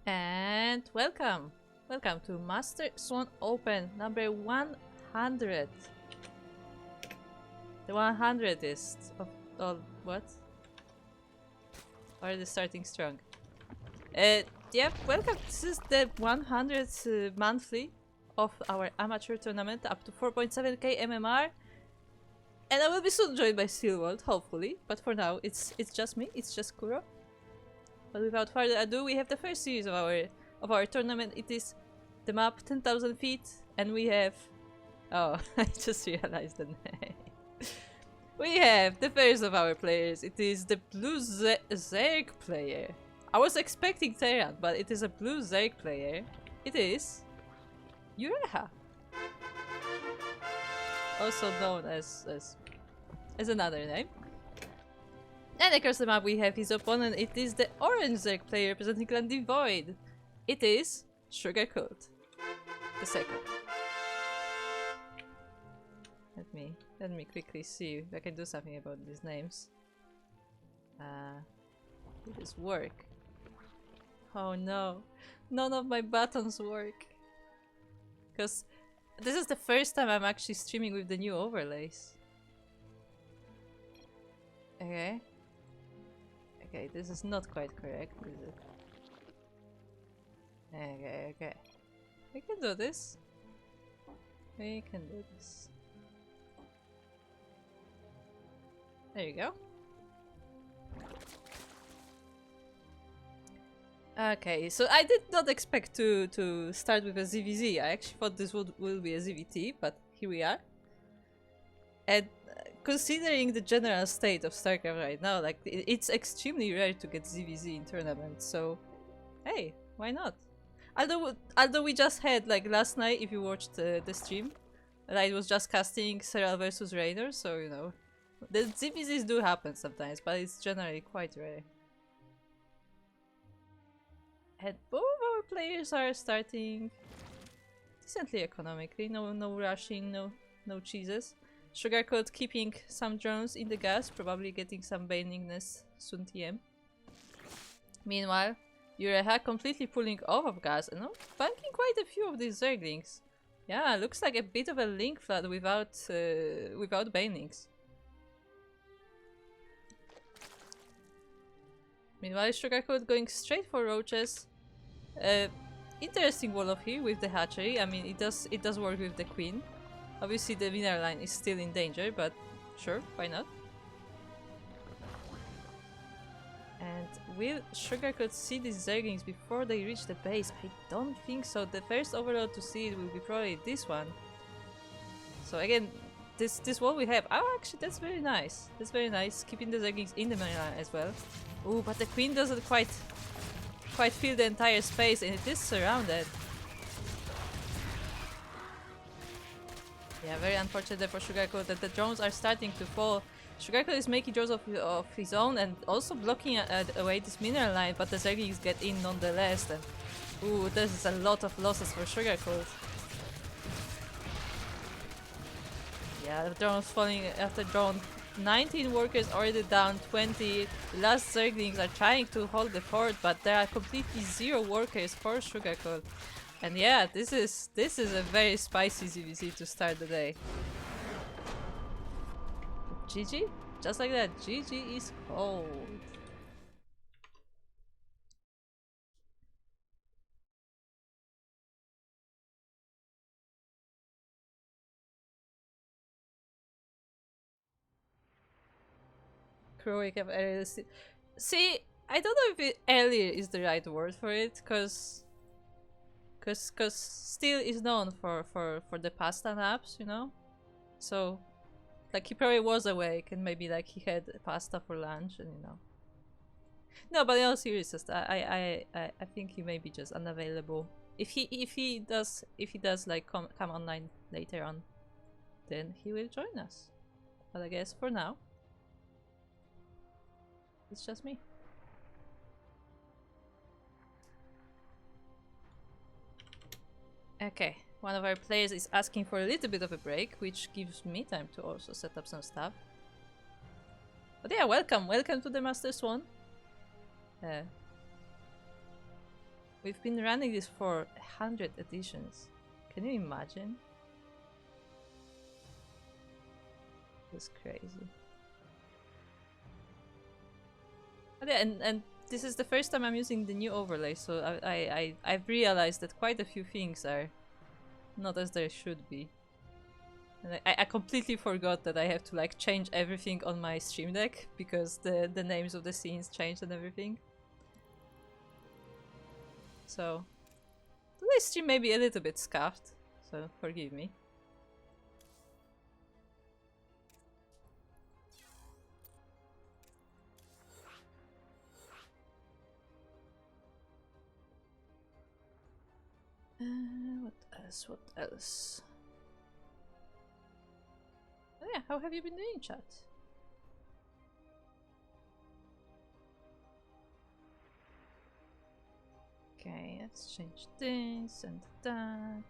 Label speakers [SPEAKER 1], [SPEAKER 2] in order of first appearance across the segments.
[SPEAKER 1] And welcome! Welcome to Master Swan Open number 100. The 100th of all. What? Already starting strong. Yep, welcome. This is the 100th monthly of our amateur tournament up to 4.7k MMR. And I will be soon joined by Steelworld, hopefully. But for now, it's just me, it's just Kuro. But without further ado, we have the first series of our tournament. It is the map 10,000 feet, and we have... Oh, I just realized the name. We have the first of our players. It is the blue Zerg player. I was expecting Terran, but it is a blue Zerg player. It is... Yureha. Also known as another name. And across the map we have his opponent. It is the orange Zerg player representing Clan Devoid. It is Sugarcoat the second. Let me quickly see if I can do something about these names. Will this work? Oh no, none of my buttons work. Because this is the first time I'm actually streaming with the new overlays. Okay. Okay, this is not quite correct, is it? Okay. We can do this. We can do this. There you go. Okay, so I did not expect to start with a ZVZ. I actually thought this will be a ZVT, but here we are. And considering the general state of StarCraft right now, like it's extremely rare to get ZVZ in tournaments. So, hey, why not? Although we just had, like last night, if you watched the stream, I was just casting Serral versus Raynor, so you know, the ZVZs do happen sometimes, but it's generally quite rare. And both of our players are starting decently economically. No rushing, no cheeses. Sugarcoat keeping some drones in the gas, probably getting some baningness soon TM. Meanwhile, Yureha completely pulling off of gas and banking quite a few of these Zerglings. Yeah, looks like a bit of a link flood without banings. Meanwhile, Sugarcoat going straight for roaches. Interesting wall of here with the hatchery. I mean, it does work with the queen. Obviously, the mineral line is still in danger, but sure, why not? And will Sugarcoat see these Zerglings before they reach the base? I don't think so. The first overload to see it will be probably this one. So again, this wall we have. Oh, actually, that's very nice. That's very nice. Keeping the Zerglings in the mineral line as well. Ooh, but the queen doesn't quite fill the entire space, and it is surrounded. Yeah, very unfortunate there for Sugarcoat that the drones are starting to fall. Sugarcoat is making drones of his own and also blocking away this mineral line, but the Zerglings get in nonetheless. And ooh, this is a lot of losses for Sugarcoat. Yeah, the drones falling after drone. 19 workers already down, 20. The last Zerglings are trying to hold the fort, but there are completely zero workers for Sugarcoat. And yeah, this is a very spicy ZVZ to start the day. GG? Just like that, GG is cold. Heroic of earlier. See, I don't know if earlier is the right word for it, cause Steel is known for the pasta apps, you know? So, like, he probably was awake and maybe, like, he had pasta for lunch and, you know. No, but in all seriousness, I think he may be just unavailable. If he does like come online later on, then he will join us. But I guess for now, it's just me. Okay, one of our players is asking for a little bit of a break, which gives me time to also set up some stuff. But yeah, welcome to the Master Swan. We've been running this for 100 editions. Can you imagine? That's crazy. But yeah, and this is the first time I'm using the new overlay, so I've realized that quite a few things are not as they should be. And I completely forgot that I have to like change everything on my stream deck because the names of the scenes changed and everything. So today's stream may be a little bit scuffed, so forgive me. What else? What else? Oh yeah, how have you been doing, chat? Okay, let's change this and that.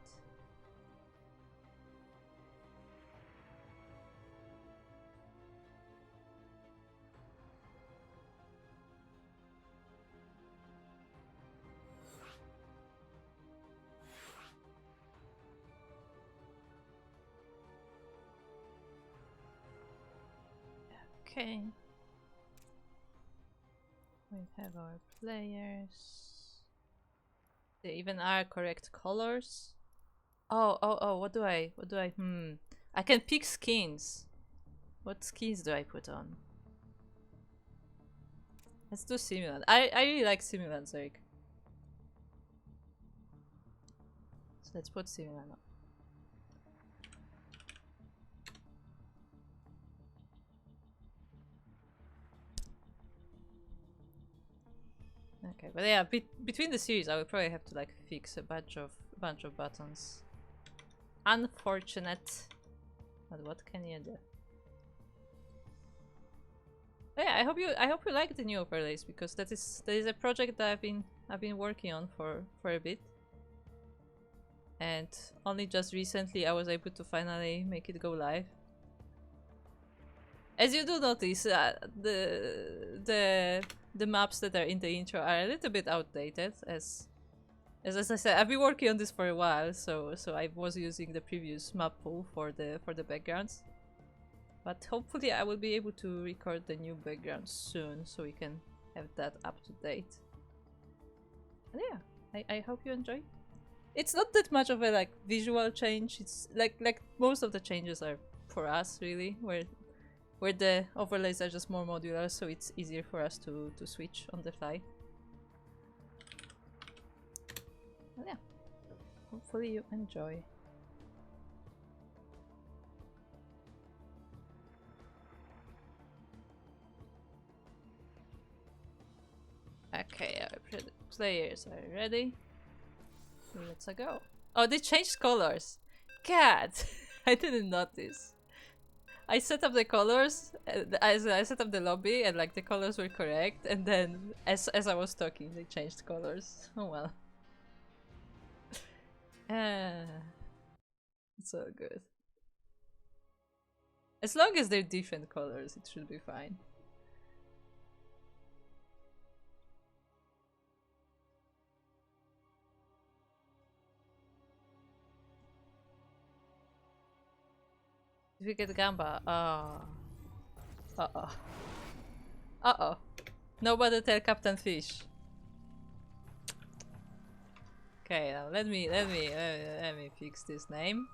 [SPEAKER 1] Okay. We have our players. They even are correct colors. Oh, what do I, I can pick skins. What skins do I put on? Let's do simulant. I really like simulants, Eric. So let's put simulant on. Okay, but yeah, between the series, I will probably have to like fix a bunch of buttons. Unfortunate, but what can you do? But yeah, I hope you like the new overlays because that is a project that I've been working on for a bit, and only just recently I was able to finally make it go live. As you do notice, the maps that are in the intro are a little bit outdated. As I said, I've been working on this for a while, so I was using the previous map pool for the backgrounds. But hopefully I will be able to record the new background soon, so we can have that up to date. And yeah, I hope you enjoy. It's not that much of a like visual change. It's like most of the changes are for us really, where the overlays are just more modular, so it's easier for us to switch on the fly. Well, yeah, hopefully you enjoy. Okay, our players are ready. Let's go. Oh, they changed colors. God, I didn't notice. I set up the colors, I set up the lobby, and like the colors were correct, and then as I was talking, they changed colors. Oh well. It's all good. As long as they're different colors, it should be fine. If we get Gamba, uh-oh. Nobody tell Captain Fish. Okay, now let me fix this name.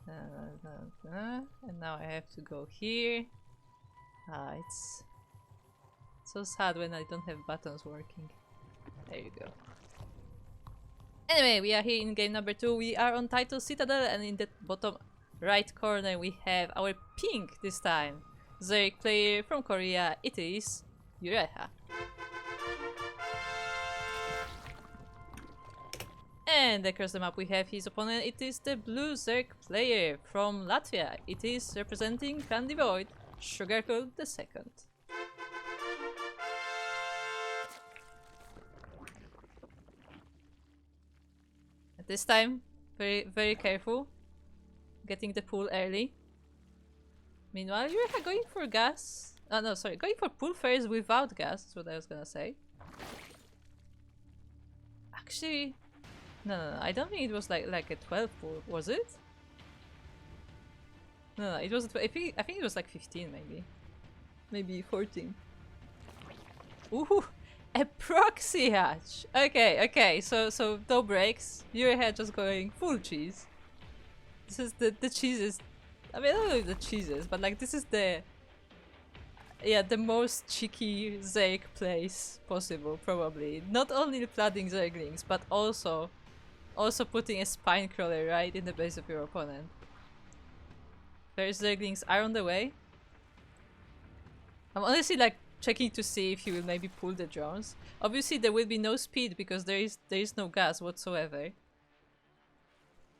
[SPEAKER 1] And now I have to go here. It's so sad when I don't have buttons working. There you go. Anyway, we are here in game number 2. We are on title Citadel, and in the bottom right corner we have our pink this time. Zerg player from Korea, it is Ureha. And across the map we have his opponent, it is the blue Zerg player from Latvia. It is representing Clan Devoid, Sugarcoat II. At this time, very careful. Getting the pool early. Meanwhile, you're going for gas. Oh no, sorry, going for pool first without gas, that's what I was gonna say. Actually, no, I don't think it was like a 12 pool, was it? No, it was. I think it was like 15 maybe 14. Ooh, a proxy hatch. Okay. So no breaks. Your head just going full cheese. This is the cheeses. I mean, I don't know if the cheeses, but like this is the most cheeky Zerg place possible, probably. Not only flooding Zerglings, but also putting a spine crawler right in the base of your opponent. First Zerglings are on the way. I'm honestly like checking to see if he will maybe pull the drones. Obviously there will be no speed because there is no gas whatsoever.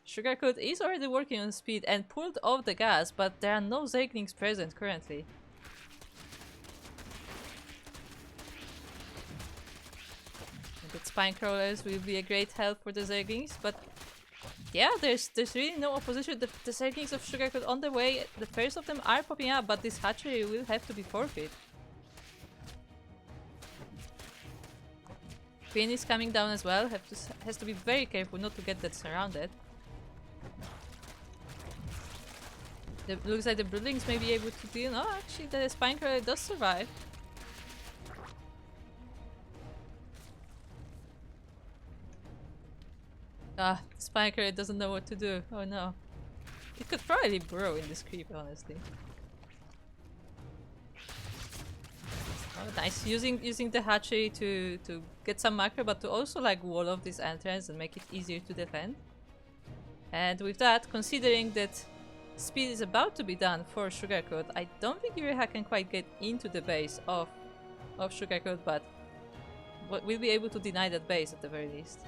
[SPEAKER 1] Sugarcoat is already working on speed and pulled off the gas, but there are no Zerglings present currently. And the spine crawlers will be a great help for the Zerglings, but yeah, there's really no opposition. The Zerglings of Sugarcoat on the way. The first of them are popping up, but this hatchery will have to be forfeit. Queen is coming down as well. Has to be very careful not to get that surrounded. Looks like the Broodlings may be able to deal. No, actually the spine crawler does survive. Ah, the spine crawler doesn't know what to do. Oh no. It could probably burrow in this creep, honestly. Oh, nice. Using the hatchery to get some macro, but to also like wall off this entrance and make it easier to defend. And with that, considering that speed is about to be done for Sugarcoat, I don't think Yureha can quite get into the base of Sugarcoat, but we'll be able to deny that base at the very least.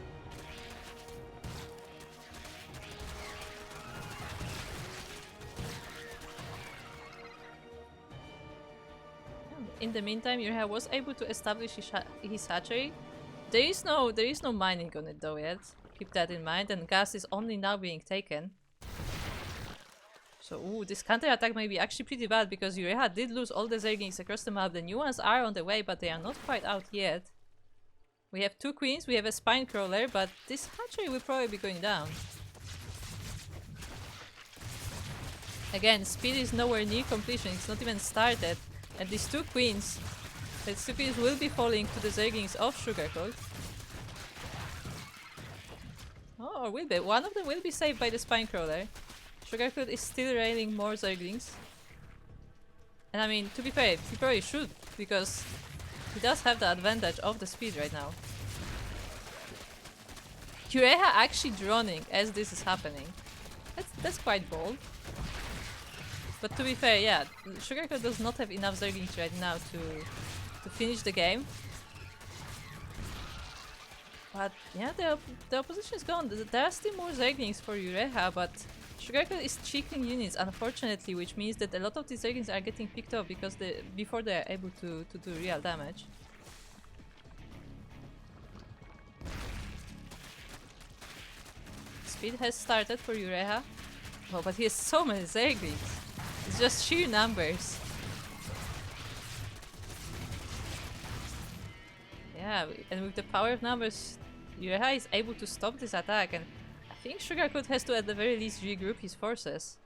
[SPEAKER 1] In the meantime, Yureha was able to establish his hatchery. There is no mining on it though yet. Keep that in mind, and gas is only now being taken. So, ooh, this counter-attack may be actually pretty bad because Yureha did lose all the Zerglings across the map. The new ones are on the way, but they are not quite out yet. We have two queens, we have a spine crawler, but this hatchery will probably be going down. Again, speed is nowhere near completion, it's not even started. And these two queens will be falling to the Zerglings of Sugarcoat. Oh, or will be. One of them will be saved by the spine crawler. Sugarcoat is still railing more Zerglings. And I mean, to be fair, he probably should, because he does have the advantage of the speed right now. Yureha actually droning as this is happening. That's quite bold. But to be fair, yeah, Sugarcoat does not have enough Zerglings right now to finish the game. But yeah, the opposition is gone. There are still more Zerglings for Yureha, but Sugarcoat is cheeking units, unfortunately, which means that a lot of these Zerglings are getting picked off because before they are able to do real damage. Speed has started for Yureha. Oh, but he has so many Zerglings. It's just sheer numbers. Yeah, and with the power of numbers, Yureha is able to stop this attack, and I think Sugarcoat has to at the very least regroup his forces.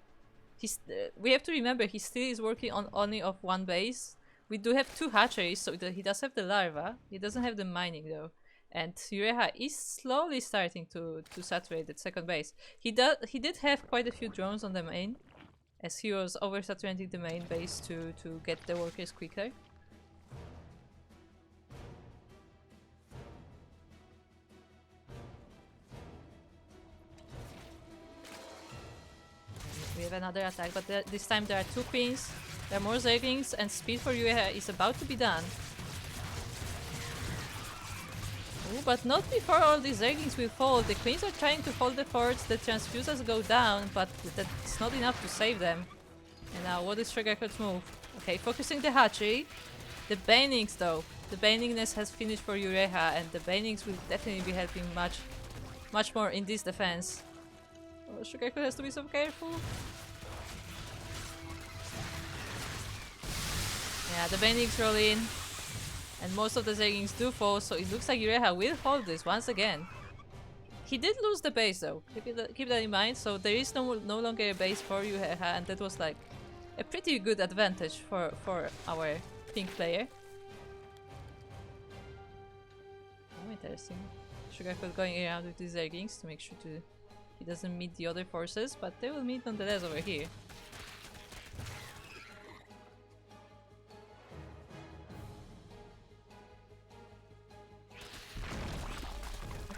[SPEAKER 1] We have to remember he still is working on only of one base. We do have two hatcheries, so he does have the larva. He doesn't have the mining though. And Yureha is slowly starting to saturate that second base. He did have quite a few drones on the main, as he was oversaturating the main base to get the workers quicker. We have another attack, but this time there are two queens, there are more Zerglings, and speed for Yureha is about to be done. Ooh, but not before all these Zerglings will fall. The queens are trying to hold the forts, the transfusers go down, but that's not enough to save them. And now, what is Sugarcoat's move? Okay, focusing the hatchery. The Banings though. The Baningness has finished for Yureha, and the Banings will definitely be helping much more in this defense. Oh, Sugarcoat has to be so careful. Yeah, the Banings roll in. And most of the Zerglings do fall, so it looks like Yureha will hold this once again. He did lose the base though. Keep that in mind. So there is no longer a base for Ureha, and that was like a pretty good advantage for our pink player. Oh, interesting. Sugarcoat going around with these Zerglings to make sure he doesn't meet the other forces, but they will meet nonetheless over here.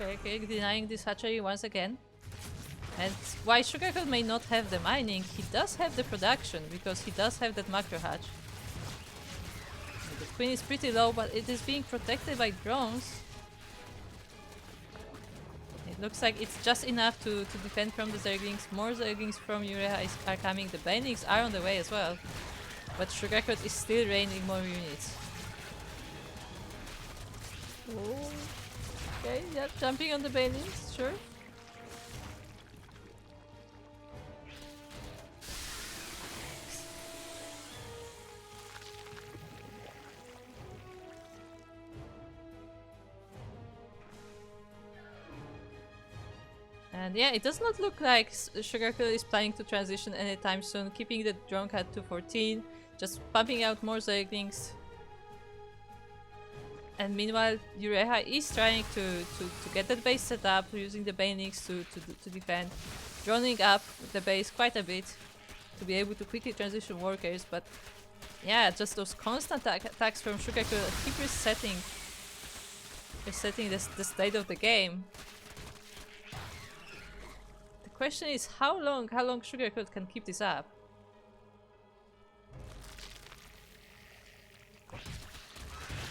[SPEAKER 1] Okay, denying this hatchery once again. And why Sugarcoat may not have the mining, he does have the production, because he does have that macro hatch. The queen is pretty low, but it is being protected by drones. It looks like it's just enough to defend from the Zerglings. More Zerglings from Ureha are coming. The Banelings are on the way as well. But Sugarcoat is still raining more units. Oh. Okay, yeah, jumping on the Banelings, sure. And yeah, it does not look like Sugarcoat is planning to transition anytime soon, keeping the drone cat to 14, just pumping out more Zerglings. And meanwhile, Ureha is trying to get that base set up, using the Banelings to defend, droning up the base quite a bit to be able to quickly transition workers, but yeah, just those constant attacks from Sugarcoat keep resetting the state of the game. The question is how long Sugarcoat can keep this up.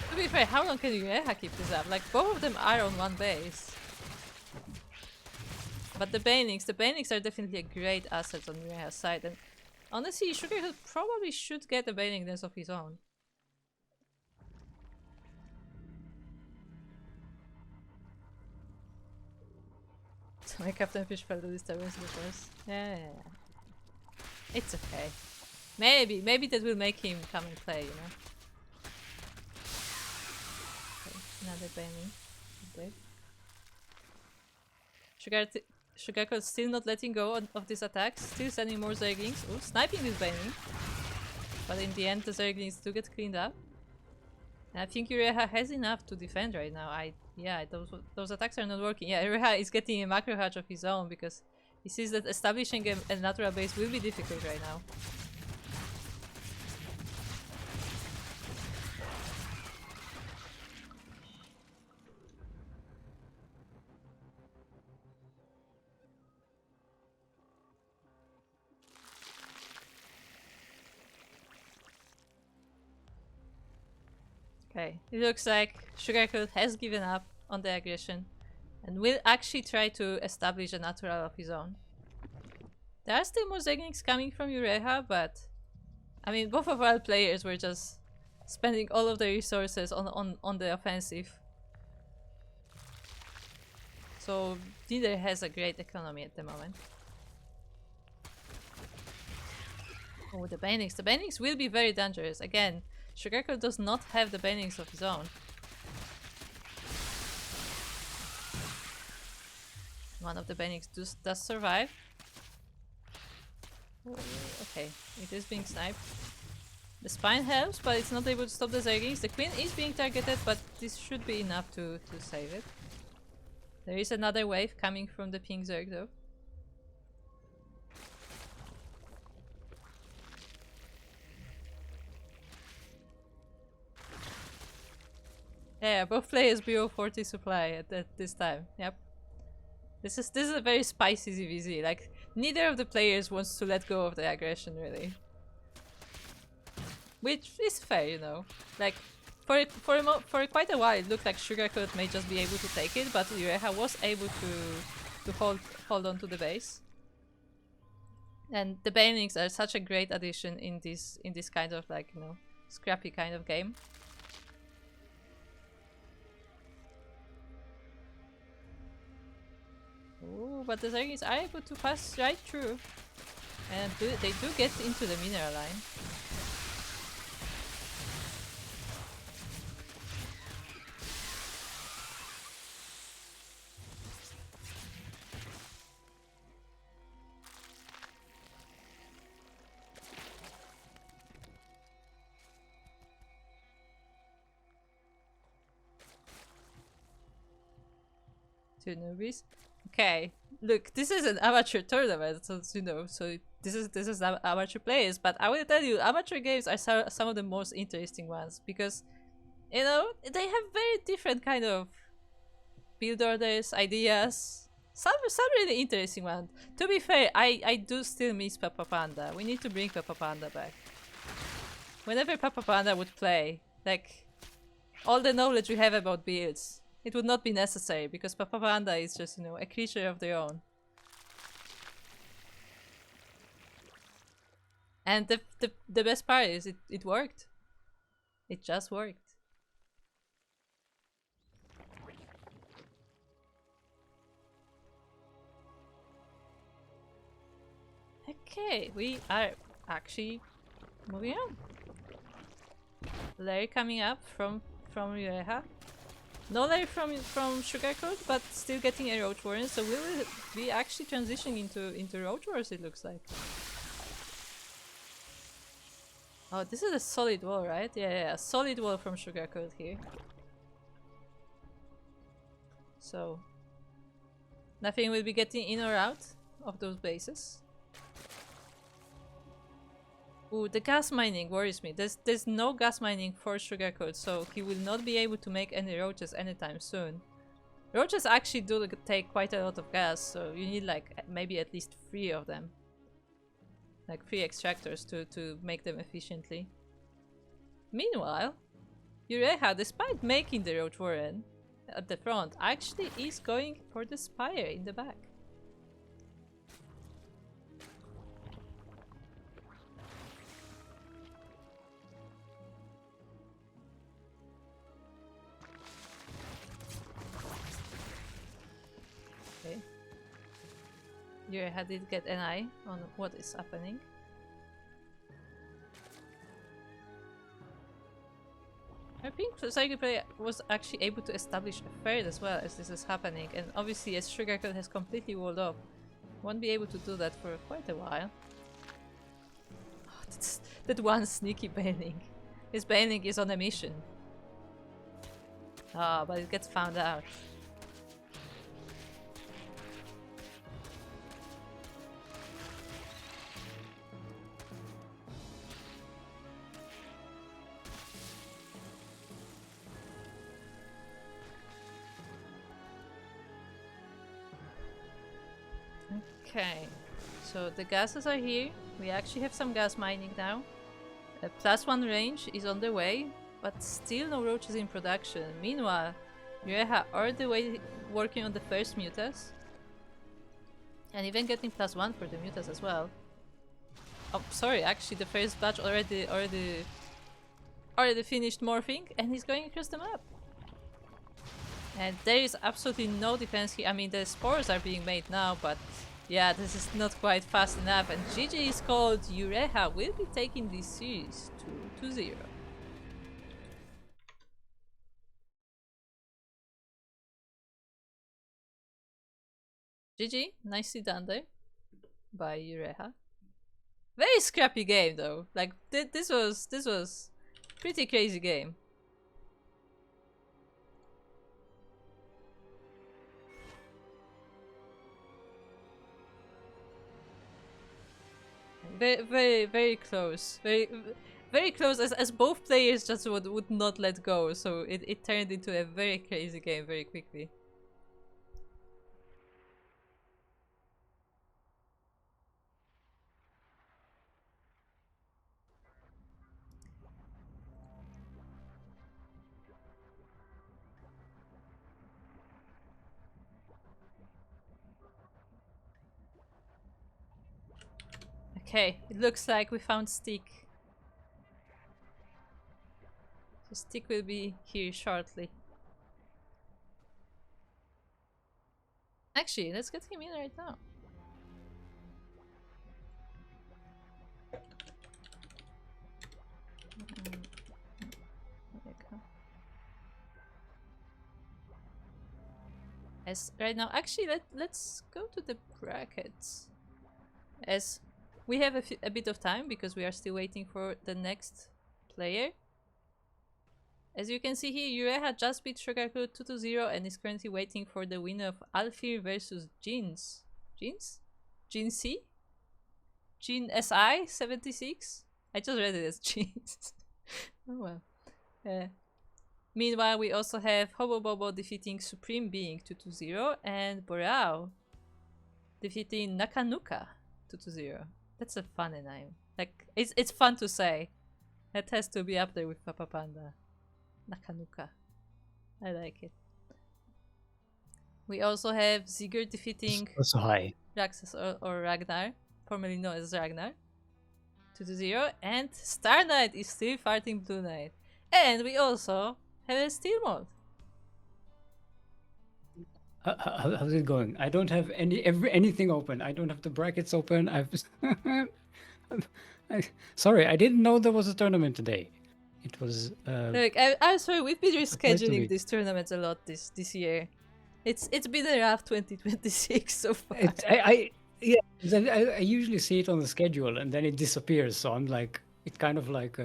[SPEAKER 1] To be fair, how long can Ureha keep this up? Like, both of them are on one base. But the Banelings are definitely a great asset on Ureha's side, and honestly, Sugarcoat probably should get a Baneling nest of his own. So my Captain Fish fell to disturbance first. Yeah. It's okay. Maybe that will make him come and play, you know? Another Baneling. Okay. Sugarcoat still not letting go of this attack, still sending more Zerglings. Oh, sniping this Baneling. But in the end, the Zerglings do get cleaned up. And I think Ureha has enough to defend right now. Yeah, those attacks are not working. Yeah, Ureha is getting a macro hatch of his own because he sees that establishing a natural base will be difficult right now. Okay, it looks like Sugarcoat has given up on the aggression and will actually try to establish a natural of his own. There are still more Zerglings coming from Ureha, but I mean, both of our players were just spending all of their resources on the offensive. So neither has a great economy at the moment. Oh, the Banelings. The Banelings will be very dangerous. Again, Sugarcoat does not have the Banelings of his own. One of the Banelings does survive. Oh, okay, it is being sniped. The Spine helps, but it's not able to stop the Zerglings. The Queen is being targeted, but this should be enough to save it. There is another wave coming from the pink Zerg though. Yeah, both players below 40 supply at this time. Yep. This is a very spicy ZVZ. Like, neither of the players wants to let go of the aggression, really. Which is fair, you know. Like, for quite a while, it looked like Sugarcoat may just be able to take it, but Ureha was able to hold on to the base. And the Banelings are such a great addition in this kind of, like, you know, scrappy kind of game. Ooh, but the Zerglings are able to pass right through. And they do get into the mineral line. Two newbies. Okay, look, this is an amateur tournament, so you know, so this is amateur players. But I will tell you, amateur games are some of the most interesting ones because, you know, they have very different kind of build orders, ideas. Some really interesting ones. To be fair, I do still miss Papa Panda. We need to bring Papa Panda back. Whenever Papa Panda would play, like all the knowledge we have about builds, it would not be necessary because Papa Panda is just, you know, a creature of their own. And the best part is it worked. It just worked. Okay, we are actually moving on. Larry coming up from Ureha. No Larry from Sugarcoat, but still getting a Roach Warren, so we will be actually transitioning into Roach Wars, it looks like. Oh, this is a solid wall, right? Yeah, a solid wall from Sugarcoat here. So nothing will be getting in or out of those bases. Ooh, the gas mining worries me. There's no gas mining for Sugarcoat, so he will not be able to make any roaches anytime soon. Roaches actually do take quite a lot of gas, so you need like maybe at least 3 of them. Like 3 extractors to make them efficiently. Meanwhile, Ureha, despite making the Roach Warren at the front, actually is going for the Spire in the back. Okay. Ureha did get an eye on what is happening. I think Psychic Player was actually able to establish a third as well as this is happening, and obviously as Sugarcoat has completely walled off, won't be able to do that for quite a while. Oh, that one sneaky Baneling. His Baneling is on a mission. Ah, but it gets found out. Okay, so the gases are here. We actually have some gas mining now. A +1 range is on the way, but still no roaches in production. Meanwhile, Ureha are the way working on the first mutas. And even getting +1 for the mutas as well. Oh, sorry, actually the first batch already finished morphing, and he's going across the map. And there is absolutely no defense here. I mean, the spores are being made now, but yeah, this is not quite fast enough. And GG is called. Ureha will be taking this series 2-0. GG, nicely done there by Ureha. Very scrappy game though. Like this was pretty crazy game. Very close. Very close as both players just would not let go, so it turned into a very crazy game very quickly. Okay, it looks like we found Stick. So Stick will be here shortly. Actually, let's get him in right now. As right now, actually, let's go to the brackets. As we have a bit of time because we are still waiting for the next player. As you can see here, Ureha just beat Sugarcoat 2-0 and is currently waiting for the winner of Alfir versus Jeans. Jeans? Jean C? Jean SI 76? I just read it as Jeans. Oh well. Meanwhile, we also have Hobo Bobo defeating Supreme Being 2-0 and Boreau defeating Nakanuka 2-0. That's a fun name. Like, it's fun to say. That has to be up there with Papa Panda. Nakanuka. I like it. We also have Ziger defeating
[SPEAKER 2] Also high.
[SPEAKER 1] Raxus or Ragnar, formerly known as Ragnar, 2-0, and Star Knight is still fighting Blue Knight. And we also have a Steel Mode.
[SPEAKER 2] How's it going? I don't have anything open. I don't have the brackets open. Sorry, I didn't know there was a tournament today. It was.
[SPEAKER 1] Look, I'm sorry. We've been rescheduling these tournaments a lot this year. It's been a rough 2026 so far.
[SPEAKER 2] I usually see it on the schedule and then it disappears. So I'm like, it kind of like.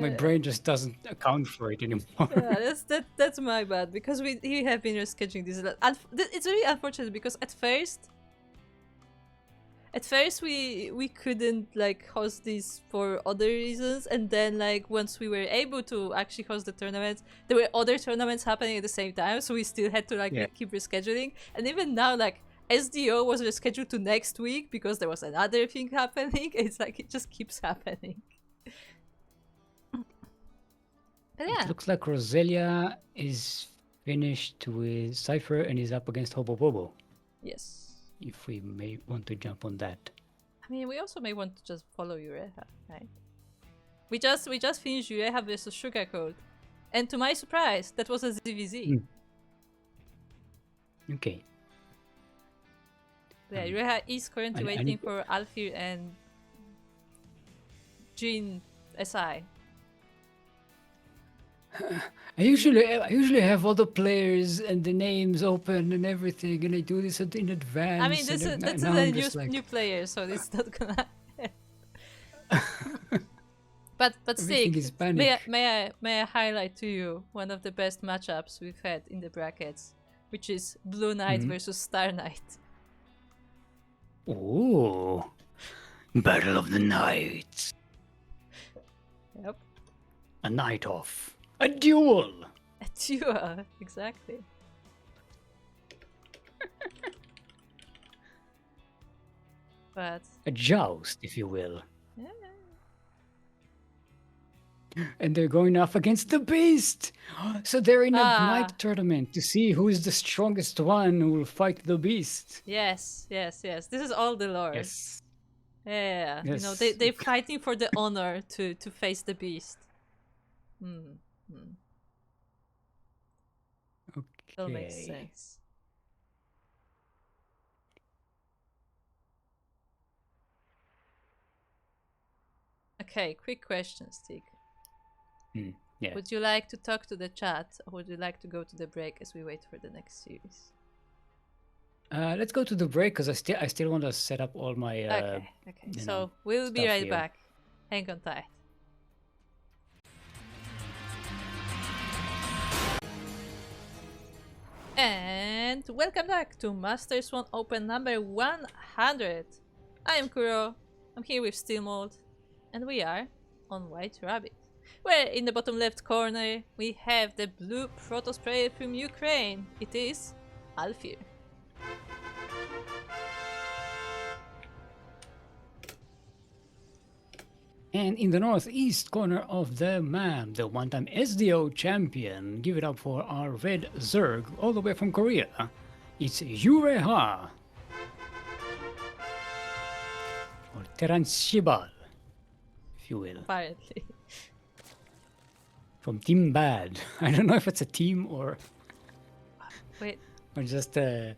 [SPEAKER 2] My brain just doesn't account for it anymore.
[SPEAKER 1] Yeah, that's my bad because we have been rescheduling this a lot. It's really unfortunate because at first we couldn't like host these for other reasons, and then like once we were able to actually host the tournaments, there were other tournaments happening at the same time, so we still had to like keep rescheduling. And even now, like SDO was rescheduled to next week because there was another thing happening. It's like it just keeps happening. Yeah.
[SPEAKER 2] It looks like Roselia is finished with Cypher and is up against Hobo Bobo.
[SPEAKER 1] Yes.
[SPEAKER 2] If we may want to jump on that.
[SPEAKER 1] I mean, we also may want to just follow Ureha, right? We just finished Ureha versus Sugarcoat, and to my surprise, that was a ZVZ.
[SPEAKER 2] Okay.
[SPEAKER 1] Yeah, Ureha is currently waiting for Alfir and Jean SI.
[SPEAKER 2] I usually have all the players and the names open and everything, and I do this in advance.
[SPEAKER 1] I mean, this is a new player, so it's not gonna happen. But Stig, may I highlight to you one of the best matchups we've had in the brackets, which is Blue Knight versus Star Knight.
[SPEAKER 2] Oh, Battle of the Knights.
[SPEAKER 1] Yep.
[SPEAKER 2] A night off. A duel!
[SPEAKER 1] A duel, exactly. But
[SPEAKER 2] a joust, if you will.
[SPEAKER 1] Yeah.
[SPEAKER 2] And they're going up against the Beast! So they're in a night tournament to see who is the strongest one who will fight the Beast.
[SPEAKER 1] Yes. This is all the lore.
[SPEAKER 2] Yes.
[SPEAKER 1] Yeah.
[SPEAKER 2] Yes.
[SPEAKER 1] You know, they're fighting for the honor to face the Beast.
[SPEAKER 2] Okay.
[SPEAKER 1] That makes sense. Okay, quick question, Stig.
[SPEAKER 2] Yeah.
[SPEAKER 1] Would you like to talk to the chat, or would you like to go to the break as we wait for the next series?
[SPEAKER 2] Let's go to the break because I still want to set up all my.
[SPEAKER 1] Okay. So we'll be right back. Hang on tight. And welcome back to Master Swan Open number 100. I am Kuro, I'm here with Steel Mode, and we are on White Rabbit, where in the bottom left corner we have the blue proto-spray from Ukraine. It is Alfir.
[SPEAKER 2] And in the northeast corner of the map, the one-time SDO champion. Give it up for our red Zerg all the way from Korea. It's Ureha. Or Teranshibal, if you will.
[SPEAKER 1] Apparently.
[SPEAKER 2] From Team Bad. I don't know if it's a team or...
[SPEAKER 1] Wait.
[SPEAKER 2] Or just some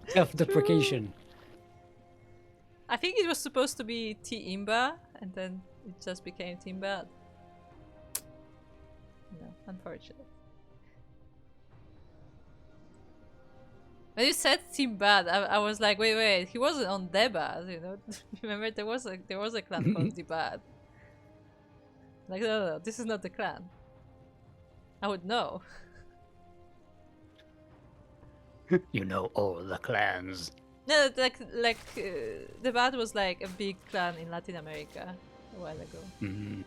[SPEAKER 2] self-deprecation.
[SPEAKER 1] I think it was supposed to be T Imba, and then it just became Team Bad. No, unfortunate. When you said Team Bad, I was like, wait, he wasn't on the Bad, you know? Remember, there was a clan called the Bad. Like, no, this is not the clan. I would know.
[SPEAKER 2] You know all the clans.
[SPEAKER 1] No, the Bad was like a big clan in Latin America a while ago.
[SPEAKER 2] Mm.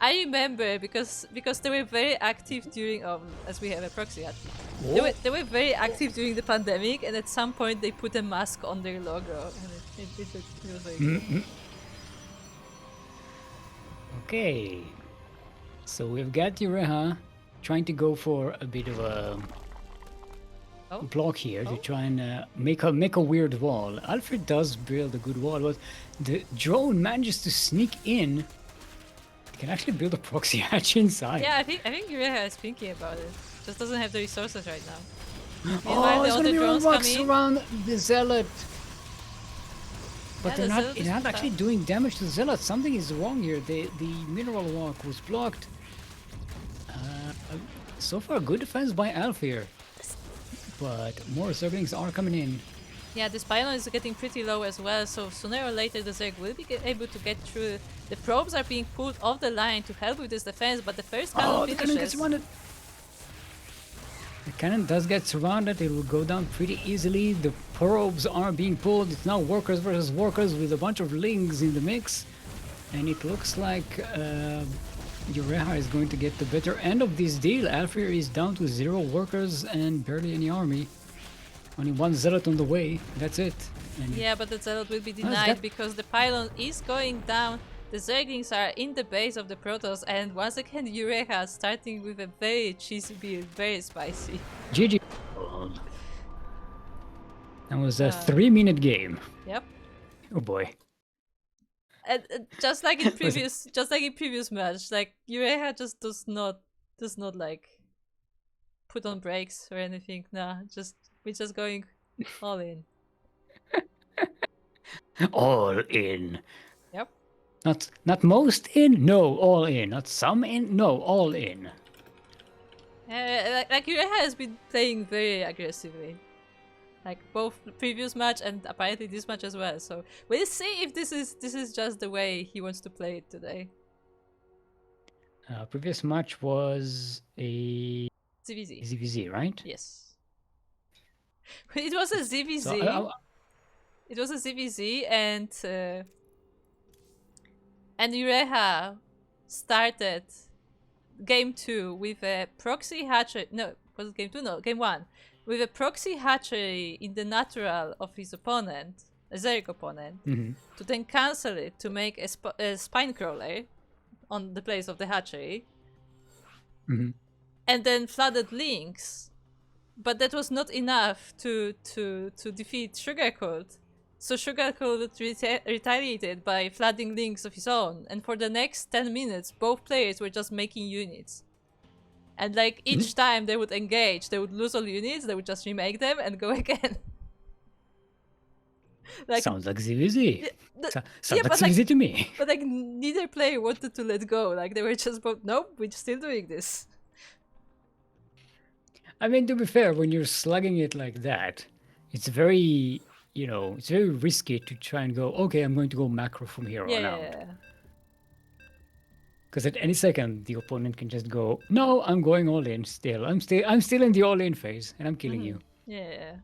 [SPEAKER 1] I remember because they were very active during as we have a proxy at. They were very active during the pandemic, and at some point they put a mask on their logo, and it was very cool.
[SPEAKER 2] Okay, so we've got Ureha trying to go for a bit of a block here to try and make a weird wall. Alfir does build a good wall, but the drone manages to sneak in. He can actually build a proxy hatch inside.
[SPEAKER 1] Yeah, I think Ureha is thinking about it. Just doesn't have the resources right now.
[SPEAKER 2] Oh, it's gonna be rocks around the zealot. But
[SPEAKER 1] Yeah,
[SPEAKER 2] they're not actually doing damage to the zealot. Something is wrong here. The mineral walk was blocked. So far, good defense by Alfir. But more Zerglings are coming in.
[SPEAKER 1] Yeah, this pylon is getting pretty low as well, so sooner or later the Zerg will be able to get through. The probes are being pulled off the line to help with this defense, but the first cannon
[SPEAKER 2] the
[SPEAKER 1] finishes.
[SPEAKER 2] cannon gets surrounded. The cannon does get surrounded. It will go down pretty easily. The probes are being pulled. It's now workers versus workers with a bunch of lings in the mix. And it looks like Ureha is going to get the better end of this deal. Alfir is down to 0 workers and barely any army. Only 1 zealot on the way. That's it. And
[SPEAKER 1] yeah, but the zealot will be denied because the pylon is going down. The Zerglings are in the base of the Protoss, and once again Ureha starting with a very cheesy build, very spicy.
[SPEAKER 2] GG. That was a 3-minute game.
[SPEAKER 1] Yep.
[SPEAKER 2] Oh boy.
[SPEAKER 1] And just like in previous match, like Ureha just does not like put on brakes or anything. Nah, we're just going all in.
[SPEAKER 2] All in.
[SPEAKER 1] Yep.
[SPEAKER 2] Not most in, no, all in. Not some in, no, all in.
[SPEAKER 1] Like Ureha has been playing very aggressively. Like both the previous match and apparently this match as well. So we'll see if this is just the way he wants to play it today.
[SPEAKER 2] Previous match was a
[SPEAKER 1] ZVZ.
[SPEAKER 2] ZVZ, right?
[SPEAKER 1] Yes. It was a ZVZ.
[SPEAKER 2] So,
[SPEAKER 1] it was a ZVZ, and Ureha started game 2 with a proxy hatchery. No, was it game 2? No, game 1. With a proxy hatchery in the natural of his opponent, a Zerg opponent, to then cancel it to make a spine crawler on the place of the hatchery, and then flooded links. But that was not enough to defeat Sugarcoat. So Sugarcoat retaliated by flooding links of his own, and for the next 10 minutes, both players were just making units. And like each time they would engage, they would lose all units, they would just remake them and go again. Like,
[SPEAKER 2] sounds like ZVZ. Sounds like
[SPEAKER 1] but
[SPEAKER 2] ZVZ to me.
[SPEAKER 1] But like neither player wanted to let go. Like they were just both, nope, we're still doing this.
[SPEAKER 2] I mean, to be fair, when you're slugging it like that, it's very, it's very risky to try and go, okay, I'm going to go macro from here on out.
[SPEAKER 1] Yeah.
[SPEAKER 2] Because at any second, the opponent can just go, no, I'm going all in still. I'm still in the all in phase, and I'm killing you.
[SPEAKER 1] Yeah.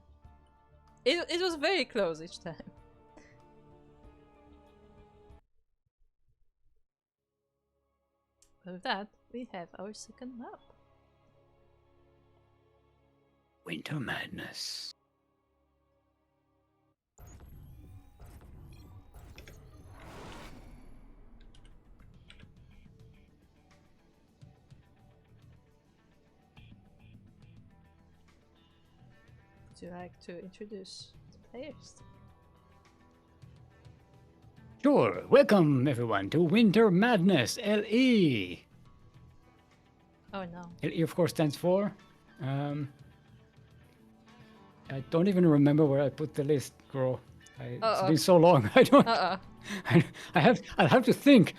[SPEAKER 1] It was very close each time. With that, we have our second map.
[SPEAKER 2] Winter Madness.
[SPEAKER 1] Would you like to introduce the players?
[SPEAKER 2] Sure. Welcome, everyone, to Winter Madness, LE.
[SPEAKER 1] Oh no.
[SPEAKER 2] LE, of course, stands for... I don't even remember where I put the list, girl. It's been so long. I don't... I'll have to think.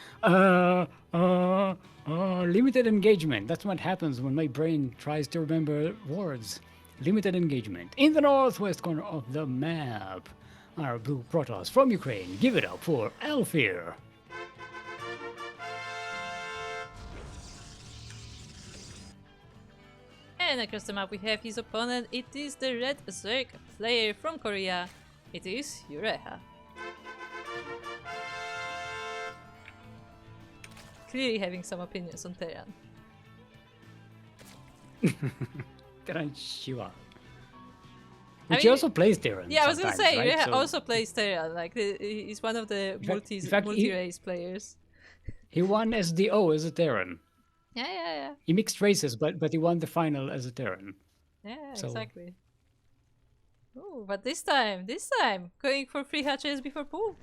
[SPEAKER 2] Limited engagement. That's what happens when my brain tries to remember words. Limited engagement. In the northwest corner of the map, our blue Protoss from Ukraine. Give it up for Alfir.
[SPEAKER 1] And across the map we have his opponent. It is the Red Zerg player from Korea. It is Yureha. Clearly having some opinions on Terran.
[SPEAKER 2] Terran Shiva.
[SPEAKER 1] I
[SPEAKER 2] Which he
[SPEAKER 1] mean,
[SPEAKER 2] also plays Terran.
[SPEAKER 1] Yeah, I was gonna say,
[SPEAKER 2] right?
[SPEAKER 1] Yureha
[SPEAKER 2] So,
[SPEAKER 1] also plays Terran. Like, he's one of the
[SPEAKER 2] in fact,
[SPEAKER 1] multi-race players.
[SPEAKER 2] he won SDO as a Terran.
[SPEAKER 1] Yeah.
[SPEAKER 2] He mixed races, but he won the final as a Terran.
[SPEAKER 1] Yeah,
[SPEAKER 2] So-
[SPEAKER 1] exactly. Ooh, but this time, going for 3 hatches before pool.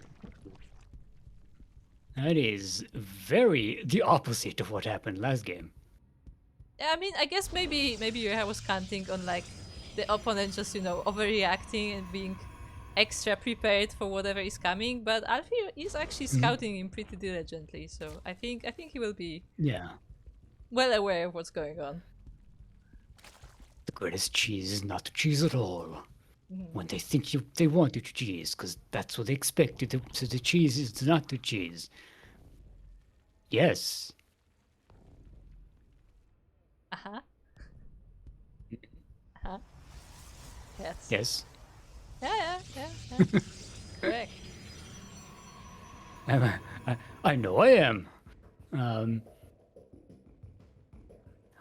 [SPEAKER 2] That is very the opposite of what happened last game.
[SPEAKER 1] I mean, I guess maybe Yureha was counting on like the opponent just, overreacting and being extra prepared for whatever is coming, but Alfir is actually scouting him pretty diligently, so I think he will be well aware of what's going on.
[SPEAKER 2] The greatest cheese is not to cheese at all. When they think they want you to cheese, because that's what they expect you to. So the cheese is not to cheese. Yes.
[SPEAKER 1] Uh-huh. Uh-huh. Yes.
[SPEAKER 2] Yes.
[SPEAKER 1] Yeah. Correct.
[SPEAKER 2] I know I am.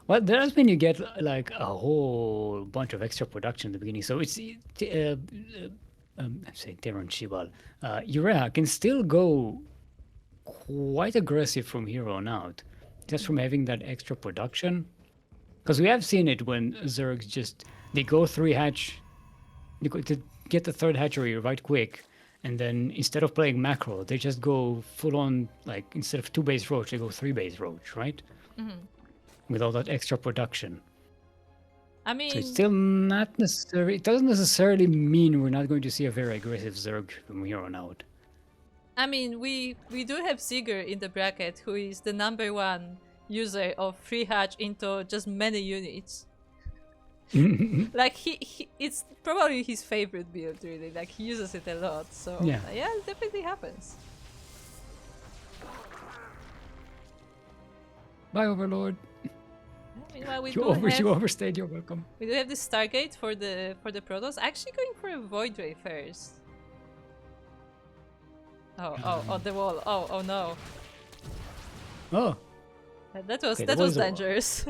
[SPEAKER 2] Well, that's when you get like a whole bunch of extra production at the beginning. So it's I'm saying Terran Shibal. Yureha can still go quite aggressive from here on out, just from having that extra production. Because we have seen it when Zergs they go 3 hatch, they go to get the 3rd hatchery right quick, and then instead of playing macro, they just go full on, like instead of 2 base roach, they go 3 base roach, right? With all that extra production.
[SPEAKER 1] I mean,
[SPEAKER 2] So it's still not necessary. It doesn't necessarily mean we're not going to see a very aggressive Zerg from here on out.
[SPEAKER 1] I mean, we do have Ziger in the bracket, who is the #1 user of free hatch into just many units. Like he it's probably his favorite build, really. Like he uses it a lot, so
[SPEAKER 2] Yeah.
[SPEAKER 1] It definitely happens.
[SPEAKER 2] Bye, Overlord.
[SPEAKER 1] Meanwhile,
[SPEAKER 2] You overstayed your welcome.
[SPEAKER 1] we do have the Stargate for the Protoss. Actually, going for a Void Ray first. Oh, the wall. Oh no.
[SPEAKER 2] Oh,
[SPEAKER 1] That was
[SPEAKER 2] Okay,
[SPEAKER 1] that
[SPEAKER 2] the
[SPEAKER 1] was
[SPEAKER 2] wall's over.
[SPEAKER 1] dangerous.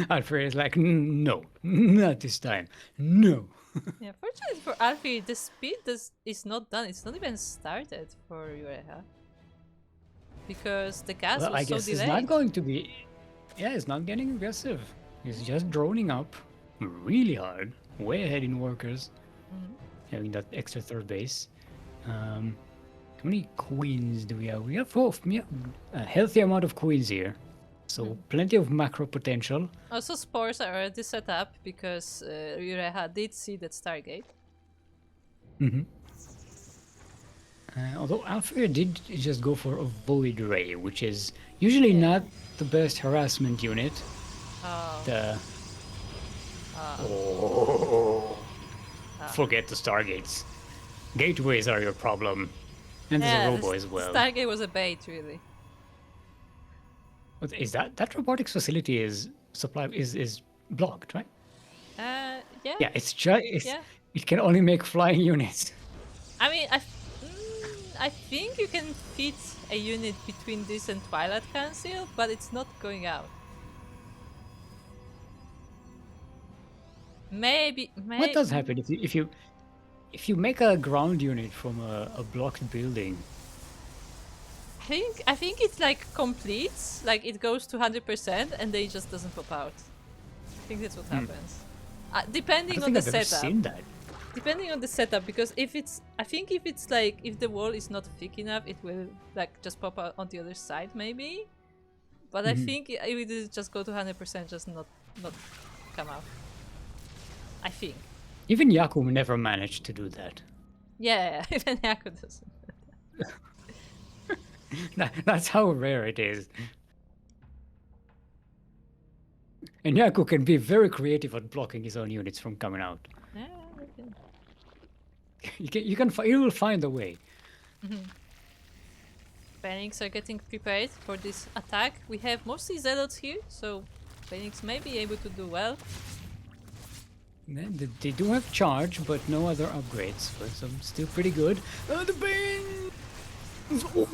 [SPEAKER 2] Alfred is like, no, not this time. No.
[SPEAKER 1] Yeah, fortunately for Alfie, the speed is not done. It's not even started for Yureha. Because the gas
[SPEAKER 2] Well,
[SPEAKER 1] was
[SPEAKER 2] I
[SPEAKER 1] so
[SPEAKER 2] guess
[SPEAKER 1] delayed.
[SPEAKER 2] it's not going to be. Yeah, it's not getting aggressive. It's just droning up really hard, way ahead in workers, having that extra 3rd base. How many queens do we have? We have a healthy amount of queens here, so plenty of macro potential.
[SPEAKER 1] Also, spores are already set up because Yureha did see that Stargate.
[SPEAKER 2] Although Alfir did just go for a Void Ray, which is usually not the best harassment unit.
[SPEAKER 1] Oh.
[SPEAKER 2] Forget the Stargates. Gateways are your problem. And there's a robo as well.
[SPEAKER 1] Stargate was a bait, really.
[SPEAKER 2] But is that robotics facility is blocked, right?
[SPEAKER 1] Yeah.
[SPEAKER 2] Yeah, it's just
[SPEAKER 1] Yeah.
[SPEAKER 2] it can only make flying units.
[SPEAKER 1] I mean, I think you can fit a unit between this and Twilight Council, but it's not going out. Maybe.
[SPEAKER 2] What does happen if you make a ground unit from a blocked building?
[SPEAKER 1] I think it's like completes, like it goes to 100% and then it just doesn't pop out. I think that's what happens. Depending on the
[SPEAKER 2] I've ever
[SPEAKER 1] setup.
[SPEAKER 2] seen that.
[SPEAKER 1] Depending on the setup, because if the wall is not thick enough, it will like just pop out on the other side maybe. But I think it will just go to 100%, just not come out. I think.
[SPEAKER 2] Even Yaku never managed to do that.
[SPEAKER 1] Yeah, even Yaku doesn't.
[SPEAKER 2] That's how rare it is. And Yaku can be very creative at blocking his own units from coming out.
[SPEAKER 1] Yeah, okay.
[SPEAKER 2] You will find a way.
[SPEAKER 1] Phoenix are getting prepared for this attack. We have mostly Zealots here, so Phoenix may be able to do well.
[SPEAKER 2] They do have charge, but no other upgrades, but some still pretty good. The Banes! Oh,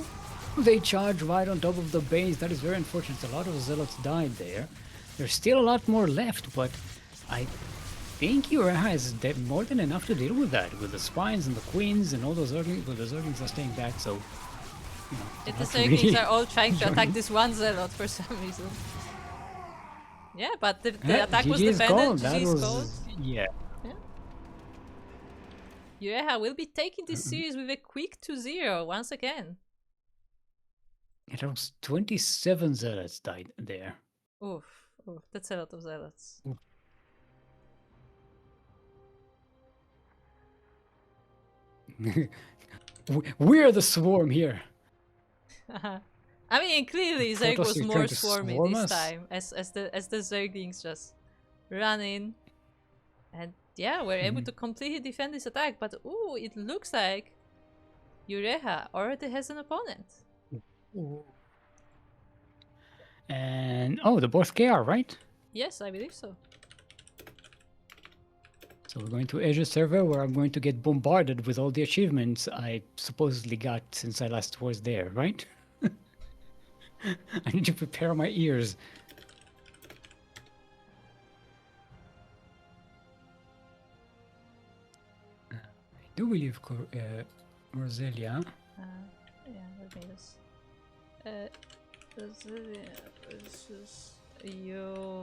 [SPEAKER 2] they charge right on top of the Banes. That is very unfortunate. A lot of Zealots died there. There's still a lot more left, but I think Ureha has more than enough to deal with that, with the Spines and the Queens and all those Zerglings, but the Zerglings are staying back, so... You know,
[SPEAKER 1] The Zerglings are all trying to attack this one Zealot for some reason. Yeah, but the attack was defended. GG is called.
[SPEAKER 2] Yeah.
[SPEAKER 1] Ureha will be taking this series with a quick 2-0 once again.
[SPEAKER 2] It was 27 Zealots died there.
[SPEAKER 1] Oof, that's a lot of Zealots.
[SPEAKER 2] Oof. We're the swarm here.
[SPEAKER 1] I mean, clearly Zerg was more swarmy this
[SPEAKER 2] us?
[SPEAKER 1] time, as the Zerglings just run in, and yeah, we're able to completely defend this attack. But ooh, it looks like Ureha already has an opponent.
[SPEAKER 2] Ooh. And oh, the both KR, right?
[SPEAKER 1] Yes, I believe so.
[SPEAKER 2] So we're going to Asia server, where I'm going to get bombarded with all the achievements I supposedly got since I last was there, right? I need to prepare my ears. I do believe Roselia.
[SPEAKER 1] Yeah, let me just. Roselia versus Ureha.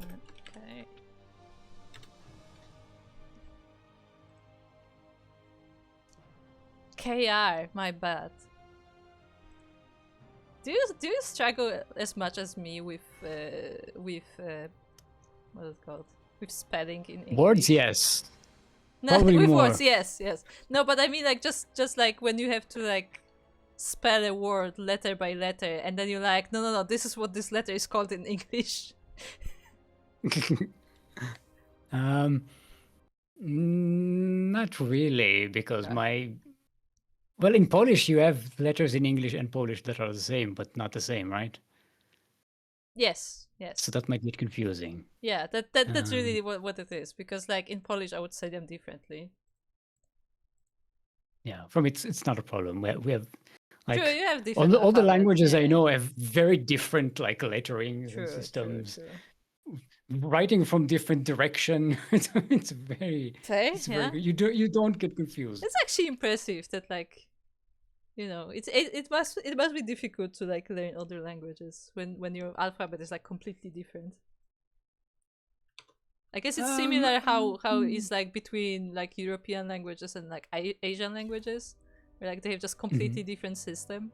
[SPEAKER 1] Okay. KR, my bad. Do you struggle as much as me with what is it called? With spelling in English?
[SPEAKER 2] Words, yes.
[SPEAKER 1] No,
[SPEAKER 2] Probably
[SPEAKER 1] with
[SPEAKER 2] more.
[SPEAKER 1] words, yes. No, but I mean like just like when you have to like spell a word letter by letter, and then you're like, no, this is what this letter is called in English.
[SPEAKER 2] Not really, because well, in Polish you have letters in English and Polish that are the same, but not the same, right?
[SPEAKER 1] Yes.
[SPEAKER 2] So that might get confusing.
[SPEAKER 1] Yeah, that's really what it is, because like in Polish I would say them differently.
[SPEAKER 2] Yeah, from it's not a problem. We have like
[SPEAKER 1] true, you have different
[SPEAKER 2] all the languages I
[SPEAKER 1] yeah.
[SPEAKER 2] know have very different like lettering systems.
[SPEAKER 1] True.
[SPEAKER 2] Writing from different direction. It's very
[SPEAKER 1] fair.
[SPEAKER 2] It's
[SPEAKER 1] yeah.
[SPEAKER 2] very good. You don't get confused.
[SPEAKER 1] It's actually impressive that like, you know, it must be difficult to like learn other languages when your alphabet is like completely different. I guess it's similar how it's like between like European languages and like Asian languages, where like they have just completely different system.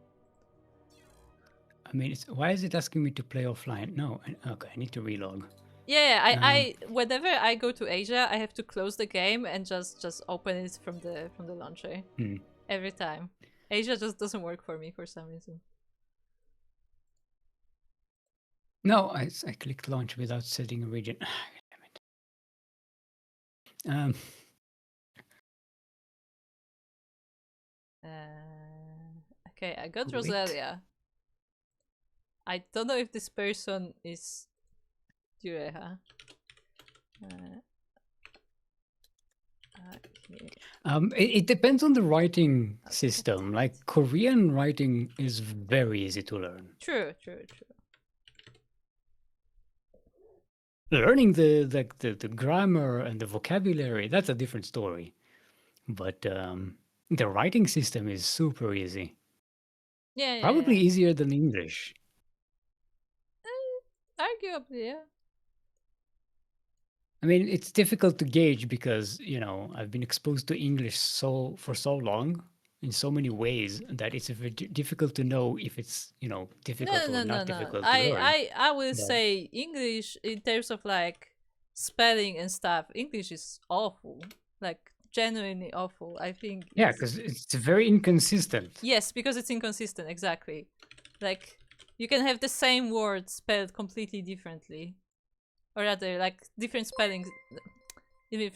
[SPEAKER 2] I mean, why is it asking me to play offline? No, okay, I need to relog.
[SPEAKER 1] Yeah, I whenever I go to Asia, I have to close the game and just open it from the launcher every time. Asia just doesn't work for me for some reason.
[SPEAKER 2] No, I clicked launch without setting a region. Damn it.
[SPEAKER 1] Okay, I got Roselia. I don't know if this person is Ureha.
[SPEAKER 2] It depends on the writing system. Like Korean writing is very easy to learn.
[SPEAKER 1] True.
[SPEAKER 2] Learning the grammar and the vocabulary, that's a different story. But the writing system is super easy.
[SPEAKER 1] Yeah.
[SPEAKER 2] Probably easier than English.
[SPEAKER 1] Arguably, yeah.
[SPEAKER 2] I mean, it's difficult to gauge because, you know, I've been exposed to English for so long in so many ways that it's very difficult to know if it's, you know, difficult or not difficult to learn.
[SPEAKER 1] I will say English in terms of like spelling and stuff, English is awful. Like genuinely awful. I think.
[SPEAKER 2] Yeah, because it's very inconsistent.
[SPEAKER 1] Yes, because it's inconsistent, exactly. Like you can have the same word spelled completely differently. Or rather, like different spellings. You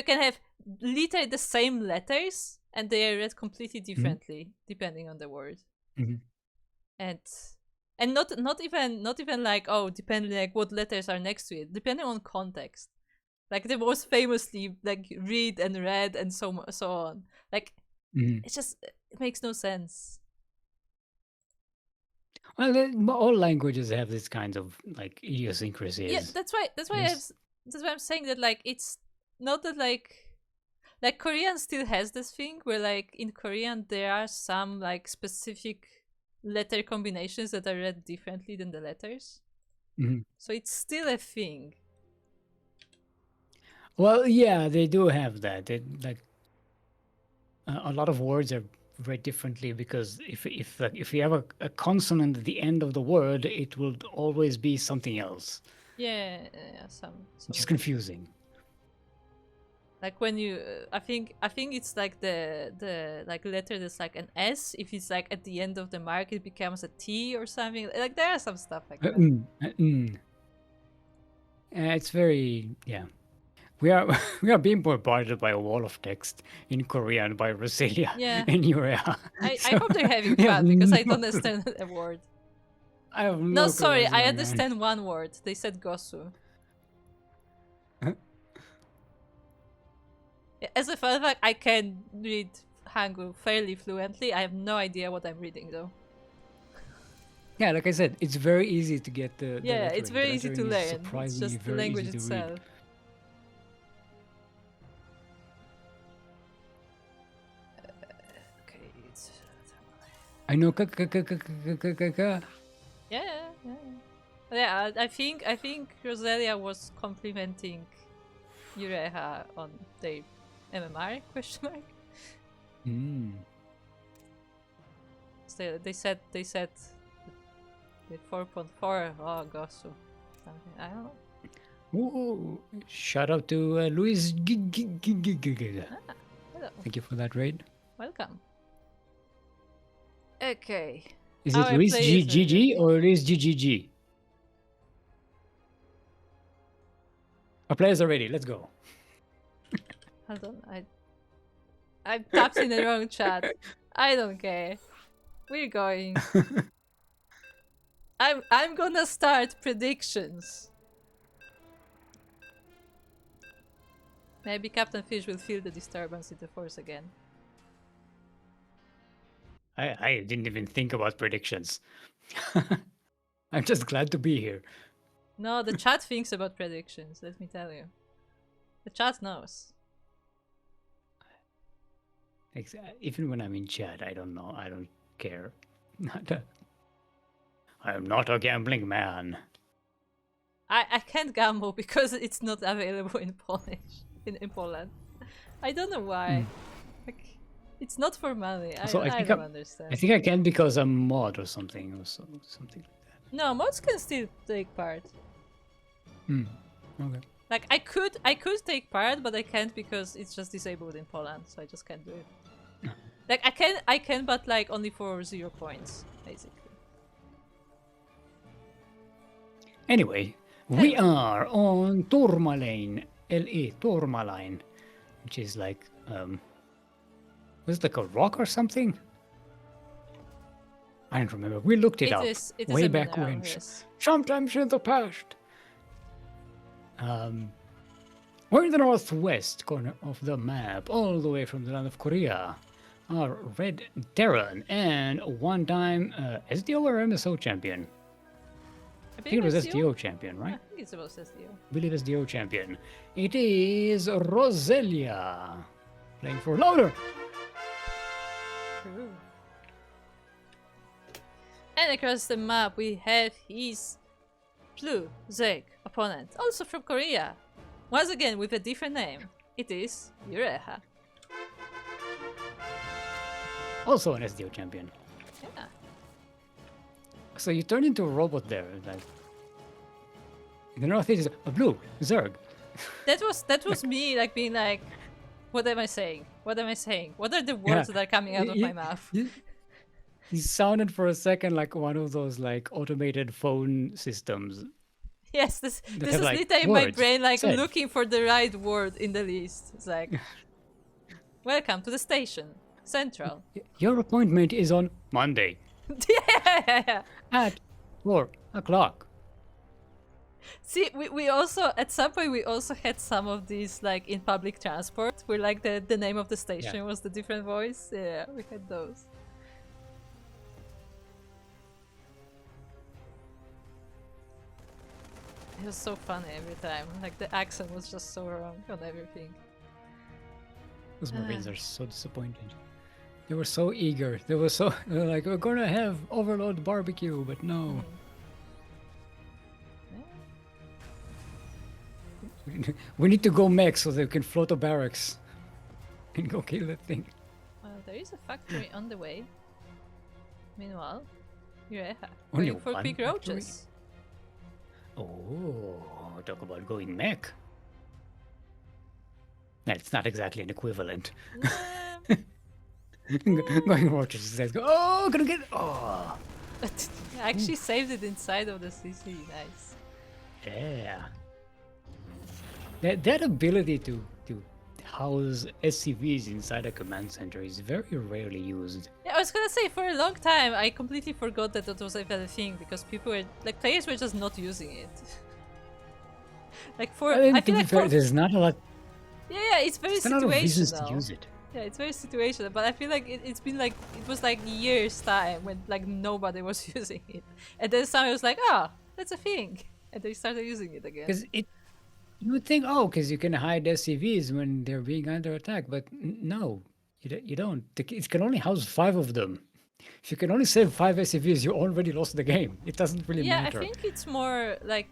[SPEAKER 1] can have literally the same letters, and they are read completely differently depending on the word.
[SPEAKER 2] Mhm.
[SPEAKER 1] And not even like, oh, depending like what letters are next to it, depending on context. Like the most famously like read and read and so on. Like
[SPEAKER 2] Mhm.
[SPEAKER 1] it makes no sense.
[SPEAKER 2] Well, all languages have this kind of like
[SPEAKER 1] Yeah,
[SPEAKER 2] idiosyncrasies.
[SPEAKER 1] that's why
[SPEAKER 2] Yes.
[SPEAKER 1] that's why I'm saying that like it's not that like Korean still has this thing where like in Korean there are some like specific letter combinations that are read differently than the letters.
[SPEAKER 2] Mhm.
[SPEAKER 1] So it's still a thing.
[SPEAKER 2] Well, yeah, they do have that. Like a lot of words are read differently because if you have a consonant at the end of the word, it will always be something else,
[SPEAKER 1] Yeah, some
[SPEAKER 2] which is
[SPEAKER 1] of it.
[SPEAKER 2] confusing.
[SPEAKER 1] Like when you, I think it's like the like letter that's like an S. If it's like at the end of the mark, it becomes a T or something. Like there are some stuff like that.
[SPEAKER 2] It's very We are we are being bombarded by a wall of text in Korean by Roselia
[SPEAKER 1] Yeah,
[SPEAKER 2] and Urea.
[SPEAKER 1] I hope they're having
[SPEAKER 2] we have
[SPEAKER 1] fun because I
[SPEAKER 2] no
[SPEAKER 1] don't understand a word.
[SPEAKER 2] I have
[SPEAKER 1] No,
[SPEAKER 2] no clue
[SPEAKER 1] sorry,
[SPEAKER 2] what's
[SPEAKER 1] I
[SPEAKER 2] going on.
[SPEAKER 1] understand one word. They said gosu. As a fun fact, I can read Hangul fairly fluently. I have no idea what I'm reading though.
[SPEAKER 2] Yeah, like I said, it's very easy to get the
[SPEAKER 1] Yeah,
[SPEAKER 2] lettering.
[SPEAKER 1] it's very
[SPEAKER 2] The
[SPEAKER 1] easy to
[SPEAKER 2] lettering is
[SPEAKER 1] learn. It's
[SPEAKER 2] surprisingly
[SPEAKER 1] just the
[SPEAKER 2] very
[SPEAKER 1] language
[SPEAKER 2] easy to read.
[SPEAKER 1] itself. Okay, it's.
[SPEAKER 2] I know.
[SPEAKER 1] Yeah. Yeah, I think Roselia was complimenting Ureha on their MMR question mark. So they said the 4.4. Oh gosh, so something I don't know.
[SPEAKER 2] Ooh, shout out to Luis.
[SPEAKER 1] Hello,
[SPEAKER 2] Thank you for that raid.
[SPEAKER 1] welcome. Okay,
[SPEAKER 2] Is it
[SPEAKER 1] our
[SPEAKER 2] Luis
[SPEAKER 1] players are ready.
[SPEAKER 2] GGG or Luis GGG? Our players are ready. Let's go.
[SPEAKER 1] Hold on, I tapped in the wrong chat. I don't care. We're going. I'm gonna start predictions. Maybe Captain Fish will feel the disturbance in the force again.
[SPEAKER 2] I didn't even think about predictions. I'm just glad to be here.
[SPEAKER 1] No, the chat thinks about predictions, let me tell you. The chat knows.
[SPEAKER 2] Even when I'm in chat, I don't know. I don't care. I am not a gambling man.
[SPEAKER 1] I can't gamble because it's not available in Polish. In Poland. I don't know why. Like, it's not for money. I don't understand.
[SPEAKER 2] I think I can because I'm mod or something something like that.
[SPEAKER 1] No, mods can still take part.
[SPEAKER 2] Okay.
[SPEAKER 1] Like I could take part, but I can't because it's just disabled in Poland, so I just can't do it. Like I can, but like only for 0 points, basically.
[SPEAKER 2] Anyway, we are on Tourmaline, LE Tourmaline, which is like was it like a rock or something? I don't remember. We looked it up
[SPEAKER 1] It
[SPEAKER 2] way
[SPEAKER 1] is a
[SPEAKER 2] back
[SPEAKER 1] mineral,
[SPEAKER 2] when.
[SPEAKER 1] yes.
[SPEAKER 2] Sometimes in the past. We're in the northwest corner of the map, all the way from the land of Korea. Our Red Terran and one-time SDO or MSO champion. I think it was SDO champion, right?
[SPEAKER 1] I think it's about SDO.
[SPEAKER 2] I believe SDO champion. It is Roselia. Playing for Louder.
[SPEAKER 1] True. And across the map we have his blue Zeg opponent, also from Korea. Once again with a different name. It is Ureha.
[SPEAKER 2] Also an SDO champion.
[SPEAKER 1] Yeah.
[SPEAKER 2] So you turn into a robot there, like in the north is a blue Zerg.
[SPEAKER 1] That was me like being like, what am I saying? What am I saying? What are the words that are coming out of my mouth?
[SPEAKER 2] He sounded for a second like one of those like automated phone systems.
[SPEAKER 1] Yes, this is
[SPEAKER 2] like
[SPEAKER 1] literally my
[SPEAKER 2] words
[SPEAKER 1] brain like
[SPEAKER 2] said.
[SPEAKER 1] looking for the right word in the list. It's like Welcome to the station. Central.
[SPEAKER 2] Your appointment is on Monday
[SPEAKER 1] Yeah.
[SPEAKER 2] at 4 o'clock.
[SPEAKER 1] See, we also, at some point, we also had some of these, like, in public transport, where, like, the name of the station was the different voice. Yeah, we had those. It was so funny every time. Like, the accent was just so wrong on everything.
[SPEAKER 2] Those Marines are so disappointed. They were so eager. They were like, we're gonna have Overlord barbecue, but no. We need to go mech so they can float a barracks and go kill that thing.
[SPEAKER 1] Well, there is a factory on the way. Meanwhile, Yureha,
[SPEAKER 2] Only
[SPEAKER 1] going for
[SPEAKER 2] one
[SPEAKER 1] big
[SPEAKER 2] factory?
[SPEAKER 1] roaches.
[SPEAKER 2] Oh, talk about going mech. That's not exactly an equivalent. Going roaches. Let's go. Oh, gonna get. Oh,
[SPEAKER 1] I actually saved it inside of the CC. Nice.
[SPEAKER 2] yeah. That ability to house SCVs inside a command center is very rarely used.
[SPEAKER 1] Yeah, I was gonna say, for a long time I completely forgot that that was even a thing, because people were, like, players were just not using it. Like, for
[SPEAKER 2] I mean,
[SPEAKER 1] I
[SPEAKER 2] to
[SPEAKER 1] feel
[SPEAKER 2] be
[SPEAKER 1] like
[SPEAKER 2] fair,
[SPEAKER 1] for,
[SPEAKER 2] there's not a lot.
[SPEAKER 1] yeah, it's very
[SPEAKER 2] There's not a lot of reasons to
[SPEAKER 1] situational.
[SPEAKER 2] use it.
[SPEAKER 1] Yeah, it's very situational, but I feel like it's been like, it was like years time when, like, nobody was using it, and then someone was like, oh, that's a thing, and they started using it again.
[SPEAKER 2] Because you would think, oh, because you can hide SCVs when they're being under attack, but no, you don't. It can only house 5 of them. If you can only save 5 SCVs, you already lost the game. It doesn't really
[SPEAKER 1] Yeah,
[SPEAKER 2] matter.
[SPEAKER 1] I think it's more like,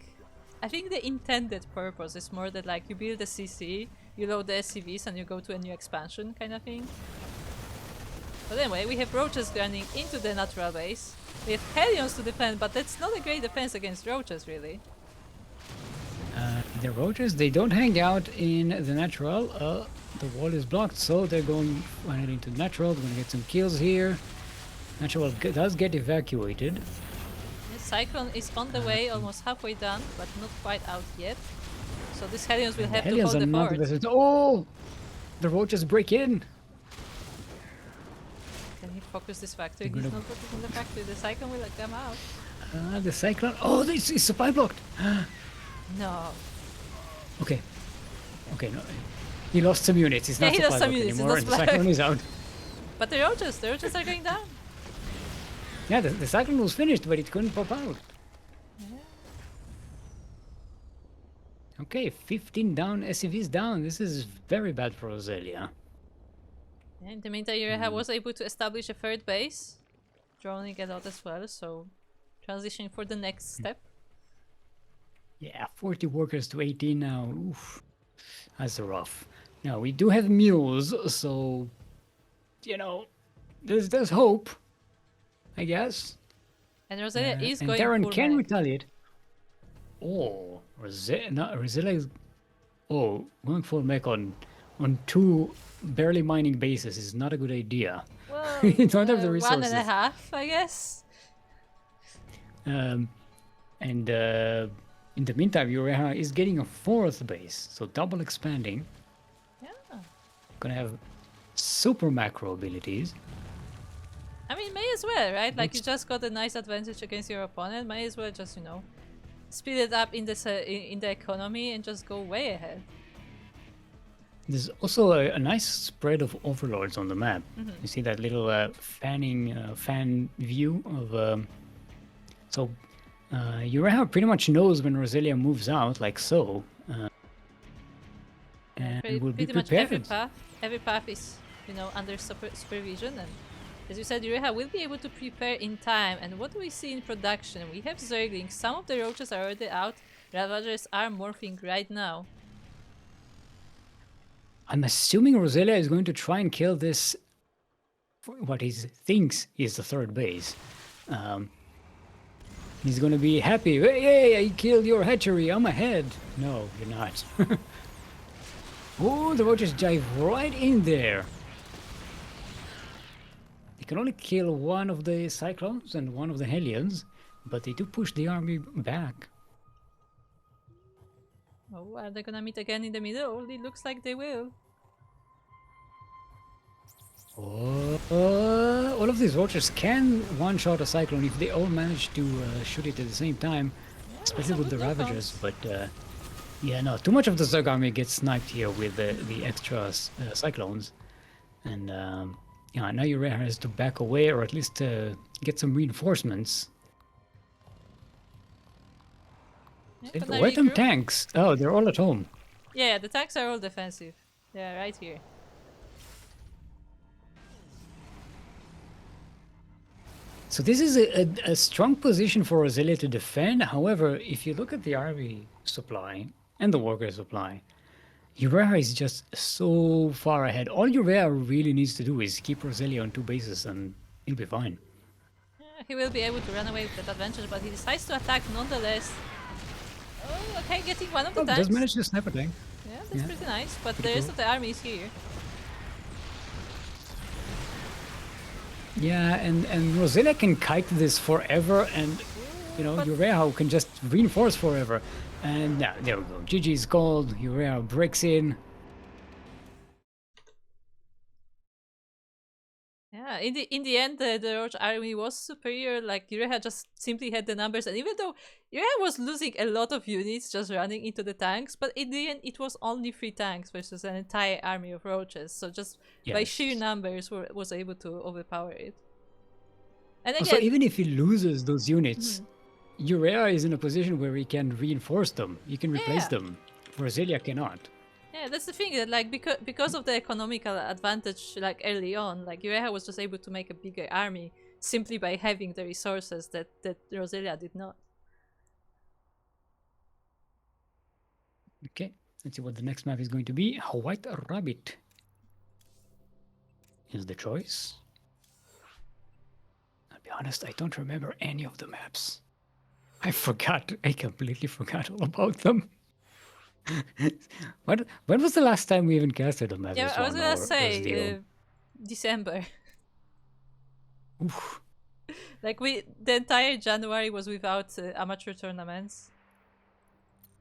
[SPEAKER 1] I think the intended purpose is more that, like, you build a CC, you load the SCVs, and you go to a new expansion kind of thing. But anyway, we have roaches running into the natural base. We have Hellions to defend, but that's not a great defense against roaches, really.
[SPEAKER 2] The roaches, they don't hang out in the natural. The wall is blocked, so they're going finally into natural. We're gonna get some kills here. Natural does get evacuated.
[SPEAKER 1] The Cyclone is on the way, almost halfway done, but not quite out yet. So these Hellions will have to
[SPEAKER 2] Hellions
[SPEAKER 1] hold
[SPEAKER 2] are
[SPEAKER 1] the
[SPEAKER 2] not
[SPEAKER 1] fort.
[SPEAKER 2] the best. Oh! The roaches break in!
[SPEAKER 1] Can he focus this factory? He's not focusing the factory. The Cyclone will come out.
[SPEAKER 2] The cyclone. Oh, this is supply blocked!
[SPEAKER 1] No.
[SPEAKER 2] Okay. Okay, no. He lost some units. He's
[SPEAKER 1] Yeah,
[SPEAKER 2] not
[SPEAKER 1] he lost
[SPEAKER 2] supply
[SPEAKER 1] some
[SPEAKER 2] blocked
[SPEAKER 1] units, he's
[SPEAKER 2] anymore,
[SPEAKER 1] not
[SPEAKER 2] and the
[SPEAKER 1] supply
[SPEAKER 2] cyclone is out.
[SPEAKER 1] But the roaches are going down.
[SPEAKER 2] Yeah, the cyclone was finished, but it couldn't pop out. Okay, 15 down, SCVs down. This is very bad for Roselia.
[SPEAKER 1] In the meantime, Yureha was able to establish a third base, droning a lot as well, so transitioning for the next step.
[SPEAKER 2] Yeah, 40 workers to 18 now. Oof, that's rough. Now, we do have mules, so, you know, there's hope, I guess.
[SPEAKER 1] And Roselia is
[SPEAKER 2] and
[SPEAKER 1] going
[SPEAKER 2] Darren
[SPEAKER 1] full
[SPEAKER 2] can
[SPEAKER 1] mech.
[SPEAKER 2] retaliate. Oh, Roselia is... Oh, going full mech on 2 barely mining bases is not a good idea.
[SPEAKER 1] Well,
[SPEAKER 2] You don't have the resources.
[SPEAKER 1] 1.5, I guess.
[SPEAKER 2] And in the meantime, Yureha is getting a 4th base, so double expanding.
[SPEAKER 1] Yeah.
[SPEAKER 2] Gonna have super macro abilities.
[SPEAKER 1] I mean, may as well, right? Like, you just got a nice advantage against your opponent. May as well just, you know, speed it up in the economy and just go way ahead.
[SPEAKER 2] There's also a nice spread of overlords on the map. You see that little fan view of... So Yureha pretty much knows when Roselia moves out, like so. And will be
[SPEAKER 1] Pretty much
[SPEAKER 2] prepared.
[SPEAKER 1] every path is, you know, under supervision, and as you said, Yureha will be able to prepare in time. And what do we see in production? We have Zerglings, some of the roaches are already out, Ravagers are morphing right now.
[SPEAKER 2] I'm assuming Roselia is going to try and kill this, what he thinks is the 3rd base. He's going to be happy. Hey, I killed your hatchery. I'm ahead. No, you're not. Oh, the roaches dive right in there. They can only kill one of the Cyclones and one of the Hellions, but they do push the army back.
[SPEAKER 1] Oh, are they gonna meet again in the middle? It looks like they will.
[SPEAKER 2] All of these roaches can one-shot a cyclone if they all manage to shoot it at the same time, especially with the Ravagers. But yeah, no, too much of the Zerg army gets sniped here with the extra cyclones, and yeah, now Urea has to back away or at least get some reinforcements.
[SPEAKER 1] Yeah,
[SPEAKER 2] Where are them tanks? Oh, they're all at home.
[SPEAKER 1] Yeah, the tanks are all defensive. Yeah, right here.
[SPEAKER 2] So this is a strong position for Roselia to defend. However, if you look at the army supply and the worker supply, Urea is just so far ahead. All Urea really needs to do is keep Roselia on 2 bases and he'll be fine.
[SPEAKER 1] Yeah, he will be able to run away with that advantage, but he decides to attack nonetheless. Oh, okay, getting one of the tanks.
[SPEAKER 2] Does manage to snap a tank.
[SPEAKER 1] Yeah, that's pretty nice, but the rest of the army is here.
[SPEAKER 2] Yeah, and Roselia can kite this forever, and you know, Urea can just reinforce forever. And now, there we go. GG's called. Urea breaks in.
[SPEAKER 1] Yeah, in the end, the Roach army was superior. Like, Urea just simply had the numbers, and even though Urea was losing a lot of units just running into the tanks, but in the end, it was only 3 tanks versus an entire army of Roaches. So just by sheer numbers, was able to overpower it. And again,
[SPEAKER 2] so even if he loses those units, Urea is in a position where he can reinforce them. He can replace them. Roselia cannot.
[SPEAKER 1] Yeah, that's the thing, that like because of the economical advantage like early on, like Urea was just able to make a bigger army simply by having the resources that Roselia did not.
[SPEAKER 2] Okay, let's see what the next map is going to be. White Rabbit is the choice. I'll be honest, I don't remember any of the maps. I completely forgot all about them. When was the last time we even casted a map?
[SPEAKER 1] Yeah, I was gonna say December.
[SPEAKER 2] Oof.
[SPEAKER 1] Like the entire January was without amateur tournaments,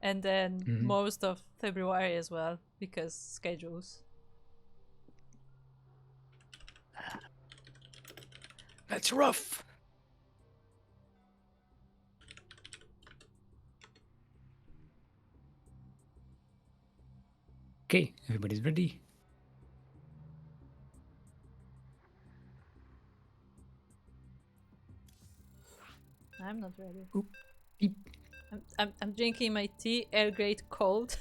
[SPEAKER 1] and then most of February as well because schedules.
[SPEAKER 2] That's rough. Okay, everybody's ready.
[SPEAKER 1] I'm not ready.
[SPEAKER 2] Oop. Beep.
[SPEAKER 1] I'm drinking my tea, Earl Grey cold.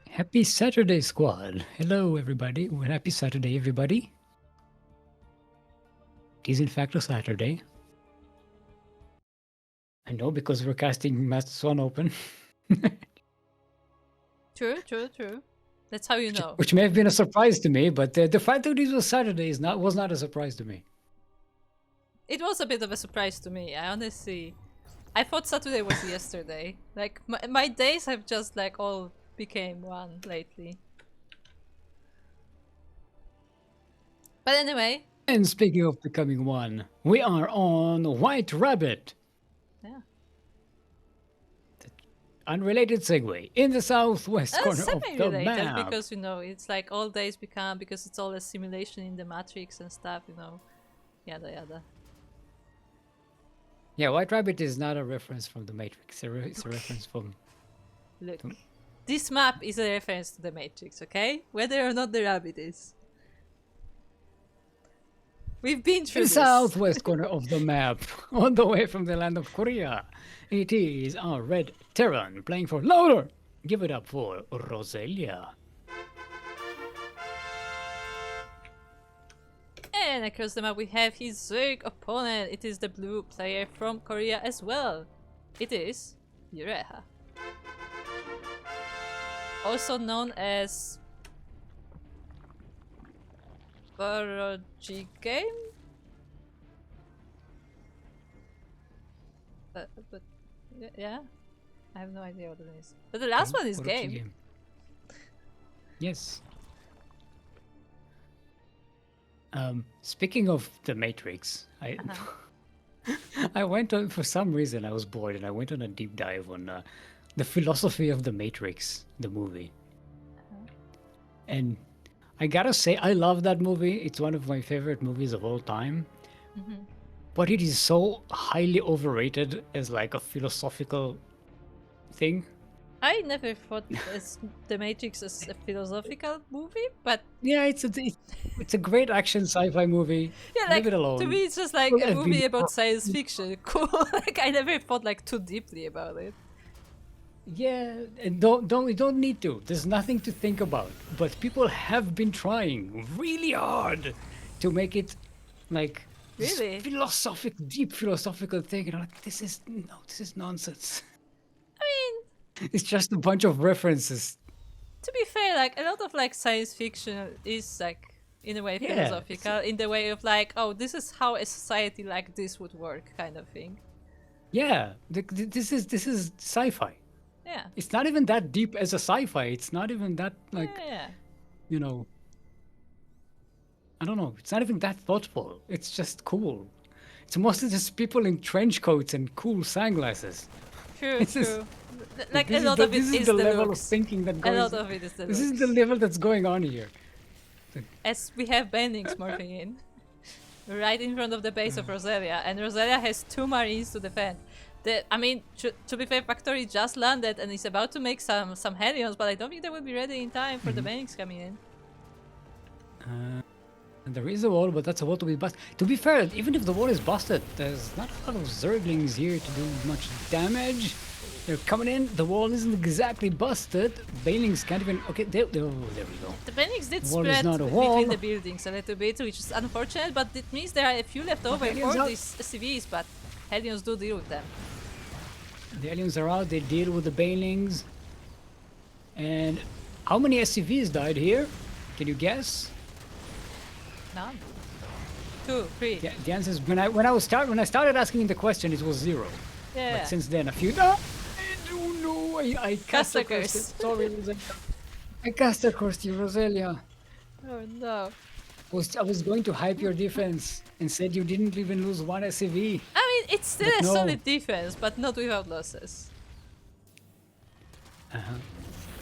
[SPEAKER 2] Happy Saturday, squad. Hello, everybody. Well, happy Saturday, everybody. It is in fact a Saturday. I know, because we're casting Master Swan Open.
[SPEAKER 1] True. That's how you know.
[SPEAKER 2] Which may have been a surprise to me, but the fact that it was Saturday was not a surprise to me.
[SPEAKER 1] It was a bit of a surprise to me. I thought Saturday was yesterday. Like my days have just like all became one lately. But anyway.
[SPEAKER 2] And speaking of becoming one, we are on White Rabbit.
[SPEAKER 1] Yeah.
[SPEAKER 2] Unrelated segue in the southwest corner of the map.
[SPEAKER 1] Because you know it's like all days become, because it's all a simulation in the Matrix and stuff. You know, yada yada.
[SPEAKER 2] Yeah, White Rabbit is not a reference from the Matrix. It's a reference from.
[SPEAKER 1] Look, this map is a reference to the Matrix. Okay, whether or not the rabbit is. We've been through
[SPEAKER 2] the southwest corner of the map, all the way from the land of Korea. It is our red Terran playing for louder. Give it up for Roselia.
[SPEAKER 1] And across the map we have his Zerg opponent. It is the blue player from Korea as well. It is Urea. Also known as Boreau game? But yeah, I have no idea what it is. But the last one is game.
[SPEAKER 2] Yes. Speaking of the Matrix, I went on, for some reason I was bored, and I went on a deep dive on the philosophy of the Matrix, the movie. And I gotta say, I love that movie. It's one of my favorite movies of all time. But it is so highly overrated as like a philosophical thing.
[SPEAKER 1] I never thought The Matrix as a philosophical movie, but
[SPEAKER 2] Yeah, it's a great action sci-fi movie.
[SPEAKER 1] yeah, like
[SPEAKER 2] Leave it alone.
[SPEAKER 1] to me it's just like
[SPEAKER 2] Well,
[SPEAKER 1] a
[SPEAKER 2] I've
[SPEAKER 1] movie
[SPEAKER 2] been-
[SPEAKER 1] about science fiction. Cool. Like I never thought like too deeply about it.
[SPEAKER 2] Yeah, and don't need to. There's nothing to think about. But people have been trying really hard to make it like this
[SPEAKER 1] Really?
[SPEAKER 2] deep philosophical thing. And I'm like, this is nonsense.
[SPEAKER 1] I mean,
[SPEAKER 2] It's just a bunch of references.
[SPEAKER 1] to be fair, like a lot of like science fiction is like in a way
[SPEAKER 2] Yeah,
[SPEAKER 1] philosophical, in the way of like, oh, this is how a society like this would work, kind of thing.
[SPEAKER 2] Yeah, this is sci-fi.
[SPEAKER 1] Yeah.
[SPEAKER 2] It's not even that deep as a sci-fi. It's not even that like
[SPEAKER 1] Yeah.
[SPEAKER 2] you know. I don't know. It's not even that thoughtful. It's just cool. It's mostly just people in trench coats and cool sunglasses.
[SPEAKER 1] True,
[SPEAKER 2] This is-
[SPEAKER 1] true. Like a lot of it is
[SPEAKER 2] the
[SPEAKER 1] the
[SPEAKER 2] level
[SPEAKER 1] looks.
[SPEAKER 2] of thinking that
[SPEAKER 1] A
[SPEAKER 2] goes.
[SPEAKER 1] lot of it is the
[SPEAKER 2] This
[SPEAKER 1] looks.
[SPEAKER 2] is the level that's going on here.
[SPEAKER 1] As we have Bendings morphing in, right in front of the base of Roselia, and Roselia has 2 marines to defend. I mean, to be fair, Factory just landed and is about to make some Helions, but I don't think they will be ready in time for the Bendings coming in.
[SPEAKER 2] And there is a wall, but that's a wall to be busted. To be fair, even if the wall is busted, there's not a lot of Zerglings here to do much damage. They're coming in. The wall isn't exactly busted. Banelings can't even. Okay, there we go.
[SPEAKER 1] The Bendings did
[SPEAKER 2] Wall is
[SPEAKER 1] spread
[SPEAKER 2] not a wall.
[SPEAKER 1] between the buildings a little bit, which is unfortunate, but it means there are a few left over
[SPEAKER 2] Helions
[SPEAKER 1] for
[SPEAKER 2] out.
[SPEAKER 1] these SCVs, but Helions do deal with them.
[SPEAKER 2] The aliens are out. They deal with the Banelings. And how many SCVs died here? Can you guess?
[SPEAKER 1] None. 2, 3.
[SPEAKER 2] The answer is when I started asking the question, it was 0.
[SPEAKER 1] Yeah.
[SPEAKER 2] But since then, a few. No, I don't know. I cast a curse.
[SPEAKER 1] curse.
[SPEAKER 2] Sorry, Roselia. I cast a curse to you, Roselia.
[SPEAKER 1] Oh no.
[SPEAKER 2] I was going to hype your defense and said you didn't even lose 1 SCV.
[SPEAKER 1] I mean, it's still
[SPEAKER 2] But
[SPEAKER 1] a
[SPEAKER 2] no.
[SPEAKER 1] solid defense, but not without losses.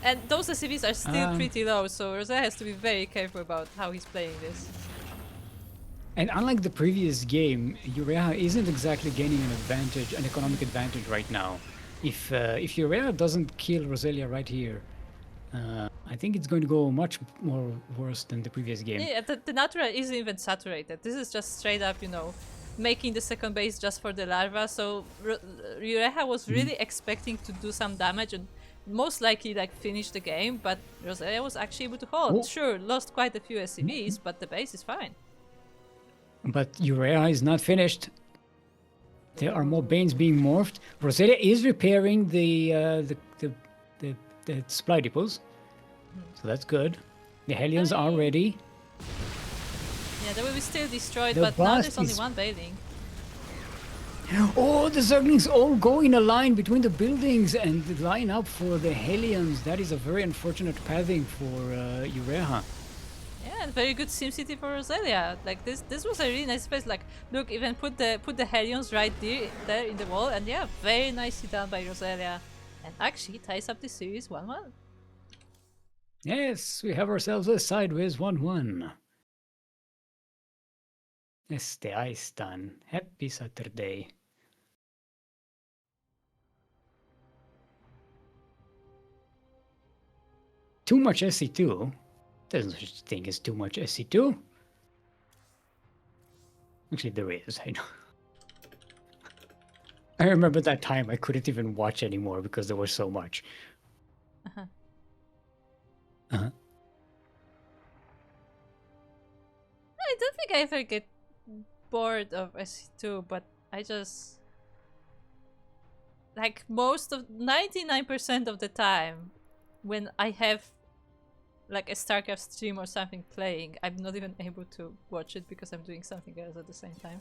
[SPEAKER 1] And those SCVs are still pretty low, so Rosa has to be very careful about how he's playing this.
[SPEAKER 2] And unlike the previous game, Urea isn't exactly gaining an advantage, an economic advantage right now. If Urea doesn't kill Roselia right here, I think it's going to go much more worse than the previous game.
[SPEAKER 1] Yeah, the natural isn't even saturated. This is just straight up, you know, making the second base just for the larva. So Ureha was really expecting to do some damage and most likely like finish the game, but Roselia was actually able to hold.
[SPEAKER 2] Oh.
[SPEAKER 1] Sure, lost quite a few SCVs, but the base is fine.
[SPEAKER 2] But Urea is not finished. There are more Banes being morphed. Roselia is repairing the supply depots, so that's good. The Hellions are ready.
[SPEAKER 1] Yeah, they will be still destroyed,
[SPEAKER 2] The
[SPEAKER 1] but now there's
[SPEAKER 2] blast
[SPEAKER 1] only
[SPEAKER 2] is-
[SPEAKER 1] one Bailing.
[SPEAKER 2] Oh, the Zerglings all go in a line between the buildings and line up for the Hellions. That is a very unfortunate pathing for Ureha.
[SPEAKER 1] Yeah, and very good SimCity for Roselia. Like this was a really nice space. Like, look, even put the Hellions right there in the wall, and yeah, very nicely done by Roselia. And actually ties up the series 1-1.
[SPEAKER 2] Yes, we have ourselves a sideways 1-1. Este ice done. Happy Saturday. Too much SC2? There's no such thing as too much SC2. Actually, there is, I know. I remember that time I couldn't even watch anymore because there was so much.
[SPEAKER 1] Uh-huh.
[SPEAKER 2] Uh-huh.
[SPEAKER 1] I don't think I ever get bored of SC2, but I just like most of 99% of the time when I have like a StarCraft stream or something playing, I'm not even able to watch it because I'm doing something else at the same time.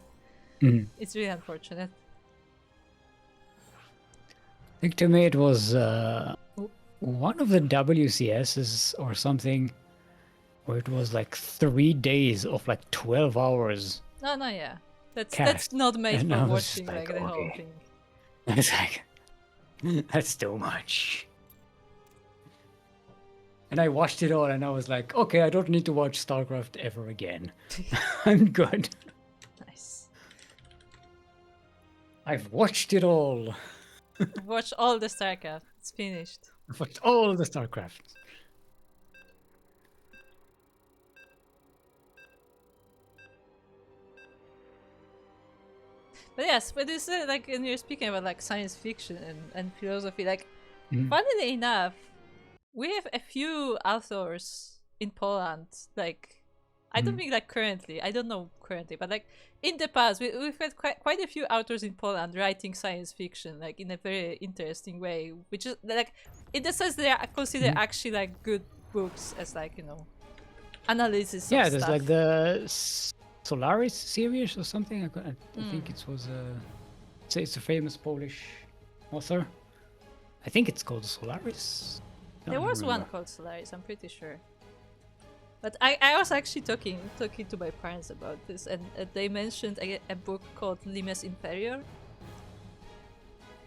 [SPEAKER 2] Mhm.
[SPEAKER 1] It's really unfortunate.
[SPEAKER 2] I think to me it was one of the WCSs or something where it was like 3 days of like 12 hours.
[SPEAKER 1] No, yeah. That's
[SPEAKER 2] Cast.
[SPEAKER 1] not made
[SPEAKER 2] And
[SPEAKER 1] for
[SPEAKER 2] I was just
[SPEAKER 1] watching like
[SPEAKER 2] like,
[SPEAKER 1] the whole
[SPEAKER 2] okay.
[SPEAKER 1] thing.
[SPEAKER 2] It's like, that's too much. And I watched it all, and I was like, okay, I don't need to watch StarCraft ever again. I'm good.
[SPEAKER 1] Nice.
[SPEAKER 2] I've watched it all.
[SPEAKER 1] Watch all the StarCraft. It's finished.
[SPEAKER 2] I've watched all the StarCraft.
[SPEAKER 1] But yes, but you said like when you're speaking about like science fiction and philosophy, like
[SPEAKER 2] Mhm.
[SPEAKER 1] funnily enough, we have a few authors in Poland. Like I don't
[SPEAKER 2] Mhm.
[SPEAKER 1] think like currently, I don't know currently, but like in the past, we've had quite a few authors in Poland writing science fiction, like in a very interesting way, which is like in the sense they are considered
[SPEAKER 2] Mhm.
[SPEAKER 1] actually like good books as like you know analysis
[SPEAKER 2] Yeah,
[SPEAKER 1] of
[SPEAKER 2] there's
[SPEAKER 1] stuff.
[SPEAKER 2] like the Solaris series or something. I think it was it's a famous Polish author. I think it's called Solaris.
[SPEAKER 1] There
[SPEAKER 2] Don't
[SPEAKER 1] was one
[SPEAKER 2] remember.
[SPEAKER 1] called Solaris, I'm pretty sure. But I was actually talking to my parents about this, and they mentioned a book called Limes Inferior.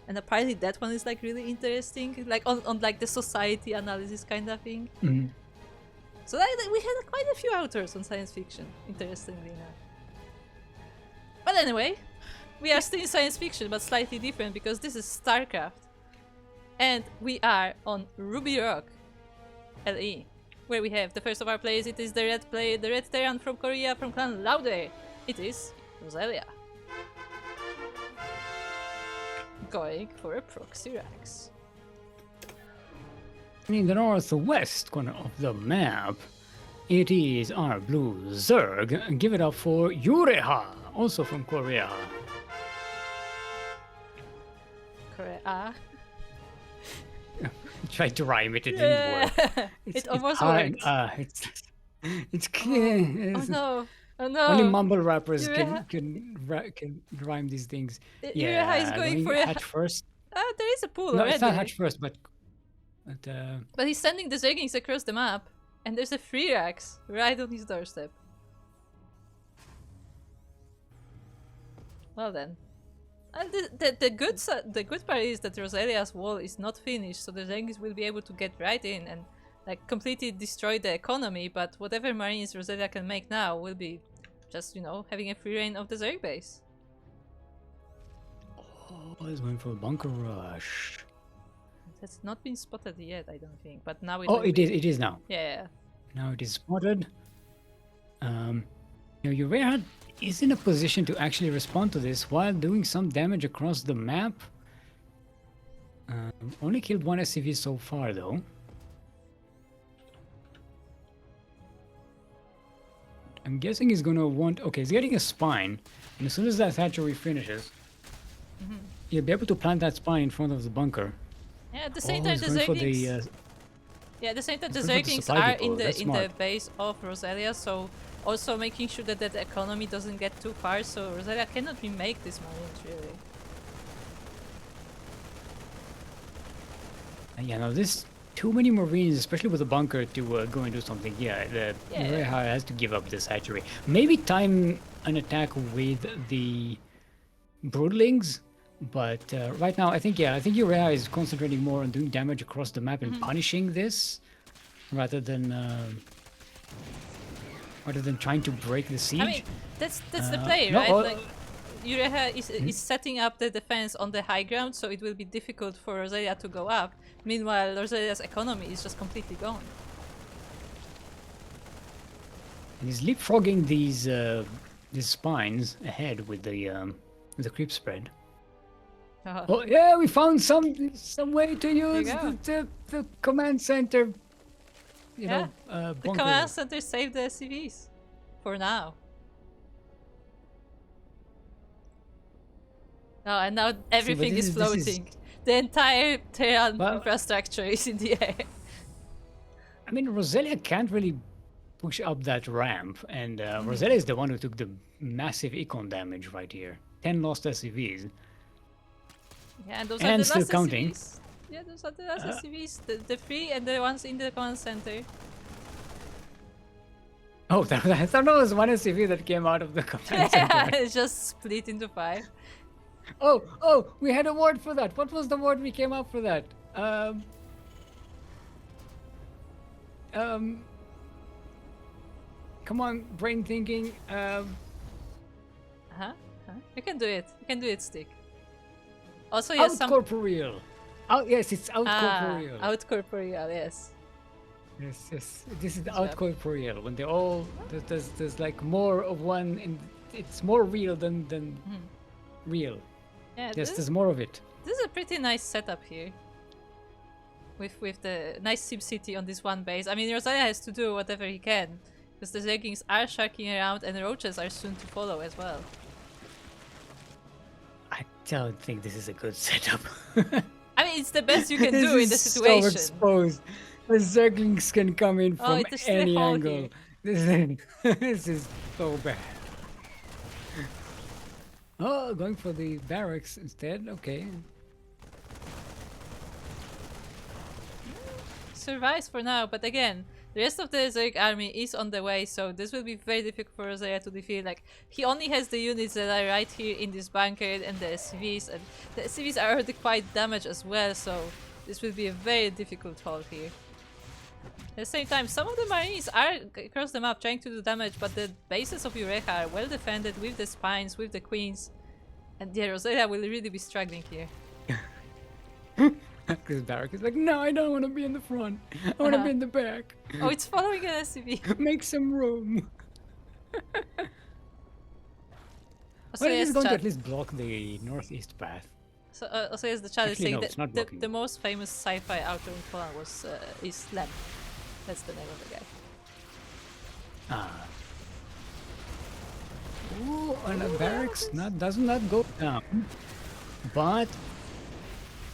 [SPEAKER 1] And apparently that one is like really interesting, like on like the society analysis kind of thing.
[SPEAKER 2] Mhm.
[SPEAKER 1] So like, we had quite a few authors on science fiction, interestingly enough. But anyway, we are still in science fiction, but slightly different because this is StarCraft. And we are on Ruby Rock, LE, where we have the first of our players. It is the red Terran from Korea, from clan Laude. It is Roselia. Going for a proxy Rax.
[SPEAKER 2] In the northwest corner of the map, it is our blue Zerg. Give it up for Yureha, also from Korea.
[SPEAKER 1] Korea.
[SPEAKER 2] Tried to rhyme it, it didn't work.
[SPEAKER 1] It almost
[SPEAKER 2] hard,
[SPEAKER 1] worked.
[SPEAKER 2] it's
[SPEAKER 1] Oh no! Oh no!
[SPEAKER 2] only mumble rappers
[SPEAKER 1] Yureha-
[SPEAKER 2] can rhyme these things.
[SPEAKER 1] Yureha is going for a
[SPEAKER 2] hatch first.
[SPEAKER 1] there is a pool
[SPEAKER 2] No,
[SPEAKER 1] already.
[SPEAKER 2] it's not hatch first, but
[SPEAKER 1] But he's sending the Zerglings across the map, and there's a free Rax right on his doorstep. Well then. And the good part is that Roselia's wall is not finished, so the Zerglings will be able to get right in and like completely destroy the economy, but whatever marines Roselia can make now will be just, you know, having a free reign of the Zerg base.
[SPEAKER 2] oh, he's going for a bunker rush.
[SPEAKER 1] That's not been spotted yet, I don't think, but now it
[SPEAKER 2] Oh,
[SPEAKER 1] will
[SPEAKER 2] it
[SPEAKER 1] be.
[SPEAKER 2] is. It is now.
[SPEAKER 1] Yeah.
[SPEAKER 2] Now it is spotted. Urea is in a position to actually respond to this while doing some damage across the map. Only killed one SCV so far, though. I'm guessing he's gonna want. Okay, he's getting a spine, and as soon as that hatchery finishes, he'll be able to plant that spine in front of the bunker.
[SPEAKER 1] Yeah, at the same
[SPEAKER 2] Oh,
[SPEAKER 1] time
[SPEAKER 2] he's
[SPEAKER 1] the
[SPEAKER 2] going for
[SPEAKER 1] Zerglings...
[SPEAKER 2] the.
[SPEAKER 1] Yeah, at the same time the
[SPEAKER 2] He's going for the
[SPEAKER 1] Zerglings
[SPEAKER 2] supply
[SPEAKER 1] are
[SPEAKER 2] depot,
[SPEAKER 1] in the
[SPEAKER 2] that's smart.
[SPEAKER 1] base of Roselia, so also making sure that the economy doesn't get too far, so Roselia cannot remake this marines really.
[SPEAKER 2] Yeah, no, there's too many marines, especially with a bunker, to go and do something. Yeah, Urea has to give up this hatchery. Maybe time an attack with the broodlings, but right now I think Urea is concentrating more on doing damage across the map and punishing this, rather than trying to break the siege.
[SPEAKER 1] I mean, that's the play,
[SPEAKER 2] no,
[SPEAKER 1] right?
[SPEAKER 2] oh,
[SPEAKER 1] Like, Ureha is setting up the defense on the high ground, so it will be difficult for Roselia to go up. Meanwhile, Roselia's economy is just completely gone.
[SPEAKER 2] And he's leapfrogging these spines ahead with the creep spread. Oh yeah, we found some way to use
[SPEAKER 1] go.
[SPEAKER 2] the command center. You
[SPEAKER 1] Yeah,
[SPEAKER 2] know,
[SPEAKER 1] the
[SPEAKER 2] bunker.
[SPEAKER 1] command center saved the SCVs. For now. Oh, and now everything
[SPEAKER 2] this
[SPEAKER 1] is
[SPEAKER 2] is- this is-
[SPEAKER 1] floating. The entire Terran
[SPEAKER 2] Well-
[SPEAKER 1] infrastructure is in the air.
[SPEAKER 2] I mean, Roselia can't really push up that ramp, and Roselia is the one who took the massive econ damage right here. 10 lost SCVs.
[SPEAKER 1] Yeah, and those
[SPEAKER 2] And
[SPEAKER 1] are the
[SPEAKER 2] still
[SPEAKER 1] last
[SPEAKER 2] counting.
[SPEAKER 1] SCVs. Yeah, those are the last SCVs. The three and the ones in the command center.
[SPEAKER 2] Oh, I thought that was one SCV that came out of the command
[SPEAKER 1] Yeah,
[SPEAKER 2] center.
[SPEAKER 1] it's just split into 5.
[SPEAKER 2] Oh, we had a word for that. What was the word we came up for that? Come on, brain thinking.
[SPEAKER 1] Huh? You can do it. You can do it, Stick. Also, yes,
[SPEAKER 2] Out
[SPEAKER 1] some...
[SPEAKER 2] corporeal. Out, yes, it's out corporeal.
[SPEAKER 1] Out corporeal, yes.
[SPEAKER 2] Yes, yes. This is
[SPEAKER 1] Good
[SPEAKER 2] out
[SPEAKER 1] job.
[SPEAKER 2] corporeal. When they all there's like more of one, and it's more real than real.
[SPEAKER 1] Yeah,
[SPEAKER 2] Yes, there's more of it.
[SPEAKER 1] this is a pretty nice setup here. With the nice sim city on this one base. I mean, Roselia has to do whatever he can, because the Ducklings are sharking around and roaches are soon to follow as well.
[SPEAKER 2] I don't think this is a good setup.
[SPEAKER 1] I mean, it's the best you can
[SPEAKER 2] This
[SPEAKER 1] do in the
[SPEAKER 2] is
[SPEAKER 1] situation.
[SPEAKER 2] so exposed. The Zerglings can come in
[SPEAKER 1] Oh,
[SPEAKER 2] from
[SPEAKER 1] it is the
[SPEAKER 2] any
[SPEAKER 1] hole
[SPEAKER 2] angle.
[SPEAKER 1] here.
[SPEAKER 2] This is so bad. Oh, going for the barracks instead. Okay.
[SPEAKER 1] Survives for now, but again, the rest of the Zerg army is on the way, so this will be very difficult for Roselia to defeat. Like, he only has the units that are right here in this bunker and the SCVs, and the SCVs are already quite damaged as well, so this will be a very difficult haul here. At the same time, some of the Marines are across the map trying to do damage, but the bases of Eureka are well defended with the spines, with the queens, and yeah, Roselia will really be struggling here.
[SPEAKER 2] Because Barrack is like, no, I don't want to be in the front. I want to be in the back.
[SPEAKER 1] Oh, it's following an SCV.
[SPEAKER 2] Make some room.
[SPEAKER 1] So
[SPEAKER 2] Well,
[SPEAKER 1] yes,
[SPEAKER 2] he's going to
[SPEAKER 1] chat.
[SPEAKER 2] at least block the northeast path.
[SPEAKER 1] So, also yes, the chat is
[SPEAKER 2] Actually,
[SPEAKER 1] saying
[SPEAKER 2] no,
[SPEAKER 1] that
[SPEAKER 2] it's not
[SPEAKER 1] the
[SPEAKER 2] blocking.
[SPEAKER 1] most famous sci-fi author in Poland was is Lem. That's the name of the guy.
[SPEAKER 2] Ah. Ooh, and the barracks does not go down. But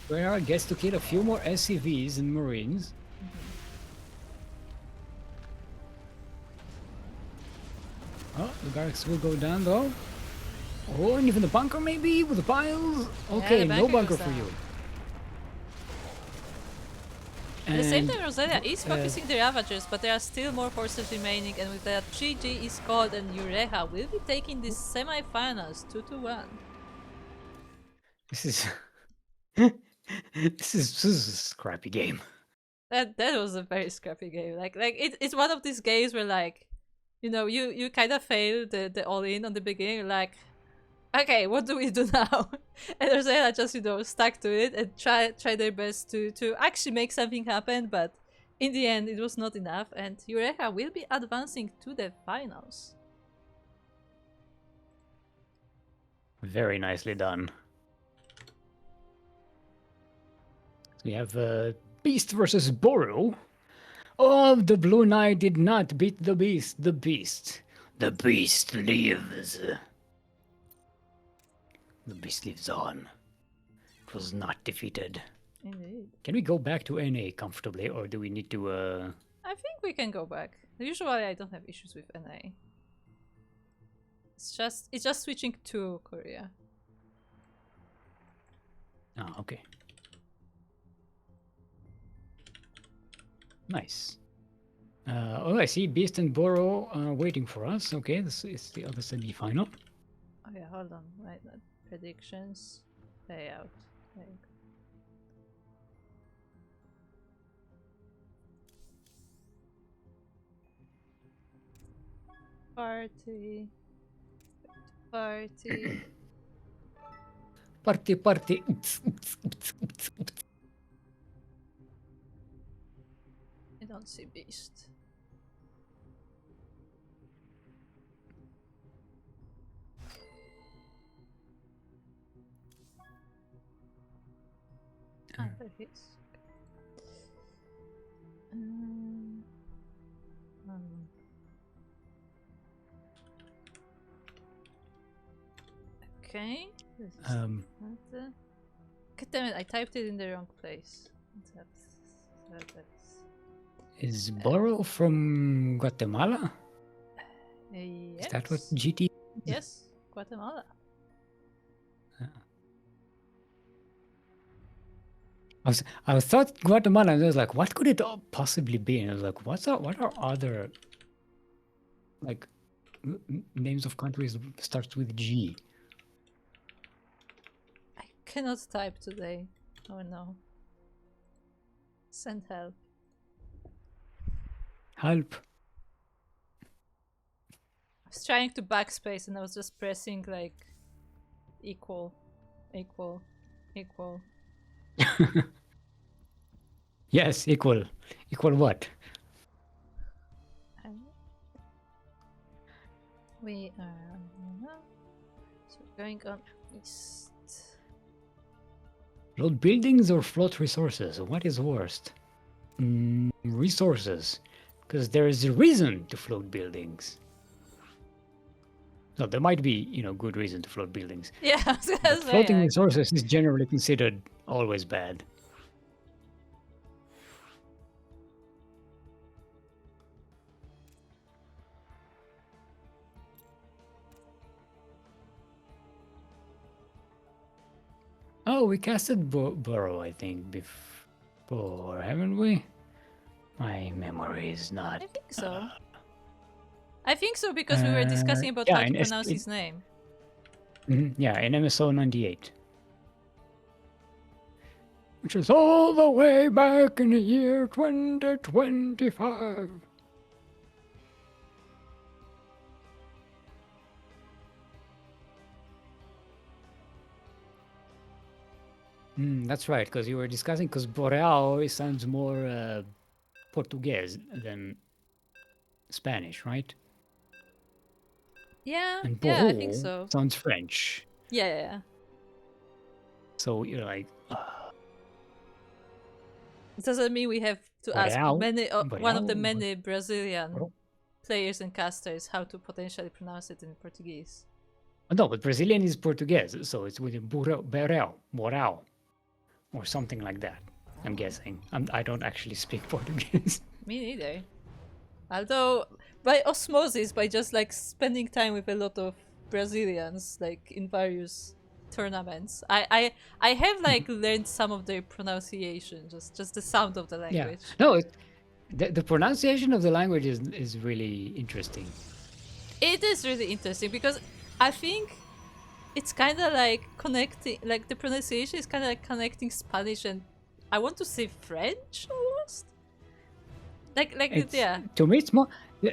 [SPEAKER 2] Boreau gets to kill a few more SCVs and Marines. Oh, the barracks will go down though. Oh, and even the bunker maybe with the piles. Okay,
[SPEAKER 1] the
[SPEAKER 2] no
[SPEAKER 1] bunker
[SPEAKER 2] bunker
[SPEAKER 1] goes
[SPEAKER 2] for
[SPEAKER 1] down.
[SPEAKER 2] you.
[SPEAKER 1] At the same
[SPEAKER 2] And,
[SPEAKER 1] time, Roselia is focusing the Ravagers, but there are still more forces remaining, and with that, GG is called, and Eureka will be taking this semi-finals 2-1.
[SPEAKER 2] this is this is a scrappy game.
[SPEAKER 1] That was a very scrappy game. Like it's one of these games where, like, you know, you kind of fail the all-in on the beginning, like, okay, what do we do now? And Roselia just, you know, stuck to it and try their best to actually make something happen, but in the end it was not enough, and Eureka will be advancing to the finals.
[SPEAKER 2] Very nicely done. We have Beast versus Boreau. Oh, the Blue Knight did not beat the Beast. The Beast lives. The Beast lives on. It was not defeated.
[SPEAKER 1] Indeed.
[SPEAKER 2] Can we go back to NA comfortably, or do we need to
[SPEAKER 1] I think we can go back. Usually I don't have issues with NA. It's just switching to Korea.
[SPEAKER 2] Oh, okay. Nice. Oh, I see Beast and Boreau waiting for us. Okay, this is the other semi-final.
[SPEAKER 1] Okay, hold on. Wait, predictions. Layout. There you go. Party. Party.
[SPEAKER 2] Party.
[SPEAKER 1] I don't see Beast. Ah, there he is. Okay. This is not the... God damn it, I typed it in the wrong place.
[SPEAKER 2] Is Boreau from Guatemala?
[SPEAKER 1] Yes.
[SPEAKER 2] Is that what GT?
[SPEAKER 1] Yes, Guatemala.
[SPEAKER 2] I was thought Guatemala, and I was like, what could it possibly be? And I was like, what are other like names of countries that starts with G?
[SPEAKER 1] I cannot type today. Oh no. Send help.
[SPEAKER 2] Help.
[SPEAKER 1] I was trying to backspace and I was just pressing like equal, equal, equal.
[SPEAKER 2] Yes, equal. Equal what?
[SPEAKER 1] And we are so going on east.
[SPEAKER 2] Float buildings or float resources? What is worst? Resources. Because there is a reason to float buildings. So there might be, good reason to float buildings.
[SPEAKER 1] Yeah, I was gonna
[SPEAKER 2] But
[SPEAKER 1] say,
[SPEAKER 2] floating
[SPEAKER 1] like,
[SPEAKER 2] resources is generally considered always bad. Oh, we casted Boreau, I think, before, haven't we? My memory is not.
[SPEAKER 1] I think so. I think so because we were discussing about
[SPEAKER 2] yeah,
[SPEAKER 1] how to
[SPEAKER 2] in
[SPEAKER 1] pronounce his name.
[SPEAKER 2] Yeah, in MSO 98. Which is all the way back in the year 2025. That's right, because you were discussing, because Boreal sounds more Portuguese than Spanish, right?
[SPEAKER 1] Yeah,
[SPEAKER 2] And
[SPEAKER 1] yeah, I
[SPEAKER 2] Boreau
[SPEAKER 1] think so.
[SPEAKER 2] sounds French.
[SPEAKER 1] Yeah, yeah, yeah.
[SPEAKER 2] So you're like,
[SPEAKER 1] It doesn't mean we have to ask
[SPEAKER 2] Boreal?
[SPEAKER 1] one of the
[SPEAKER 2] Boreal?
[SPEAKER 1] many Brazilian
[SPEAKER 2] Boreau?
[SPEAKER 1] players and casters how to potentially pronounce it in Portuguese.
[SPEAKER 2] No, but Brazilian is Portuguese, so it's with Boreal, or something like that. I'm guessing. I don't actually speak Portuguese.
[SPEAKER 1] Me neither. Although, by osmosis, by just like spending time with a lot of Brazilians, like in various tournaments, I have like learned some of their pronunciation, just the sound of the language.
[SPEAKER 2] Yeah. No, the pronunciation of the language is really interesting.
[SPEAKER 1] It is really interesting because I think it's kind of like connecting, like the pronunciation is kind of like connecting Spanish and I want to say French almost. Yeah.
[SPEAKER 2] To me, it's more.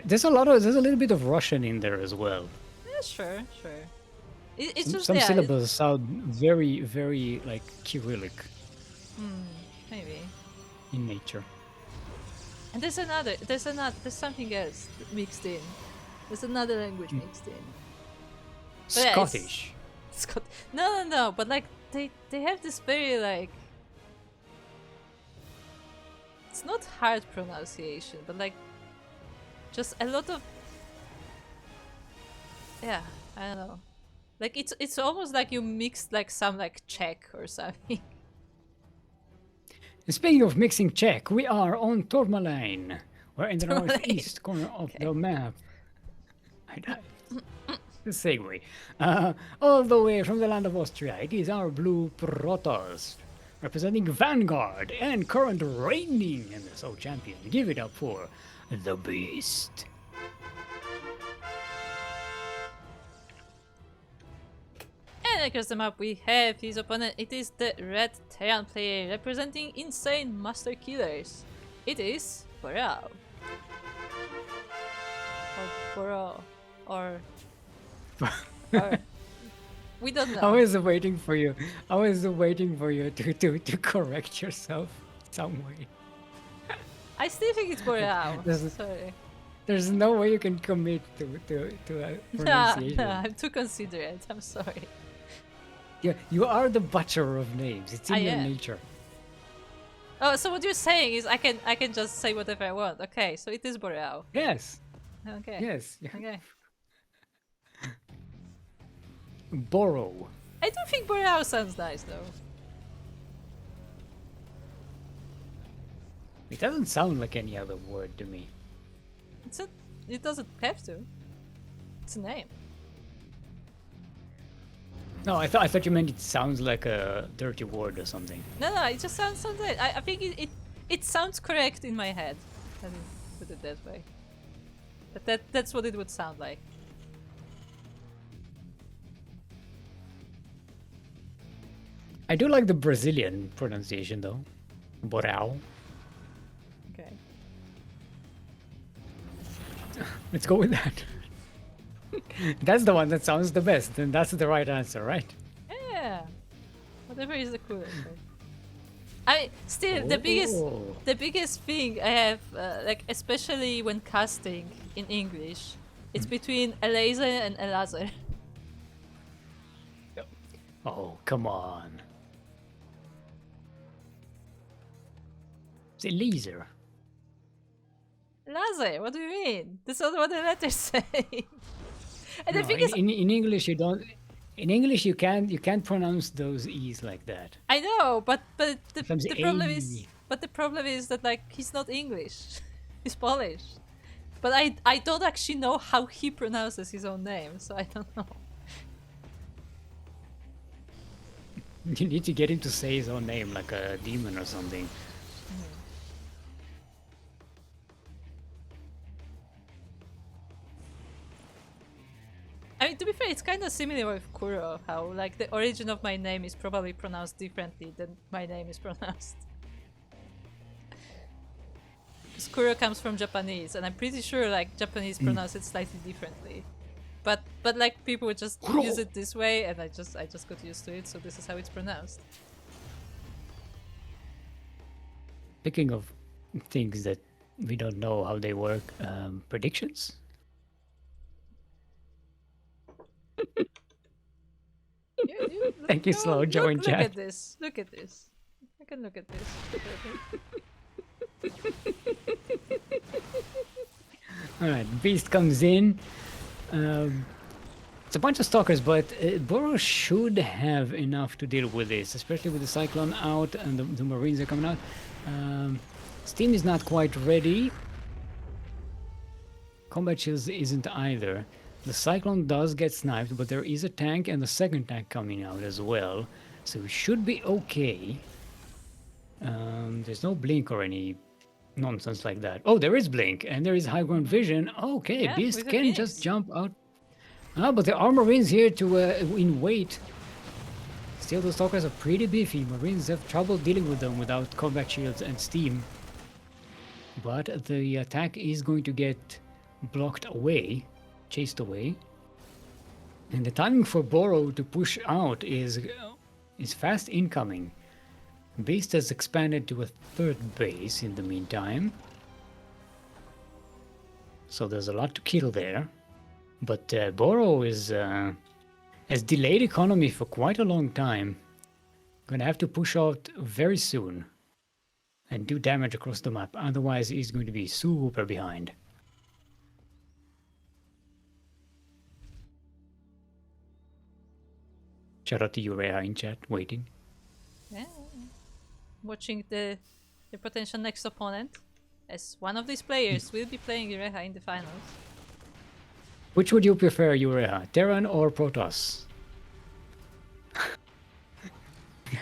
[SPEAKER 2] There's a little bit of Russian in there as well.
[SPEAKER 1] Yeah, sure. It's
[SPEAKER 2] Some,
[SPEAKER 1] just
[SPEAKER 2] some
[SPEAKER 1] yeah,
[SPEAKER 2] syllables sound very, very like Cyrillic
[SPEAKER 1] maybe.
[SPEAKER 2] in nature.
[SPEAKER 1] And there's something else mixed in. There's another language mixed in. But yeah,
[SPEAKER 2] Scottish.
[SPEAKER 1] No. But like they have this very like. It's not hard pronunciation, but like just a lot of. Yeah, I don't know. Like it's almost like you mixed like some like Czech or something.
[SPEAKER 2] And speaking of mixing Czech, we are on Tourmaline. We're in the
[SPEAKER 1] Tourmaline.
[SPEAKER 2] northeast corner of the map. I died. The segue. All the way from the land of Austria, it is our blue Protoss, representing Vanguard and current reigning MSO champion. Give it up for the Beast.
[SPEAKER 1] And across the map we have his opponent. It is the red Terran player representing insane master killers. It is Boreau. Or Boreau. Or we don't know.
[SPEAKER 2] I was waiting for you. To correct yourself some way.
[SPEAKER 1] I still think it's Boreau. Sorry.
[SPEAKER 2] There's no way you can commit to a pronunciation.
[SPEAKER 1] No, I'm too considerate. I'm sorry.
[SPEAKER 2] Yeah, you are the butcher of names. It's in your
[SPEAKER 1] am.
[SPEAKER 2] nature.
[SPEAKER 1] Oh, so what you're saying is I can just say whatever I want. Okay, so it is Boreau.
[SPEAKER 2] Yes.
[SPEAKER 1] Okay.
[SPEAKER 2] Yes.
[SPEAKER 1] Okay.
[SPEAKER 2] Boreau.
[SPEAKER 1] I do think Boreau sounds nice though.
[SPEAKER 2] It doesn't sound like any other word to me.
[SPEAKER 1] It doesn't have to. It's a name.
[SPEAKER 2] No, I thought you meant it sounds like a dirty word or something.
[SPEAKER 1] No, it just sounds nice. I think it sounds correct in my head. Let me put it that way. But that's what it would sound like.
[SPEAKER 2] I do like the Brazilian pronunciation though. Boreau.
[SPEAKER 1] Okay.
[SPEAKER 2] Let's go with that. That's the one that sounds the best, and that's the right answer, right?
[SPEAKER 1] Yeah. Whatever is the coolest. Still the
[SPEAKER 2] Oh.
[SPEAKER 1] biggest thing I have, like especially when casting in English, it's between Eliza and Elazar.
[SPEAKER 2] Oh, come on. It's Eliezer.
[SPEAKER 1] Elazar, what do you mean? That's not what the letters say. And the
[SPEAKER 2] No,
[SPEAKER 1] thing is,
[SPEAKER 2] in English you don't. In English you can't pronounce those e's like that.
[SPEAKER 1] I know, but the
[SPEAKER 2] Becomes
[SPEAKER 1] problem
[SPEAKER 2] A.
[SPEAKER 1] is, that like he's not English, he's Polish. But I don't actually know how he pronounces his own name, so I don't know.
[SPEAKER 2] You need to get him to say his own name like a demon or something.
[SPEAKER 1] I mean, to be fair, it's kind of similar with Kuro, how like the origin of my name is probably pronounced differently than my name is pronounced. Because Kuro comes from Japanese, and I'm pretty sure like Japanese pronounce it slightly differently. But like people just use it this way, and I just got used to it, so this is how it's pronounced.
[SPEAKER 2] Speaking of things that we don't know how they work, predictions? Thank you, Slow Joe in
[SPEAKER 1] Look
[SPEAKER 2] chat.
[SPEAKER 1] at this. Look at this. I can look at this.
[SPEAKER 2] Alright, Beast comes in. It's a bunch of stalkers, but Boreau should have enough to deal with this, especially with the Cyclone out and the Marines are coming out. Steam is not quite ready. Combat Shields isn't either. The Cyclone does get sniped, but there is a tank and the second tank coming out as well. So we should be okay. There's no blink or any nonsense like that. Oh, there is blink and there is high ground vision. Okay,
[SPEAKER 1] Yeah,
[SPEAKER 2] Beast
[SPEAKER 1] with the
[SPEAKER 2] can
[SPEAKER 1] Phoenix.
[SPEAKER 2] just jump out. Ah, but there are Marines here to in wait. Still, the Stalkers are pretty beefy. Marines have trouble dealing with them without combat shields and steam. But the attack is going to get blocked away, chased away. And the timing for Boreau to push out is fast incoming. Beast has expanded to a third base in the meantime. So there's a lot to kill there. But Boreau has delayed economy for quite a long time. Gonna have to push out very soon and do damage across the map. Otherwise, he's going to be super behind. Shout out to Urea in chat, waiting.
[SPEAKER 1] Yeah. Watching the potential next opponent, as one of these players will be playing Ureha in the finals.
[SPEAKER 2] Which would you prefer, Urea? Terran or Protoss?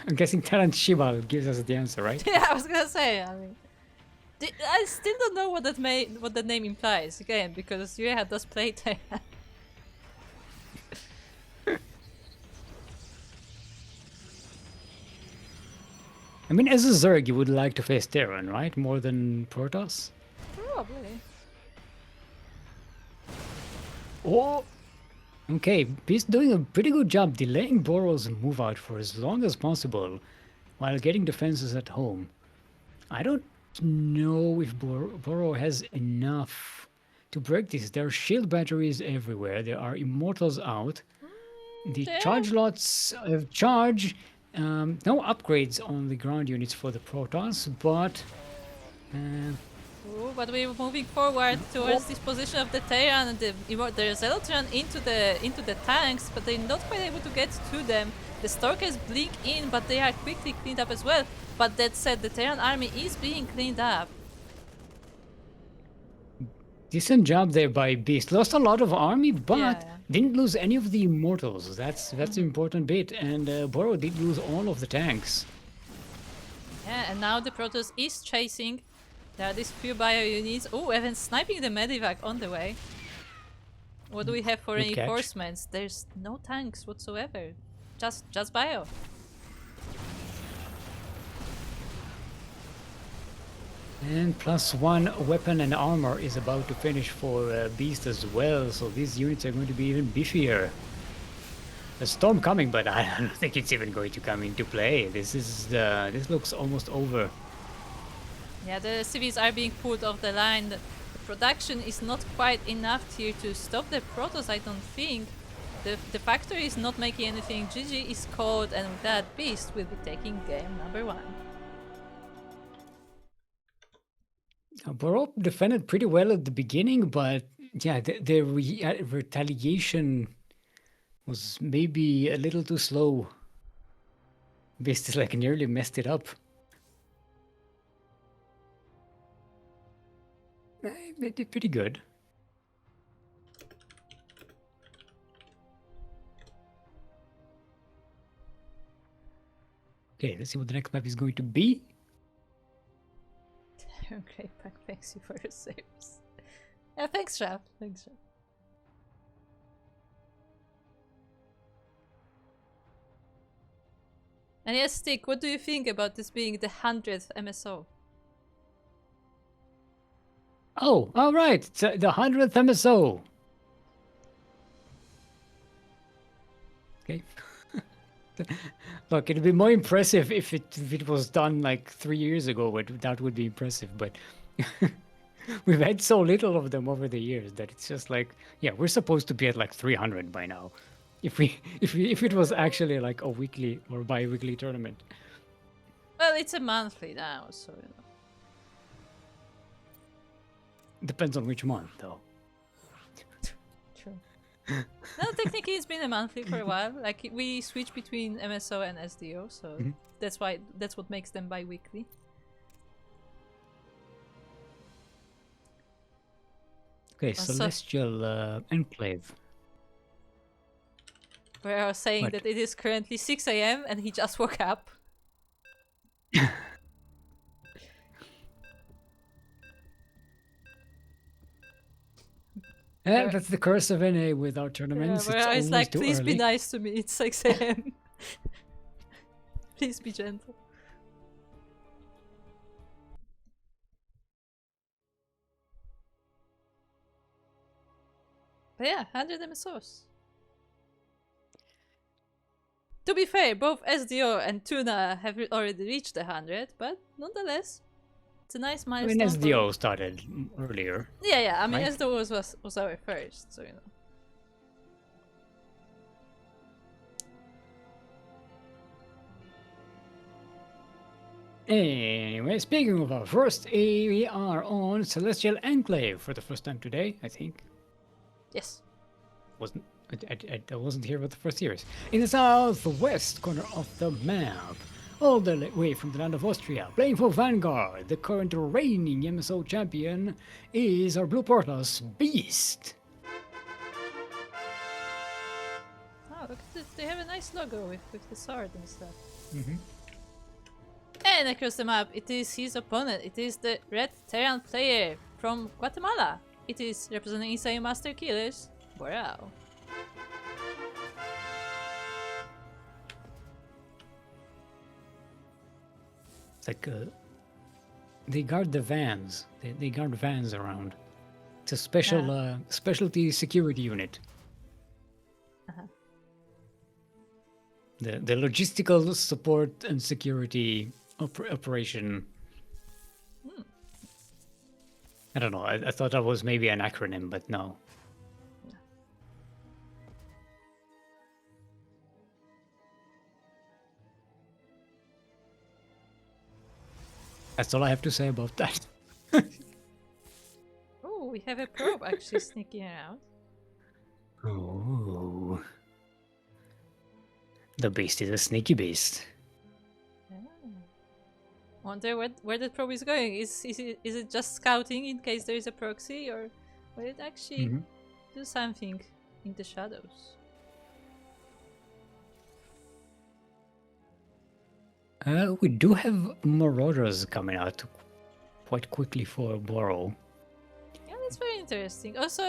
[SPEAKER 2] I'm guessing Terran Shibal gives us the answer, right?
[SPEAKER 1] Yeah, I was gonna say. I mean, I still don't know what that name implies again, because Ureha does play Terran.
[SPEAKER 2] I mean, as a Zerg, you would like to face Terran, right? More than Protoss?
[SPEAKER 1] Probably.
[SPEAKER 2] Oh! Okay, Beast doing a pretty good job delaying Boreau's move out for as long as possible while getting defenses at home. I don't know if Boreau has enough to break this. There are shield batteries everywhere. There are immortals out. The
[SPEAKER 1] Yeah.
[SPEAKER 2] charge lots have charge. No upgrades on the ground units for the Protoss, but
[SPEAKER 1] Ooh, but we're moving forward towards this position of the Terran and the Zealotron into the tanks, but they're not quite able to get to them. The Stalkers blink in, but they are quickly cleaned up as well. But that said, the Terran army is being cleaned up.
[SPEAKER 2] decent job there by Beast. Lost a lot of army, but
[SPEAKER 1] Yeah.
[SPEAKER 2] didn't lose any of the immortals. That's the important bit. And Boreau did lose all of the tanks.
[SPEAKER 1] Yeah, and now the Protoss is chasing. There are these few bio units. Oh, even sniping the Medivac on the way. What do we have for
[SPEAKER 2] Good catch.
[SPEAKER 1] reinforcements? There's no tanks whatsoever. Just bio.
[SPEAKER 2] And +1 weapon and armor is about to finish for Beast as well, so these units are going to be even beefier. A storm coming, but I don't think it's even going to come into play. This looks almost over.
[SPEAKER 1] Yeah, the civvies are being pulled off the line. The production is not quite enough here to stop the Protoss, I don't think. The factory is not making anything. GG is called, and with that, Beast will be taking game number 1.
[SPEAKER 2] Boreau defended pretty well at the beginning, but yeah, the retaliation was maybe a little too slow. Beast is like nearly messed it up. They did pretty good. Okay, let's see what the next map is going to be.
[SPEAKER 1] Great pack, thanks you for your service. Yeah, thanks, Shaf. Thanks, Shaf. And yes, Stick, what do you think about this being the 100th MSO?
[SPEAKER 2] Oh, all right, it's the 100th MSO. Okay. Look, it'd be more impressive if it was done like 3 years ago. That would be impressive, but we've had so little of them over the years that it's just like, yeah, we're supposed to be at like 300 by now. If it was actually like a weekly or bi-weekly tournament.
[SPEAKER 1] Well, it's a monthly now, so you know.
[SPEAKER 2] Depends on which month, though.
[SPEAKER 1] True. No, technically it's been a monthly for a while. Like we switch between MSO and SDO, so that's what makes them bi-weekly.
[SPEAKER 2] Okay, Celestial Enclave.
[SPEAKER 1] We are saying that it is currently 6 AM and he just woke up.
[SPEAKER 2] Yeah, that's the curse of NA with our tournaments.
[SPEAKER 1] Yeah, it's like, please
[SPEAKER 2] early.
[SPEAKER 1] be nice to me. It's 6 AM. Please be gentle. But yeah, 100 MSOs. To be fair, both SDO and Tuna have already reached 100, but nonetheless, it's a nice milestone.
[SPEAKER 2] I mean, SDO started earlier.
[SPEAKER 1] Yeah. I mean,
[SPEAKER 2] right?
[SPEAKER 1] SDO was our first, so you know.
[SPEAKER 2] Anyway, speaking of our first, we are on Celestial Enclave for the first time today, I think.
[SPEAKER 1] Yes.
[SPEAKER 2] I wasn't here with the first years. In the southwest corner of the map, all the way from the land of Austria, playing for Vanguard, the current reigning MSO champion is our Blue Portals Beast.
[SPEAKER 1] Oh, look at this. They have a nice logo with the sword and stuff. And across the map, it is his opponent. It is the Red Terran player from Guatemala. It is representing Insane Master Killers, Boreau.
[SPEAKER 2] It's like they guard the vans. They guard vans around. It's a special specialty security unit. The logistical support and security operation. I don't know. I thought that was maybe an acronym, but no. That's all I have to say about that.
[SPEAKER 1] Oh, we have a probe actually sneaking around.
[SPEAKER 2] Oh. The beast is a sneaky beast.
[SPEAKER 1] Wonder where that probe is going. Is it just scouting in case there is a proxy, or will it actually do something in the shadows?
[SPEAKER 2] We do have Marauders coming out quite quickly for Boreau.
[SPEAKER 1] Yeah, that's very interesting. Also,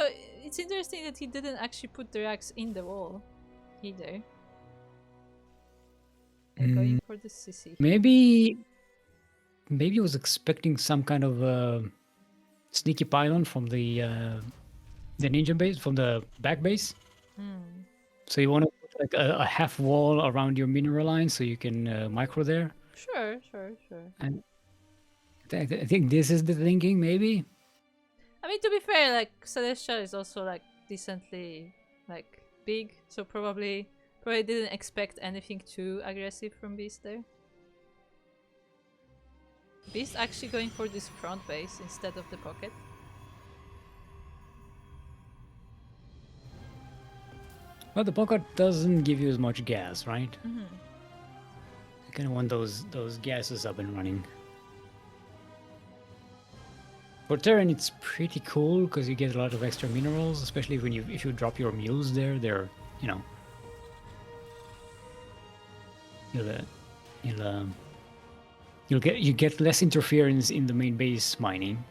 [SPEAKER 1] it's interesting that he didn't actually put the racks in the wall either. They're going for the CC.
[SPEAKER 2] Maybe maybe was expecting some kind of sneaky pylon from the ninja base, from the back base. So you want to put like a half wall around your mineral line so you can micro there.
[SPEAKER 1] Sure.
[SPEAKER 2] And I think this is the thinking, maybe.
[SPEAKER 1] I mean, to be fair, like Celestial is also like decently like big, so probably didn't expect anything too aggressive from Beast there. Beast actually going for this front base instead of the pocket.
[SPEAKER 2] Well, the pocket doesn't give you as much gas, right? You kind of want those gases up and running. For Terran, it's pretty cool because you get a lot of extra minerals, especially when if you drop your mules there. They're, you know, you get less interference in the main base mining.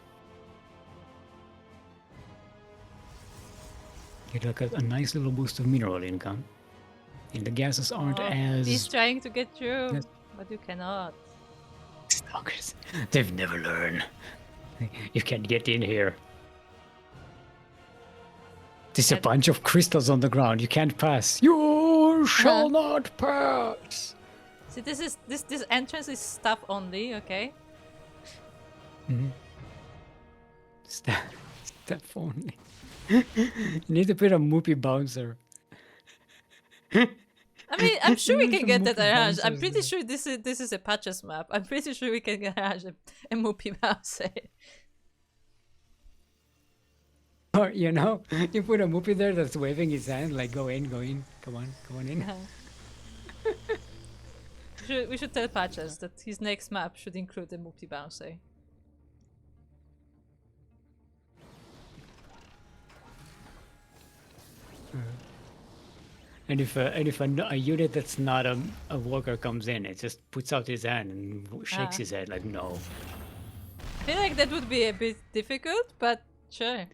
[SPEAKER 2] Get like a nice little boost of mineral income, and the gases aren't as.
[SPEAKER 1] He's trying to get through,
[SPEAKER 2] Yes.
[SPEAKER 1] but you cannot.
[SPEAKER 2] Stalkers, they've never learned. You can't get in here. There's a bunch of crystals on the ground. You can't pass. You shall not pass.
[SPEAKER 1] See, this entrance is stuff only, okay?
[SPEAKER 2] Step only. You need to put a Moopy bouncer.
[SPEAKER 1] I mean, I'm sure we can get that
[SPEAKER 2] Moopy
[SPEAKER 1] arranged. I'm
[SPEAKER 2] bouncers
[SPEAKER 1] pretty
[SPEAKER 2] there.
[SPEAKER 1] sure this is a patches map. I'm pretty sure we can arrange a Moopy bouncer.
[SPEAKER 2] Or, you know, you put a Moopy there that's waving his hand like, go in, come on in.
[SPEAKER 1] We should tell Patches that his next map should include a Moopy bouncer.
[SPEAKER 2] And if a unit that's not a worker comes in, it just puts out his hand and shakes his head like, no.
[SPEAKER 1] I feel like that would be a bit difficult, but sure.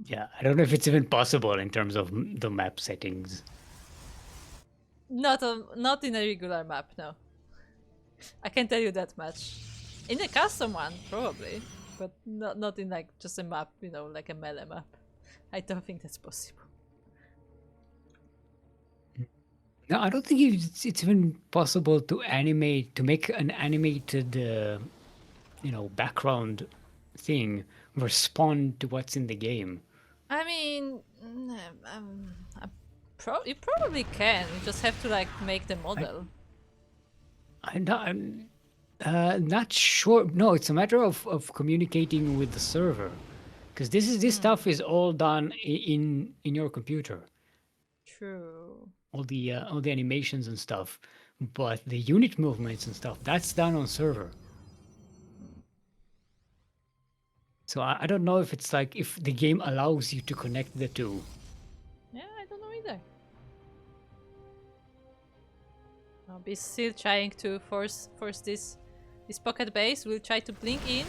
[SPEAKER 2] Yeah, I don't know if it's even possible in terms of the map settings.
[SPEAKER 1] Not in a regular map, no. I can tell you that much. In a custom one, probably, but not in like just a map, you know, like a melee map. I don't think that's possible.
[SPEAKER 2] No, I don't think it's even possible to make an animated, background thing respond to what's in the game.
[SPEAKER 1] I mean, you probably can. You just have to like make the model.
[SPEAKER 2] I'm not sure. No, it's a matter of communicating with the server, because this stuff is all done in your computer.
[SPEAKER 1] True.
[SPEAKER 2] All the animations and stuff, but the unit movements and stuff, that's done on server. So I don't know if it's like if the game allows you to connect the two.
[SPEAKER 1] Yeah, I don't know either. I'll be still trying to force this pocket base. We'll try to blink in.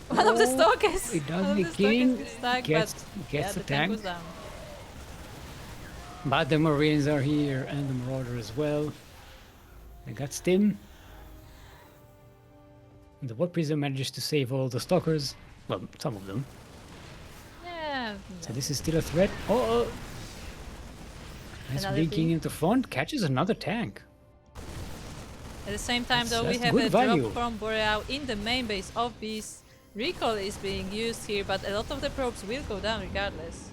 [SPEAKER 1] One of the stalkers.
[SPEAKER 2] It does
[SPEAKER 1] one
[SPEAKER 2] the
[SPEAKER 1] of the stalkers
[SPEAKER 2] king
[SPEAKER 1] is stuck,
[SPEAKER 2] gets
[SPEAKER 1] but
[SPEAKER 2] the
[SPEAKER 1] the
[SPEAKER 2] tank.
[SPEAKER 1] goes down.
[SPEAKER 2] But the Marines are here and the Marauder as well. They got Stim. The Warp Prism manages to save all the stalkers. Well, some of them.
[SPEAKER 1] Yeah.
[SPEAKER 2] So this is still a threat. Oh! Nice
[SPEAKER 1] Another
[SPEAKER 2] blinking
[SPEAKER 1] thing.
[SPEAKER 2] into front. Catches another tank.
[SPEAKER 1] At the same time, though, we
[SPEAKER 2] That's
[SPEAKER 1] have
[SPEAKER 2] good
[SPEAKER 1] a
[SPEAKER 2] value.
[SPEAKER 1] drop from Boreau in the main base of Beast. Recall is being used here, but a lot of the probes will go down regardless.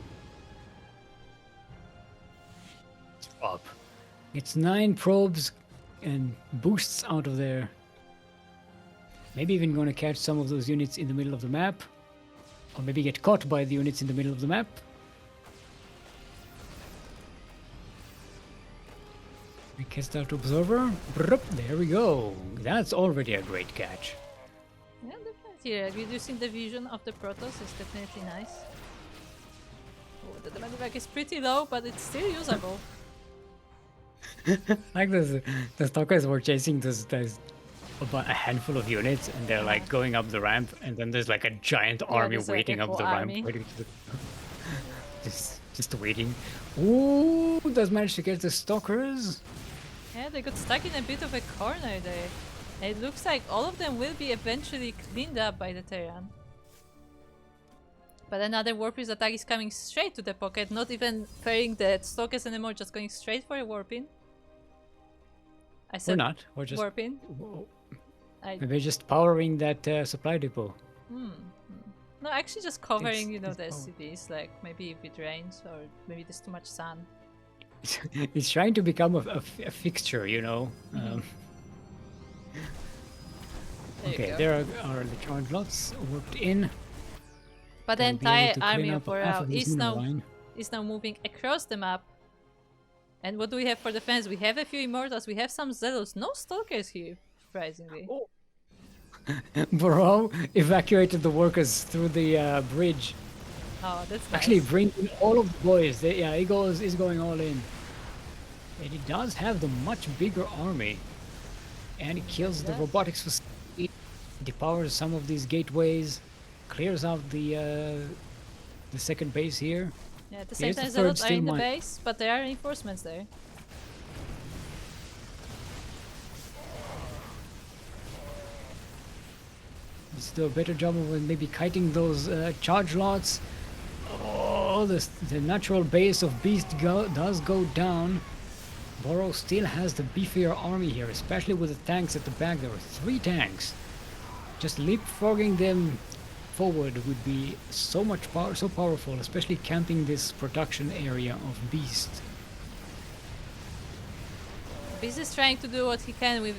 [SPEAKER 2] Up. It's 9 probes and boosts out of there. Maybe even going to catch some of those units in the middle of the map. Or maybe get caught by the units in the middle of the map. We cast out Observer. Brup, there we go. That's already a great catch.
[SPEAKER 1] Yeah, definitely. Reducing the vision of the Protoss is definitely nice. Oh, the medevac is pretty low, but it's still usable.
[SPEAKER 2] Like the stalkers were chasing about a handful of units, and they're like going up the ramp, and then there's like a giant army
[SPEAKER 1] there's
[SPEAKER 2] waiting
[SPEAKER 1] a
[SPEAKER 2] up
[SPEAKER 1] whole
[SPEAKER 2] the
[SPEAKER 1] army.
[SPEAKER 2] ramp, waiting to just waiting. Ooh, does manage to get the stalkers.
[SPEAKER 1] Yeah, they got stuck in a bit of a corner there. It looks like all of them will be eventually cleaned up by the Terran. But another Warpin's attack is coming straight to the pocket, not even ferrying the Stalkers anymore, just going straight for a Warpin. I said
[SPEAKER 2] We're not. We're just...
[SPEAKER 1] Warpin.
[SPEAKER 2] Maybe just powering that supply depot.
[SPEAKER 1] No, actually just covering, you know, the
[SPEAKER 2] it's
[SPEAKER 1] SCVs, like maybe if it rains or maybe there's too much sun.
[SPEAKER 2] It's trying to become a fixture, you know. Okay, there are the charge lots warped in.
[SPEAKER 1] But the
[SPEAKER 2] They'll be able
[SPEAKER 1] entire
[SPEAKER 2] to clean
[SPEAKER 1] army
[SPEAKER 2] up
[SPEAKER 1] of
[SPEAKER 2] half
[SPEAKER 1] Boreau
[SPEAKER 2] of this
[SPEAKER 1] is
[SPEAKER 2] mineral
[SPEAKER 1] now
[SPEAKER 2] line.
[SPEAKER 1] moving across the map. And what do we have for defense? We have a few Immortals, we have some Zealots, no Stalkers here, surprisingly.
[SPEAKER 2] Oh. Boreau evacuated the workers through the bridge.
[SPEAKER 1] Oh, that's nice.
[SPEAKER 2] Actually, bringing all of the boys. Yeah, is going all in. And he does have the much bigger army. And he kills the robotics facility, depowers some of these gateways, clears out the second base here.
[SPEAKER 1] Yeah, at the same
[SPEAKER 2] Here's the
[SPEAKER 1] time,
[SPEAKER 2] third
[SPEAKER 1] Zealots are
[SPEAKER 2] steel
[SPEAKER 1] in the
[SPEAKER 2] mine.
[SPEAKER 1] base, but there are reinforcements there.
[SPEAKER 2] Let's do a better job of maybe kiting those charge lots. Oh, the natural base of Beast does go down. Boreau still has the beefier army here, especially with the tanks at the back. There are 3 tanks. Just leapfrogging them forward would be so powerful, especially camping this production area of Beast.
[SPEAKER 1] Beast is trying to do what he can with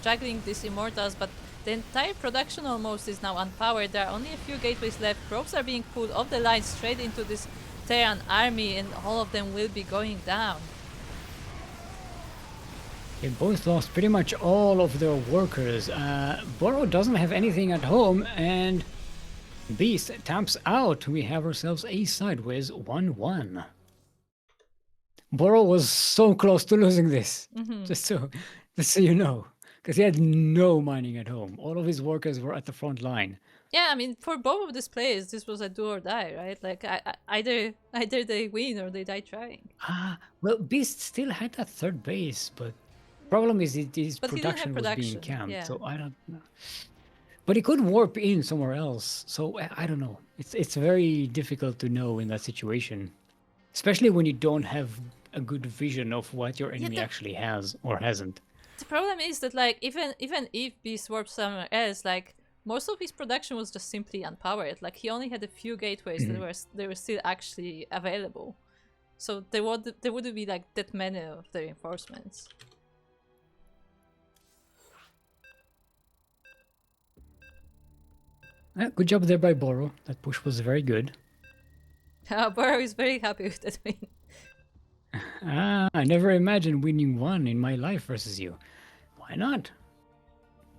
[SPEAKER 1] juggling these Immortals, but the entire production almost is now unpowered. There are only a few gateways left. Probes are being pulled off the line straight into this Terran army, and all of them will be going down.
[SPEAKER 2] They both lost pretty much all of their workers. Boreau doesn't have anything at home, and Beast taps out. We have ourselves a sideways 1-1. Boreau was so close to losing this, just so you know, because he had no mining at home. All of his workers were at the front line.
[SPEAKER 1] Yeah, I mean, for both of these players, this was a do or die, right? Like, either they win or they die trying.
[SPEAKER 2] Well, Beast still had that third base, but problem is his
[SPEAKER 1] But he didn't have
[SPEAKER 2] production was being
[SPEAKER 1] production,
[SPEAKER 2] camped,
[SPEAKER 1] yeah.
[SPEAKER 2] so I don't know. But he could warp in somewhere else, so I don't know. It's very difficult to know in that situation, especially when you don't have a good vision of what your enemy actually has or hasn't.
[SPEAKER 1] The problem is that, like, even if Beast warped somewhere else, like, most of his production was just simply unpowered. Like, he only had a few gateways that were still actually available. So there wouldn't be like that many of the reinforcements.
[SPEAKER 2] Good job there by Boreau. That push was very good.
[SPEAKER 1] Boreau is very happy with that win.
[SPEAKER 2] I never imagined winning one in my life versus you. Why not?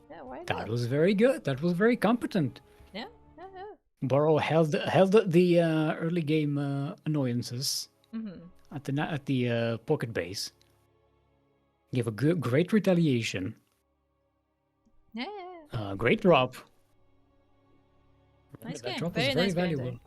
[SPEAKER 1] Yeah, why not?
[SPEAKER 2] That was very good. That was very competent.
[SPEAKER 1] Yeah.
[SPEAKER 2] Boreau held the early game annoyances at the pocket base. Gave a great retaliation.
[SPEAKER 1] Yeah.
[SPEAKER 2] Great drop.
[SPEAKER 1] Nice
[SPEAKER 2] That
[SPEAKER 1] game.
[SPEAKER 2] drop
[SPEAKER 1] Very
[SPEAKER 2] was very
[SPEAKER 1] nice game
[SPEAKER 2] valuable.
[SPEAKER 1] there.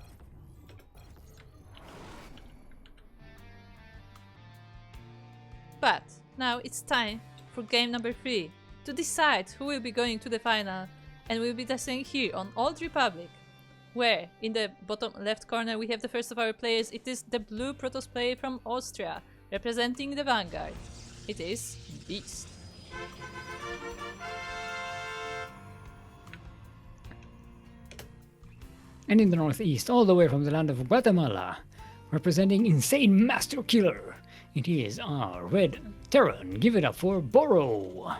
[SPEAKER 1] But now it's time for game number 3 to decide who will be going to the final, and we'll be testing here on Old Republic, where in the bottom left corner we have the first of our players. It is the blue Protoss player from Austria, representing the Vanguard. It is Beast.
[SPEAKER 2] And in the northeast, all the way from the land of Guatemala, representing Insane Master Killer, it is our red Terran. Give it up for Boreau.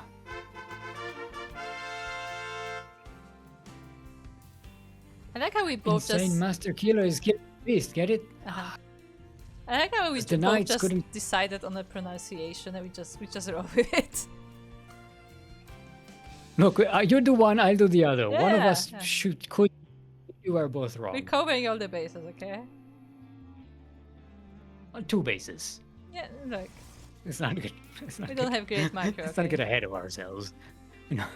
[SPEAKER 1] I like how we both
[SPEAKER 2] Insane
[SPEAKER 1] just...
[SPEAKER 2] Master Killer is killing Beast, get it?
[SPEAKER 1] I like how we
[SPEAKER 2] The
[SPEAKER 1] both
[SPEAKER 2] knights
[SPEAKER 1] just
[SPEAKER 2] couldn't-
[SPEAKER 1] decided on the pronunciation and we just roll with it.
[SPEAKER 2] Look, you do one, I'll do the other. One of
[SPEAKER 1] Yeah,
[SPEAKER 2] us
[SPEAKER 1] yeah.
[SPEAKER 2] could. You are both wrong.
[SPEAKER 1] We're covering all the bases, okay?
[SPEAKER 2] On 2 bases.
[SPEAKER 1] Yeah, look.
[SPEAKER 2] It's not good. It's not
[SPEAKER 1] We
[SPEAKER 2] good.
[SPEAKER 1] don't have great micro,
[SPEAKER 2] Let's not
[SPEAKER 1] okay?
[SPEAKER 2] get ahead of ourselves. You know.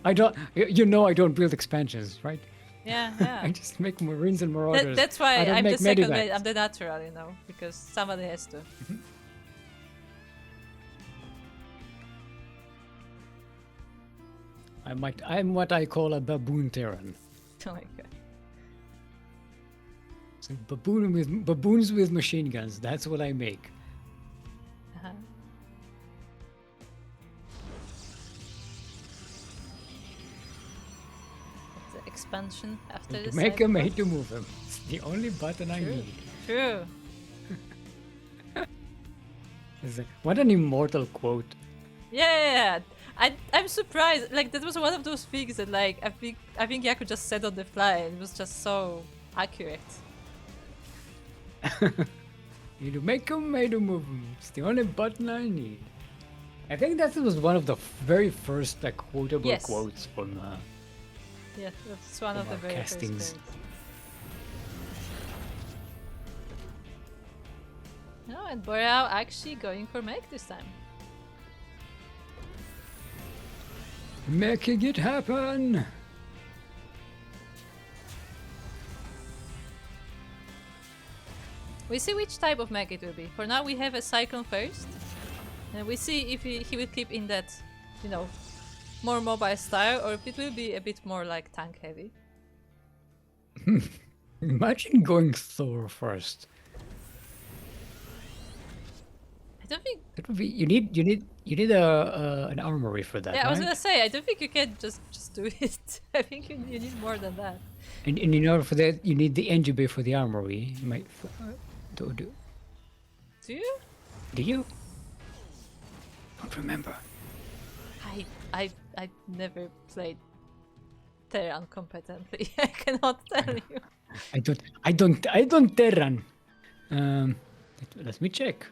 [SPEAKER 2] I don't. You know, I don't build expansions, right?
[SPEAKER 1] Yeah,
[SPEAKER 2] I
[SPEAKER 1] yeah.
[SPEAKER 2] just make Marines and Marauders.
[SPEAKER 1] That's why
[SPEAKER 2] I don't
[SPEAKER 1] I'm
[SPEAKER 2] make
[SPEAKER 1] the second
[SPEAKER 2] medivacs.
[SPEAKER 1] I'm the natural, you know, because somebody has to.
[SPEAKER 2] I'm what I call a baboon Terran.
[SPEAKER 1] Oh my god.
[SPEAKER 2] So baboons with machine guns. That's what I make.
[SPEAKER 1] Uh-huh. The expansion after
[SPEAKER 2] To
[SPEAKER 1] the
[SPEAKER 2] make him,
[SPEAKER 1] cyber-
[SPEAKER 2] hate to move him. It's the only button I
[SPEAKER 1] True.
[SPEAKER 2] need.
[SPEAKER 1] True.
[SPEAKER 2] It's like, what an immortal quote.
[SPEAKER 1] Yeah. I'm surprised. Like that was one of those things that like I think Yaku just said on the fly. It was just so accurate.
[SPEAKER 2] Need to make him, hate to move him. It's the only button I need. I think that was one of the very first like quotable
[SPEAKER 1] Yes.
[SPEAKER 2] quotes from.
[SPEAKER 1] Yeah, that's one of
[SPEAKER 2] From
[SPEAKER 1] the
[SPEAKER 2] our
[SPEAKER 1] very first
[SPEAKER 2] castings.
[SPEAKER 1] things. No, and Boreau actually going for Meg this time.
[SPEAKER 2] Making it happen.
[SPEAKER 1] We see which type of mech it will be. For now we have a Cyclone first. And we see if he will keep in that, you know, more mobile style or if it will be a bit more like tank heavy.
[SPEAKER 2] Imagine going Thor first.
[SPEAKER 1] I don't think...
[SPEAKER 2] That would be you need an armory for that.
[SPEAKER 1] Yeah, I was
[SPEAKER 2] right?
[SPEAKER 1] gonna say, I don't think you can just do it. I think you need more than that.
[SPEAKER 2] And in order for that, you need the engine bay for the armory. You might do
[SPEAKER 1] Do you?
[SPEAKER 2] do you? Don't remember.
[SPEAKER 1] I never played Terran competently. I cannot tell you.
[SPEAKER 2] I don't Terran. Let me check.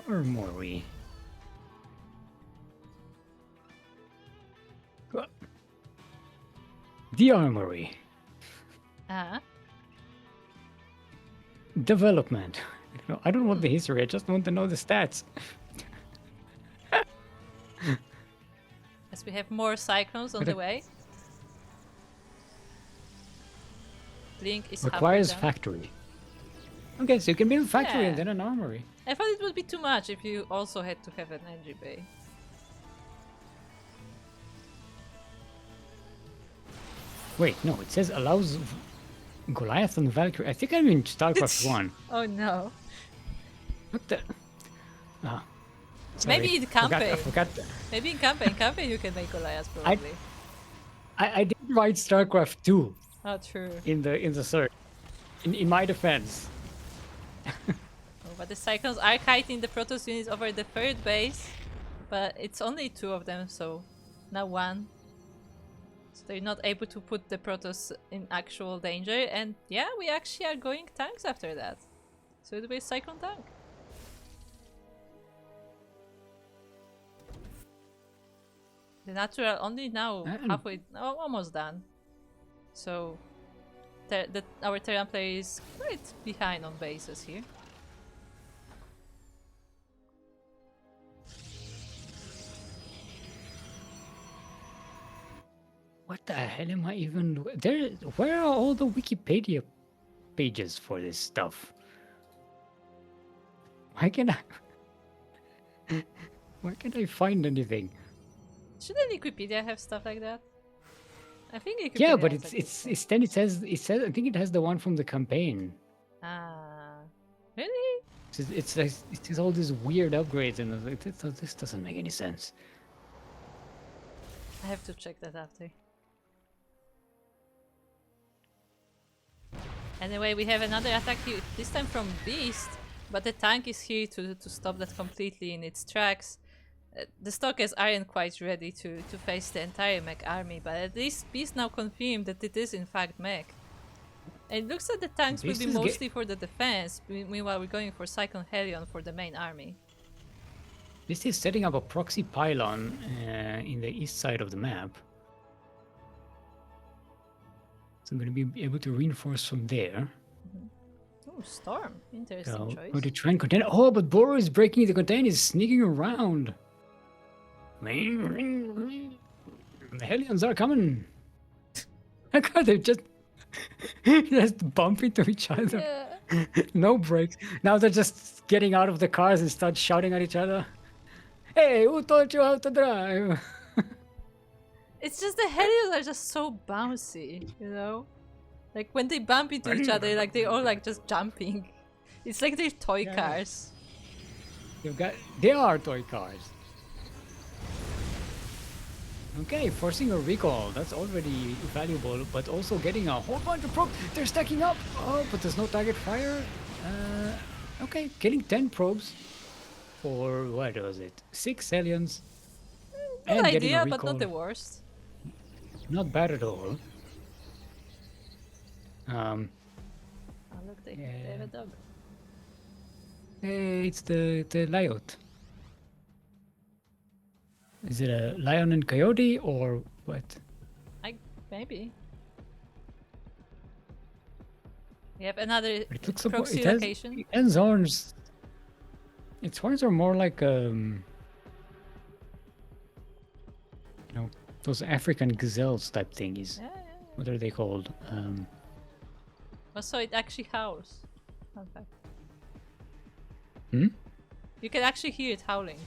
[SPEAKER 2] Armory. The armory.
[SPEAKER 1] Uh-huh.
[SPEAKER 2] Development. No, I don't want the history. I just want to know the stats.
[SPEAKER 1] As we have more Cyclones on the way. Blink is
[SPEAKER 2] Requires
[SPEAKER 1] halfway down.
[SPEAKER 2] factory. Okay, so you can build factory
[SPEAKER 1] Yeah.
[SPEAKER 2] and then an armory.
[SPEAKER 1] I thought it would be too much if you also had to have an engine bay.
[SPEAKER 2] Wait, no, it says allows Goliath and Valkyrie. I think I'm in StarCraft 1.
[SPEAKER 1] Oh no.
[SPEAKER 2] What the? Ah. Sorry,
[SPEAKER 1] Maybe in
[SPEAKER 2] I
[SPEAKER 1] campaign.
[SPEAKER 2] forgot.
[SPEAKER 1] Maybe in campaign you can make Goliath probably.
[SPEAKER 2] I did write StarCraft 2
[SPEAKER 1] Oh, true.
[SPEAKER 2] in the search. In my defense.
[SPEAKER 1] Oh, but the Cyclones are kiting the Protoss units over the third base. But it's only 2 of them, so now 1. So they're not able to put the Protoss in actual danger. And yeah, we actually are going tanks after that. So it'll be a Cyclone tank. The natural only now halfway, almost done. So our Terran player is quite behind on bases here.
[SPEAKER 2] What the hell am I even there? Where are all the Wikipedia pages for this stuff? Why can't I find anything?
[SPEAKER 1] Shouldn't Wikipedia have stuff like that? I think Wikipedia
[SPEAKER 2] Yeah, but
[SPEAKER 1] has
[SPEAKER 2] it's then it says I think it has the one from the campaign.
[SPEAKER 1] Really?
[SPEAKER 2] It says all these weird upgrades and I was like, this doesn't make any sense.
[SPEAKER 1] I have to check that after. Anyway, we have another attack here, this time from Beast, but the tank is here to stop that completely in its tracks. The Stalkers aren't quite ready to face the entire mech army, but at least Beast now confirmed that it is in fact mech. And it looks like the tanks will
[SPEAKER 2] Beast
[SPEAKER 1] be
[SPEAKER 2] is
[SPEAKER 1] mostly for the defense, meanwhile we're going for Cyclone Helion for the main army.
[SPEAKER 2] This is setting up a proxy pylon in the east side of the map. So I'm going to be able to reinforce from there.
[SPEAKER 1] Oh, Storm. Interesting
[SPEAKER 2] So,
[SPEAKER 1] choice.
[SPEAKER 2] go to try and contain. Oh, but Boreau is breaking the contain. He's sneaking around. The Hellions are coming. God, they just bump into each other.
[SPEAKER 1] Yeah.
[SPEAKER 2] No brakes. Now they're just getting out of the cars and start shouting at each other. Hey, who taught you how to drive?
[SPEAKER 1] It's just the Helios are just so bouncy, you know? Like when they bump into each other, like they all like just jumping. It's like they're toy
[SPEAKER 2] Yeah.
[SPEAKER 1] cars.
[SPEAKER 2] They are toy cars. Okay, forcing a recall, that's already valuable, but also getting a whole bunch of probes. They're stacking up! Oh, but there's no target fire. Okay, getting 10 probes for, what was it, 6 aliens.
[SPEAKER 1] Good
[SPEAKER 2] And getting a
[SPEAKER 1] idea, but
[SPEAKER 2] recall.
[SPEAKER 1] not the worst.
[SPEAKER 2] Not bad at all.
[SPEAKER 1] Oh look, they
[SPEAKER 2] Yeah.
[SPEAKER 1] have a dog.
[SPEAKER 2] Hey, it's the Lyot. Is it a lion and coyote or what?
[SPEAKER 1] Maybe. We have another
[SPEAKER 2] But it looks
[SPEAKER 1] proxy location.
[SPEAKER 2] It has horns. Its horns are more like you know, those African gazelles type thingies.
[SPEAKER 1] Yeah.
[SPEAKER 2] What are they called?
[SPEAKER 1] Also, it actually howls. Fun fact.
[SPEAKER 2] Hmm?
[SPEAKER 1] You can actually hear it howling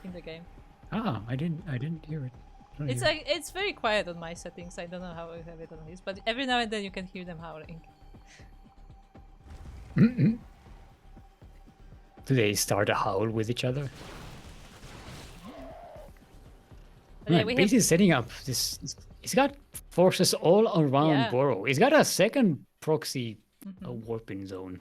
[SPEAKER 1] in the game.
[SPEAKER 2] Ah, I didn't hear it.
[SPEAKER 1] It's very quiet on my settings. I don't know how I have it on his, but every now and then you can hear them howling.
[SPEAKER 2] Do they start a howl with each other?
[SPEAKER 1] But yeah,
[SPEAKER 2] Right,
[SPEAKER 1] we
[SPEAKER 2] Base
[SPEAKER 1] have
[SPEAKER 2] is setting up this. He's got forces all around
[SPEAKER 1] Yeah.
[SPEAKER 2] Boreau. He's got a second proxy warping zone.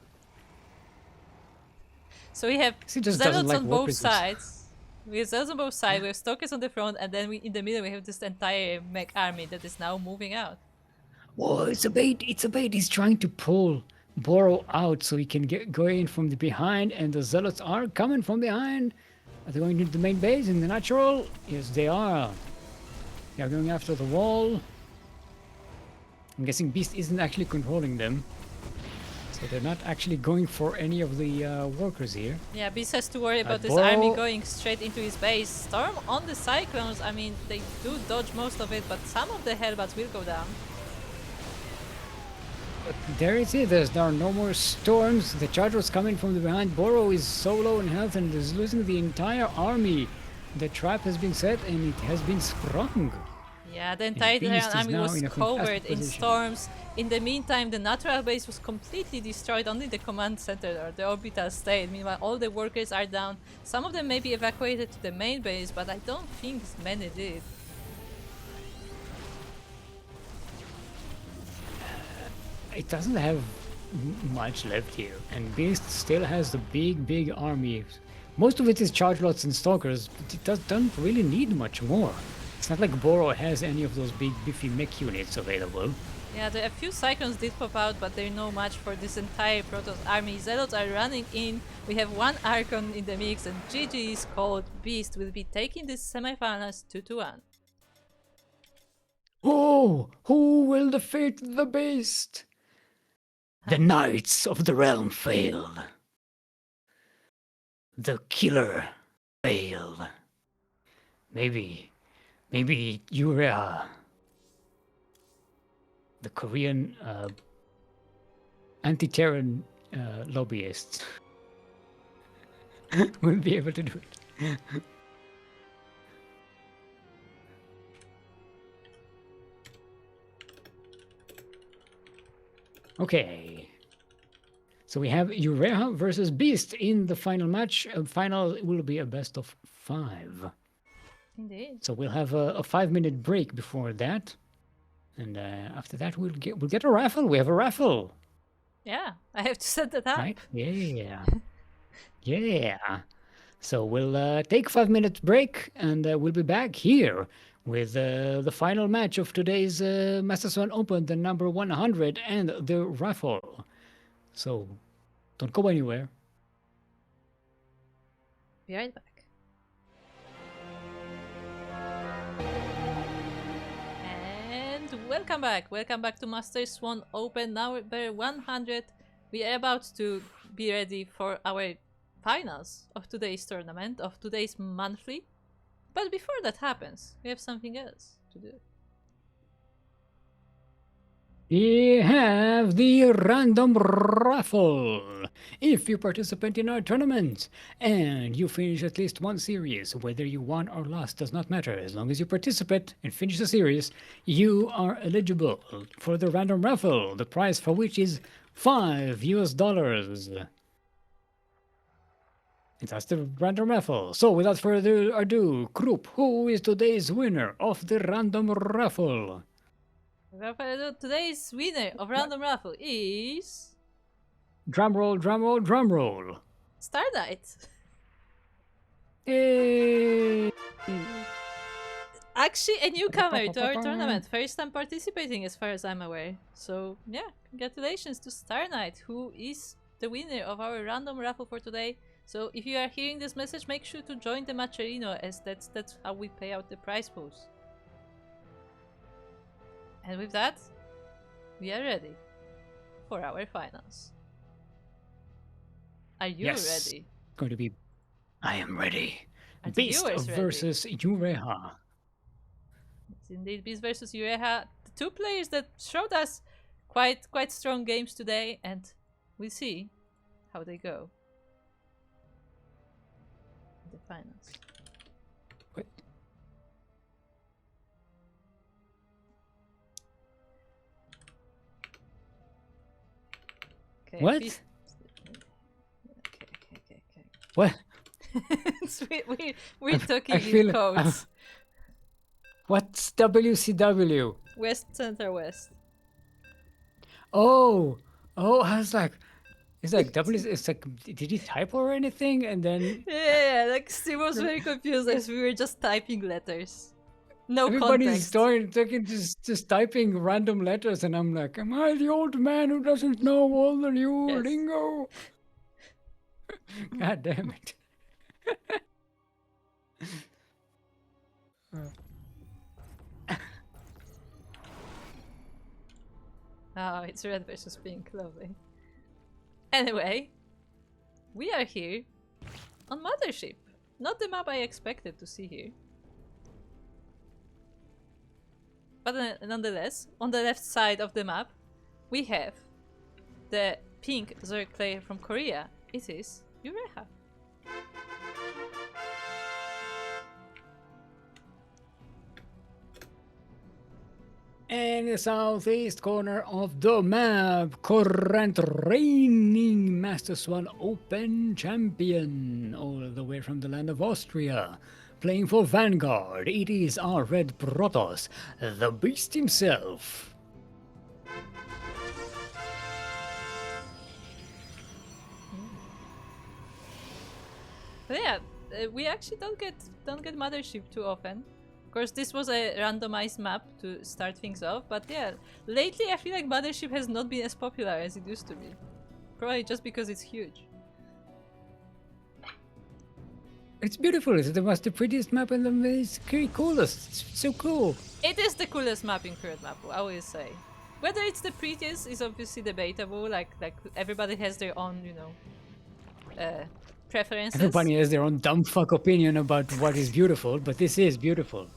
[SPEAKER 1] So we have
[SPEAKER 2] He just doesn't
[SPEAKER 1] zealots
[SPEAKER 2] like
[SPEAKER 1] on
[SPEAKER 2] war
[SPEAKER 1] both
[SPEAKER 2] prisoners.
[SPEAKER 1] sides. We have zealots on both sides. We have stalkers on the front, and then in the middle we have this entire mech army that is now moving out.
[SPEAKER 2] Whoa, it's a bait! It's a bait! He's trying to pull Boreau out so he can go in from the behind, and the zealots are coming from behind. Are they going into the main base in the natural? Yes, they are. They are going after the wall. I'm guessing Beast isn't actually controlling them. So they're not actually going for any of the workers here.
[SPEAKER 1] Yeah, Beast has to worry about this
[SPEAKER 2] Boreau-
[SPEAKER 1] army going straight into his base. Storm on the Cyclones, I mean, they do dodge most of it, but some of the Hellbats will go down.
[SPEAKER 2] But there it is. There are no more storms. The charge was coming from the behind. Boreau is so low in health and is losing the entire army. The trap has been set and it has been sprung.
[SPEAKER 1] Yeah, the entire
[SPEAKER 2] Beast
[SPEAKER 1] Terran
[SPEAKER 2] is
[SPEAKER 1] army
[SPEAKER 2] now
[SPEAKER 1] was
[SPEAKER 2] in a fantastic
[SPEAKER 1] covered in
[SPEAKER 2] position.
[SPEAKER 1] storms. In the meantime, the natural base was completely destroyed. Only the command center or the orbital stayed. Meanwhile, all the workers are down. Some of them may be evacuated to the main base, but I don't think many did.
[SPEAKER 2] It doesn't have much left here, and Beast still has the big army. Most of it is charge lots and stalkers, but it doesn't really need much more. It's not like Boreau has any of those big beefy mech units available.
[SPEAKER 1] Yeah, a few Cyclones did pop out, but they're no match for this entire Protoss army. Zealots are running in. We have one Archon in the mix, and GG is called. Beast will be taking this semifinals 2-1.
[SPEAKER 2] Oh, who will defeat the Beast? The Knights of the Realm failed. The Killer failed. Maybe Urea, the Korean anti-Terran lobbyists, will be able to do it. Okay. So we have Urea versus Beast in the final match. Final will be a best of 5.
[SPEAKER 1] Indeed.
[SPEAKER 2] So we'll have a 5-minute break before that, and after that we'll get a raffle. We have a raffle,
[SPEAKER 1] Yeah, I have to set that up.
[SPEAKER 2] right? Yeah, yeah. So we'll take 5 minutes break, and we'll be back here with the final match of today's Master Swan Open, the number 100, and the raffle. So don't go anywhere.
[SPEAKER 1] Be right back. And welcome back. Welcome back to Master Swan Open. Now we're 100. We are about to be ready for our finals of today's tournament, of today's monthly. But before that happens, we have something else to do.
[SPEAKER 2] We have the random raffle. If you participate in our tournament and you finish at least one series, whether you won or lost does not matter. As long as you participate and finish the series, you are eligible for the random raffle, the prize for which is $5. And that's the random raffle. So without further ado, Krupp, who is today's winner of the random raffle?
[SPEAKER 1] Today's winner of random raffle is
[SPEAKER 2] Drum roll, drum roll, drum roll.
[SPEAKER 1] Star Knight.
[SPEAKER 2] Hey.
[SPEAKER 1] Actually, a newcomer to our tournament, first time participating as far as I'm aware. So yeah, congratulations to Star Knight, who is the winner of our random raffle for today. So if you are hearing this message, make sure to join the Matcherino, as that's how we pay out the prize pools. And with that, we are ready for our finals. Are you ready?
[SPEAKER 2] Going to be. I am ready.
[SPEAKER 1] Are the
[SPEAKER 2] Beast
[SPEAKER 1] viewers ready?
[SPEAKER 2] versus Ureha.
[SPEAKER 1] It's indeed Beast versus Ureha, the two players that showed us quite strong games today, and we'll see how they go in the finals.
[SPEAKER 2] What?
[SPEAKER 1] Okay,
[SPEAKER 2] What?
[SPEAKER 1] Okay.
[SPEAKER 2] What?
[SPEAKER 1] we're talking
[SPEAKER 2] I feel
[SPEAKER 1] in codes.
[SPEAKER 2] What's WCW?
[SPEAKER 1] West, center, west.
[SPEAKER 2] Oh, I was like, it's like W. It's like, did he type or anything? And then
[SPEAKER 1] Yeah, like Steve was very confused as we were just typing letters. No
[SPEAKER 2] everybody's
[SPEAKER 1] context.
[SPEAKER 2] starting just typing random letters, and I'm like, am I the old man who doesn't know all the new
[SPEAKER 1] Yes.
[SPEAKER 2] lingo? God damn it.
[SPEAKER 1] Oh, it's red versus pink, lovely. Anyway, we are here on Mothership. Not the map I expected to see here. But nonetheless, on the left side of the map, we have the pink Zerg player from Korea. It is Ureha.
[SPEAKER 2] And the southeast corner of the map, current reigning Master Swan Open champion, all the way from the land of Austria. Playing for Vanguard, it is our red Protoss, the beast himself.
[SPEAKER 1] But yeah, we actually don't get Mothership too often. Of course, this was a randomized map to start things off, but yeah, lately I feel like Mothership has not been as popular as it used to be. Probably just because it's huge.
[SPEAKER 2] It's beautiful. It's the prettiest map and the coolest. It's so cool.
[SPEAKER 1] It is the coolest map in current map, I always say. Whether it's the prettiest is obviously debatable. Like everybody has their own, you know, preferences.
[SPEAKER 2] Everybody has their own dumb fuck opinion about what is beautiful, but this is beautiful.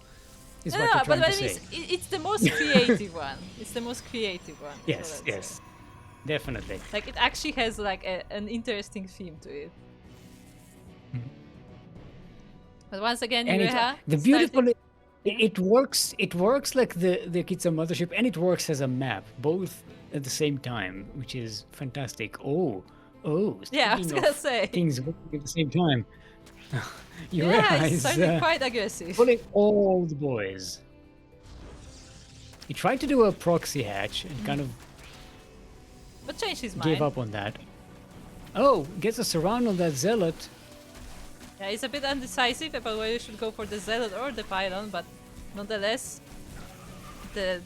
[SPEAKER 2] Is what you're
[SPEAKER 1] but
[SPEAKER 2] trying to
[SPEAKER 1] I mean,
[SPEAKER 2] say.
[SPEAKER 1] it's the most creative one. It's the most creative one.
[SPEAKER 2] Yes, yes, definitely.
[SPEAKER 1] Like it actually has like an interesting theme to it. But once again,
[SPEAKER 2] And
[SPEAKER 1] Ureha,
[SPEAKER 2] the beautiful, it works. It works like the Kitsa Mothership, and it works as a map, both at the same time, which is fantastic. Oh.
[SPEAKER 1] Yeah, I was
[SPEAKER 2] speaking
[SPEAKER 1] gonna
[SPEAKER 2] of
[SPEAKER 1] say.
[SPEAKER 2] things working at the same time.
[SPEAKER 1] Yeah, it's
[SPEAKER 2] is
[SPEAKER 1] sounding quite aggressive.
[SPEAKER 2] pulling all the boys. He tried to do a proxy hatch and kind of
[SPEAKER 1] But changed his mind.
[SPEAKER 2] gave up on that. Oh, gets a surround on that zealot.
[SPEAKER 1] Yeah, he's a bit undecisive about whether you should go for the Zealot or the Pylon, but nonetheless, the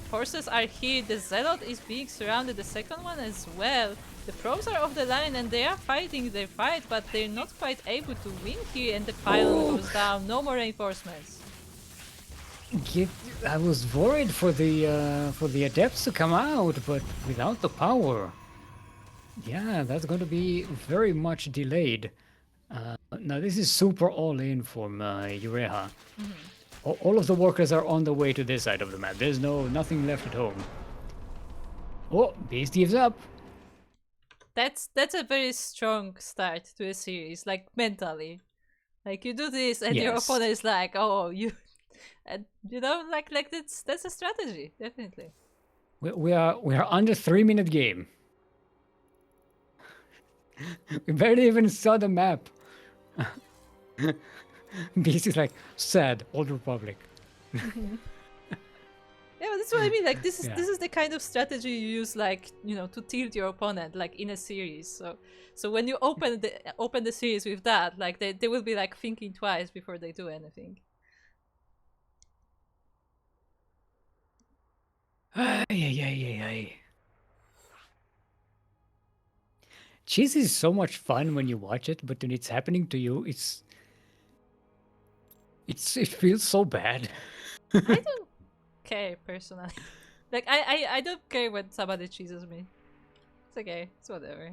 [SPEAKER 1] forces are here. The Zealot is being surrounded, the second one as well. The probes are off the line and they are fighting their fight, but they're not quite able to win here, and the Pylon goes down. No more reinforcements.
[SPEAKER 2] I was worried for the adepts to come out, but without the power, yeah, that's going to be very much delayed. Now this is super all in from Ureha. All of the workers are on the way to this side of the map. There's nothing left at home. Oh, Beast gives up.
[SPEAKER 1] That's a very strong start to a series, like mentally. Like you do this and your
[SPEAKER 2] Yes.
[SPEAKER 1] opponent is like, oh, you, and you know, like that's a strategy, definitely.
[SPEAKER 2] We are under 3-minute game. We barely even saw the map. Beast is like sad Old Republic.
[SPEAKER 1] Yeah, but that's what I mean. Like this
[SPEAKER 2] Yeah.
[SPEAKER 1] is the kind of strategy you use, like you know, to tilt your opponent, like in a series. So when you open the series with that, like they will be like thinking twice before they do anything.
[SPEAKER 2] Ay, ay, ay, ay, ay. Cheese is so much fun when you watch it, but when it's happening to you, it feels so bad.
[SPEAKER 1] I don't care personally. Like I don't care when somebody cheeses me. It's okay. It's whatever.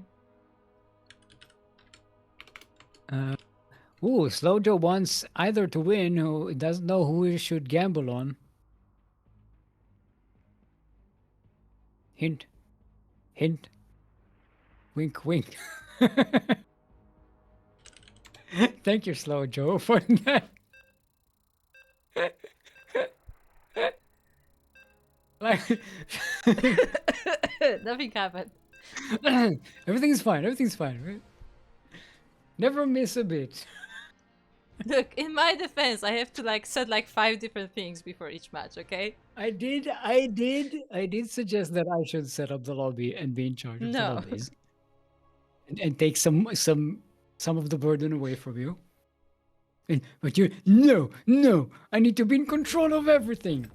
[SPEAKER 2] Ooh, Slow Joe wants either to win, who doesn't know who he should gamble on. Hint, hint, wink, wink. Thank you, Slow Joe, for that. Like,
[SPEAKER 1] Nothing happened.
[SPEAKER 2] everything's fine. Everything's fine. Right? Never miss a bit.
[SPEAKER 1] Look, in my defense, I have to like set like 5 different things before each match. Okay?
[SPEAKER 2] I did suggest that I should set up the lobby and be in charge of the
[SPEAKER 1] No.
[SPEAKER 2] lobbies, and take some of the burden away from you. But you, no, I need to be in control of everything.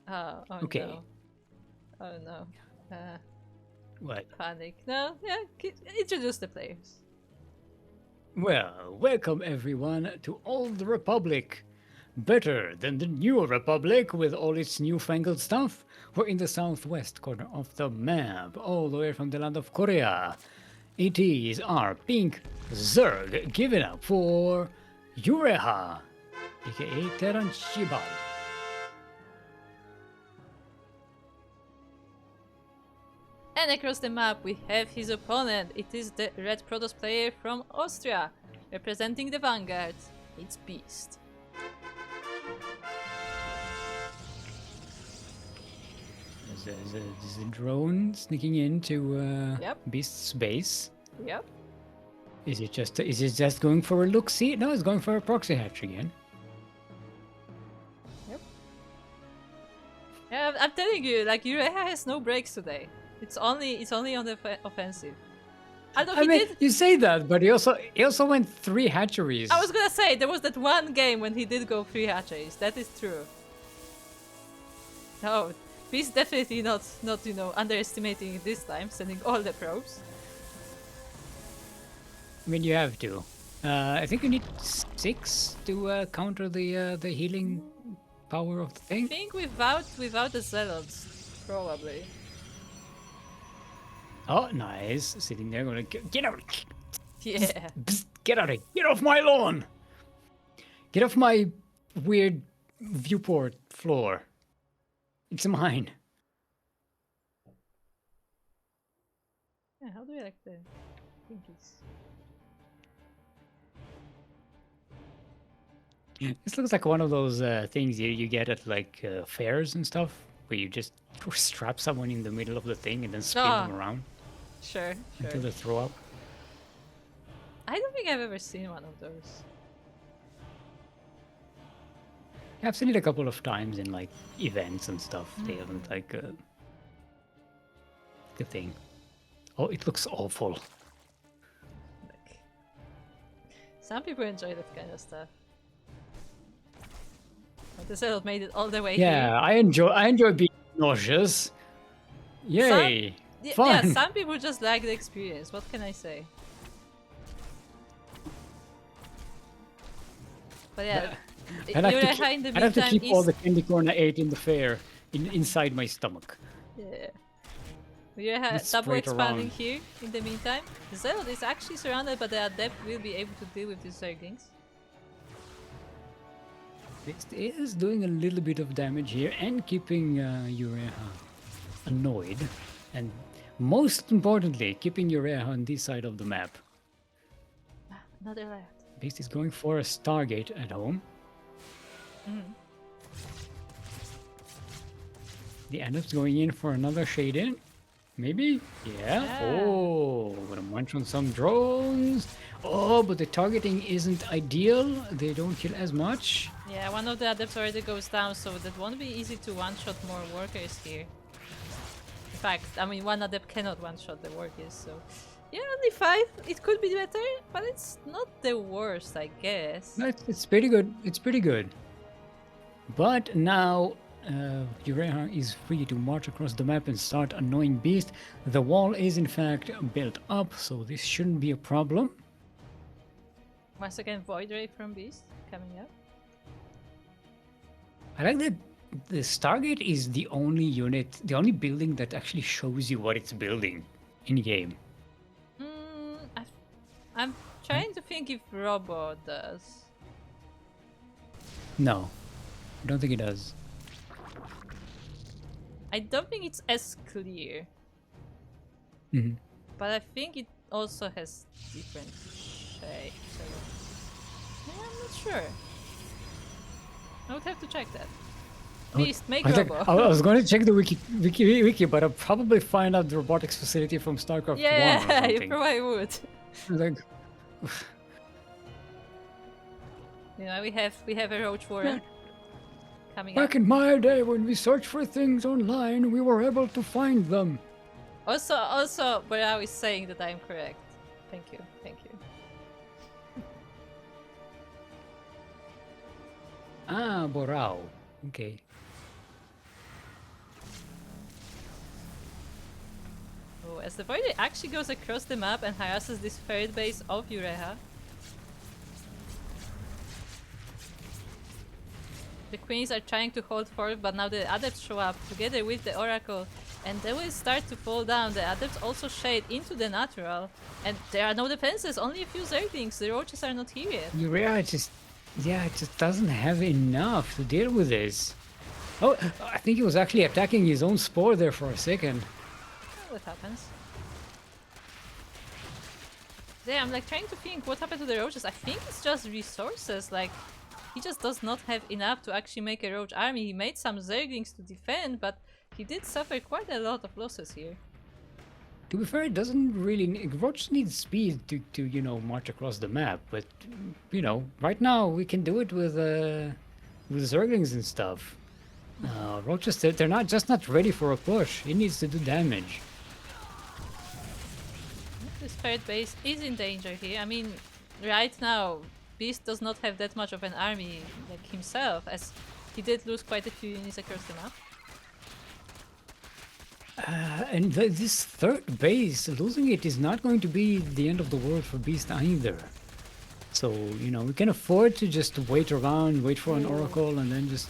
[SPEAKER 1] Oh
[SPEAKER 2] Okay.
[SPEAKER 1] no. Oh no.
[SPEAKER 2] What?
[SPEAKER 1] Panic. No, yeah, introduce the players.
[SPEAKER 2] Well, welcome everyone to Old Republic. Better than the New Republic with all its newfangled stuff. We're in the southwest corner of the map, all the way from the land of Korea. It is our pink Zerg giving up for Ureha, aka Terran Shibal.
[SPEAKER 1] And across the map we have his opponent. It is the Red Protoss player from Austria. Representing the Vanguard, it's Beast.
[SPEAKER 2] There's a drone sneaking into
[SPEAKER 1] Yep.
[SPEAKER 2] Beast's base.
[SPEAKER 1] Yep.
[SPEAKER 2] Is it just going for a look-see? No, it's going for a proxy hatch again.
[SPEAKER 1] Yep. Yeah, I'm telling you, like Ureha has no breaks today. It's only on the offensive. Although
[SPEAKER 2] I
[SPEAKER 1] he
[SPEAKER 2] mean,
[SPEAKER 1] did.
[SPEAKER 2] you say that, but he also went 3 hatcheries.
[SPEAKER 1] I was gonna say there was that one game when he did go 3 hatcheries. That is true. No, he's definitely not you know underestimating it this time, sending all the probes.
[SPEAKER 2] I mean, you have to. I think you need 6 to counter the healing power of the
[SPEAKER 1] I
[SPEAKER 2] thing.
[SPEAKER 1] think without the zealots, probably.
[SPEAKER 2] Oh, nice. Sitting there going, get out.
[SPEAKER 1] Yeah.
[SPEAKER 2] Psst, get out of here. Get off my lawn. Get off my weird viewport floor. It's mine.
[SPEAKER 1] Yeah. How do we like the pinkies?
[SPEAKER 2] This looks like one of those things you get at like fairs and stuff, where you just strap someone in the middle of the thing and then spin them around
[SPEAKER 1] Sure.
[SPEAKER 2] until they throw up.
[SPEAKER 1] I don't think I've ever seen one of those.
[SPEAKER 2] Yeah, I've seen it a couple of times in like events and stuff. They haven't like a thing. Oh, it looks awful.
[SPEAKER 1] Like, some people enjoy that kind of stuff. But the zealot made it all the way
[SPEAKER 2] Yeah,
[SPEAKER 1] here.
[SPEAKER 2] I enjoy being nauseous. Yay!
[SPEAKER 1] Yeah,
[SPEAKER 2] Fun.
[SPEAKER 1] some people just like the experience. What can I say? But yeah,
[SPEAKER 2] I'd have,
[SPEAKER 1] Ureha in the
[SPEAKER 2] I'd have to
[SPEAKER 1] meantime
[SPEAKER 2] keep all
[SPEAKER 1] is-
[SPEAKER 2] the candy corn I ate in the fair inside my stomach.
[SPEAKER 1] Yeah. Ureha
[SPEAKER 2] Let's
[SPEAKER 1] double
[SPEAKER 2] spray it
[SPEAKER 1] expanding
[SPEAKER 2] around.
[SPEAKER 1] here in the meantime. The zealot is actually surrounded, but the adept will be able to deal with these zerglings.
[SPEAKER 2] Beast is doing a little bit of damage here and keeping Urea annoyed. And most importantly, keeping Urea on this side of the map.
[SPEAKER 1] Another left.
[SPEAKER 2] Beast is going for a Stargate at home. The Adept's going in for another shade in. Maybe? Yeah. Oh, gonna munch on some drones. Oh, but the targeting isn't ideal. They don't kill as much.
[SPEAKER 1] Yeah, one of the adepts already goes down, so that won't be easy to one-shot more workers here. In fact, I mean, one adept cannot one-shot the workers, so... Yeah, only 5. It could be better, but it's not the worst, I guess.
[SPEAKER 2] No, it's pretty good. It's pretty good. But now Urea is free to march across the map and start annoying Beast. The wall is in fact built up, so this shouldn't be a problem.
[SPEAKER 1] Once again, Void Ray from Beast coming up.
[SPEAKER 2] I like that the Stargate is the only unit, the only building that actually shows you what it's building in game.
[SPEAKER 1] I'm trying to think if Robo does.
[SPEAKER 2] No, I don't think it does.
[SPEAKER 1] I don't think it's as clear. But I think it also has different shapes. So... yeah, I'm not sure. I would have to check that. Beast, make Robo.
[SPEAKER 2] I was going to check the wiki, but I'll probably find out the robotics facility from StarCraft 1 or
[SPEAKER 1] Yeah,
[SPEAKER 2] something.
[SPEAKER 1] you probably would.
[SPEAKER 2] Like,
[SPEAKER 1] You know, we have a roach warren coming
[SPEAKER 2] back
[SPEAKER 1] up.
[SPEAKER 2] in my day, when we searched for things online, we were able to find them.
[SPEAKER 1] Also, Boreau is saying that I'm correct. Thank you.
[SPEAKER 2] Ah, Boreau. Okay.
[SPEAKER 1] Oh, as the Void Ray actually goes across the map and harasses this third base of Urea. The queens are trying to hold forth, but now the adepts show up together with the oracle, and they will start to fall down. The adepts also shade into the natural, and there are no defenses, only a few zerglings. The roaches are not here yet.
[SPEAKER 2] Urea it just doesn't have enough to deal with this. Oh, I think he was actually attacking his own spore there for a second.
[SPEAKER 1] What happens? Yeah, I'm like trying to think what happened to the roaches. I think it's just resources, like he just does not have enough to actually make a roach army. He made some zerglings to defend, but he did suffer quite a lot of losses here.
[SPEAKER 2] To be fair, it doesn't really... Roach needs speed to you know, march across the map, but, you know, right now we can do it with zerglings and stuff. Roaches, they're not ready for a push. He needs to do damage.
[SPEAKER 1] This third base is in danger here. I mean, right now, Beast does not have that much of an army like himself, as he did lose quite a few units across the map.
[SPEAKER 2] And this third base, losing it is not going to be the end of the world for Beast either. So, you know, we can afford to just wait around, wait for an oracle, and then just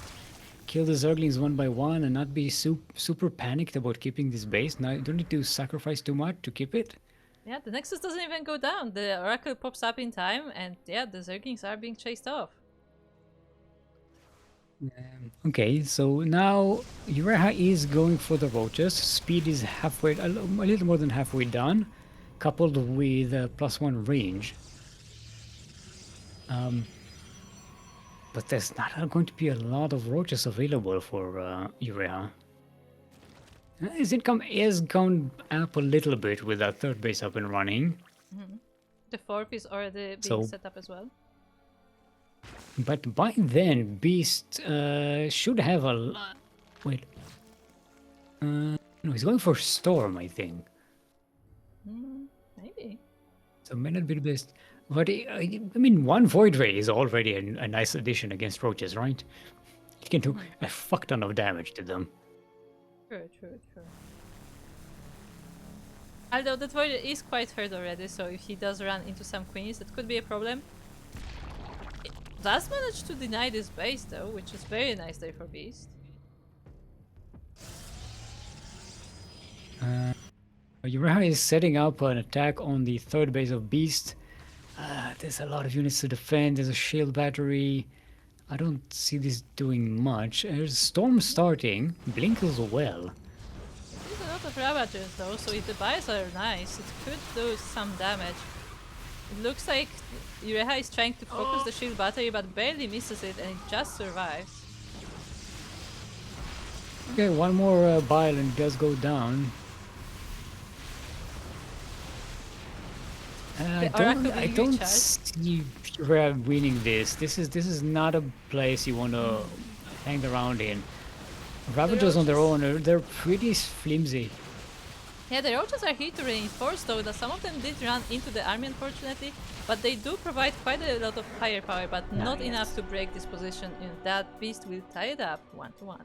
[SPEAKER 2] kill the zerglings one by one and not be super panicked about keeping this base. Now, you don't need to sacrifice too much to keep it.
[SPEAKER 1] Yeah, the Nexus doesn't even go down. The Oracle pops up in time, and yeah, the Zerglings are being chased off.
[SPEAKER 2] Okay, so now Urea is going for the roaches. Speed is halfway, a little more than halfway done, coupled with +1 range. But there's not going to be a lot of roaches available for Urea. His income is gone up a little bit with that third base up and running.
[SPEAKER 1] The fourth is already being set up as well.
[SPEAKER 2] But by then, Beast should have a lot... Wait. No, he's going for Storm, I think.
[SPEAKER 1] Maybe.
[SPEAKER 2] So may not be the best. But I mean, one Void Ray is already a nice addition against roaches, right? He can do a fuck ton of damage to them.
[SPEAKER 1] True. Although that Void is quite hurt already, so if he does run into some queens, that could be a problem. It does manage to deny this base though, which is very nice there for Beast.
[SPEAKER 2] Urea is setting up an attack on the third base of Beast. There's a lot of units to defend. There's a shield battery. I don't see this doing much. There's Storm starting. Blink as well.
[SPEAKER 1] There's a lot of Ravagers though, so if the buys are nice, it could do some damage. It looks like Ureha is trying to focus the shield battery but barely misses it and it just survives.
[SPEAKER 2] Okay, one more bile and it does go down. I don't see Pura winning this. This is not a place you want to hang around in. Ravagers on their own, they're pretty flimsy.
[SPEAKER 1] Yeah, the roaches are here to reinforce though, that some of them did run into the army unfortunately, but they do provide quite a lot of firepower, but not enough to break this position, and that beast will tie it up 1-1.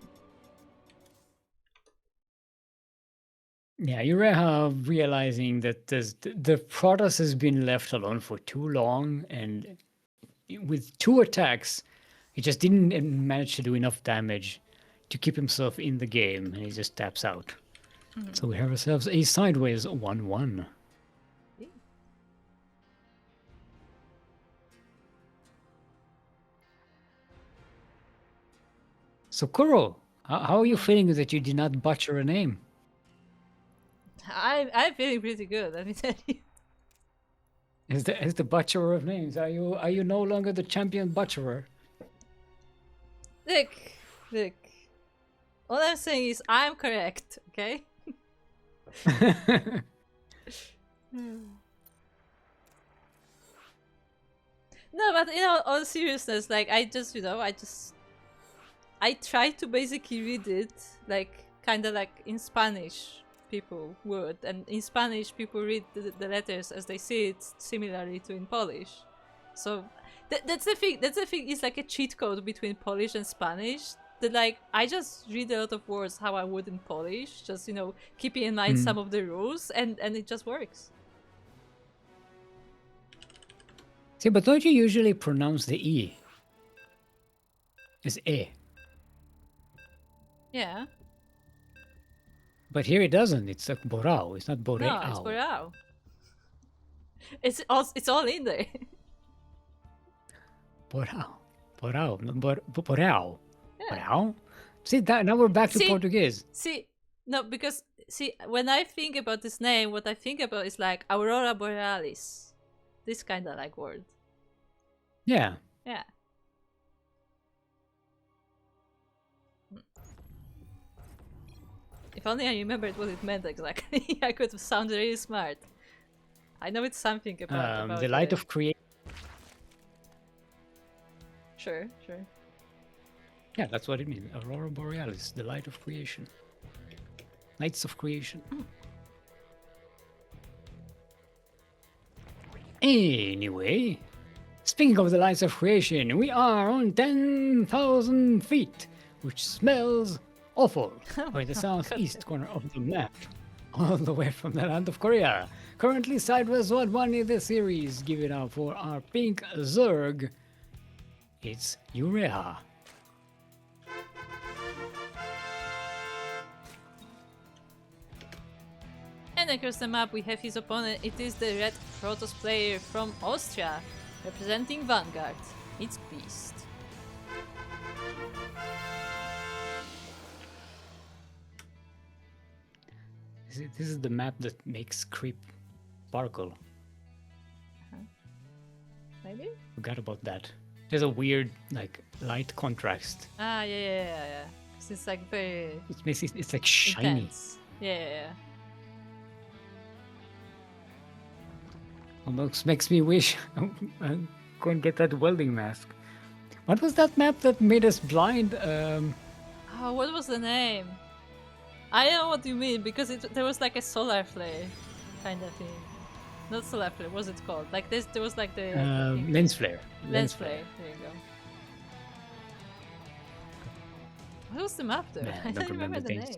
[SPEAKER 2] Yeah, Ureha realizing that the Protoss has been left alone for too long, and with 2 attacks, he just didn't manage to do enough damage to keep himself in the game, and he just taps out. So we have ourselves a sideways 1-1. So Kuro, how are you feeling that you did not butcher a name?
[SPEAKER 1] I'm feeling pretty good, let me tell you.
[SPEAKER 2] As the butcherer of names, are you no longer the champion butcherer?
[SPEAKER 1] Look. All I'm saying is I'm correct, okay? No, but in all seriousness, like I try to basically read it like kind of like in Spanish people would, and in Spanish people read the letters as they see it similarly to in Polish. So that's the thing. It's like a cheat code between Polish and Spanish. That like I just read a lot of words how I would in Polish, just keeping in mind some of the rules, and it just works.
[SPEAKER 2] See, but don't you usually pronounce the E as E?
[SPEAKER 1] Yeah.
[SPEAKER 2] But here it doesn't. It's like Boreau. It's not Boreau.
[SPEAKER 1] No, it's Boreau. It's all in there.
[SPEAKER 2] Boreau. Boreau.
[SPEAKER 1] Yeah.
[SPEAKER 2] Boreau. See that now we're back to Portuguese.
[SPEAKER 1] Because when I think about this name, what I think about is like Aurora Borealis. This kind of like word.
[SPEAKER 2] Yeah.
[SPEAKER 1] Yeah. If only I remembered what it meant exactly, I could sound really smart. I know it's something about
[SPEAKER 2] the light of creation.
[SPEAKER 1] Sure.
[SPEAKER 2] Yeah, that's what it means. Aurora Borealis, the light of creation. Lights of creation. Anyway, speaking of the lights of creation, we are on 10,000 feet, which smells awful. We're in the southeast corner of the map, all the way from the land of Korea. Currently sideways 1-1 in the series. Give it up for our pink Zerg. It's Ureha.
[SPEAKER 1] And across the map we have his opponent. It is the red Protoss player from Austria, representing Vanguard. It's Beast.
[SPEAKER 2] This is the map that makes creep sparkle.
[SPEAKER 1] Maybe?
[SPEAKER 2] Forgot about that. There's a weird like light contrast.
[SPEAKER 1] Ah, yeah. 'Cause it's like very.
[SPEAKER 2] It makes it's like shiny.
[SPEAKER 1] Intense. Yeah.
[SPEAKER 2] Almost makes me wish I couldn't get that welding mask. What was that map that made us blind?
[SPEAKER 1] Oh, what was the name? I know what you mean, because there was like a solar flare kind of thing. Not solar flare, what's it called? Like there was like the
[SPEAKER 2] lens flare.
[SPEAKER 1] Lens flare. There you go. What was the map though?
[SPEAKER 2] Man,
[SPEAKER 1] I don't remember the
[SPEAKER 2] things.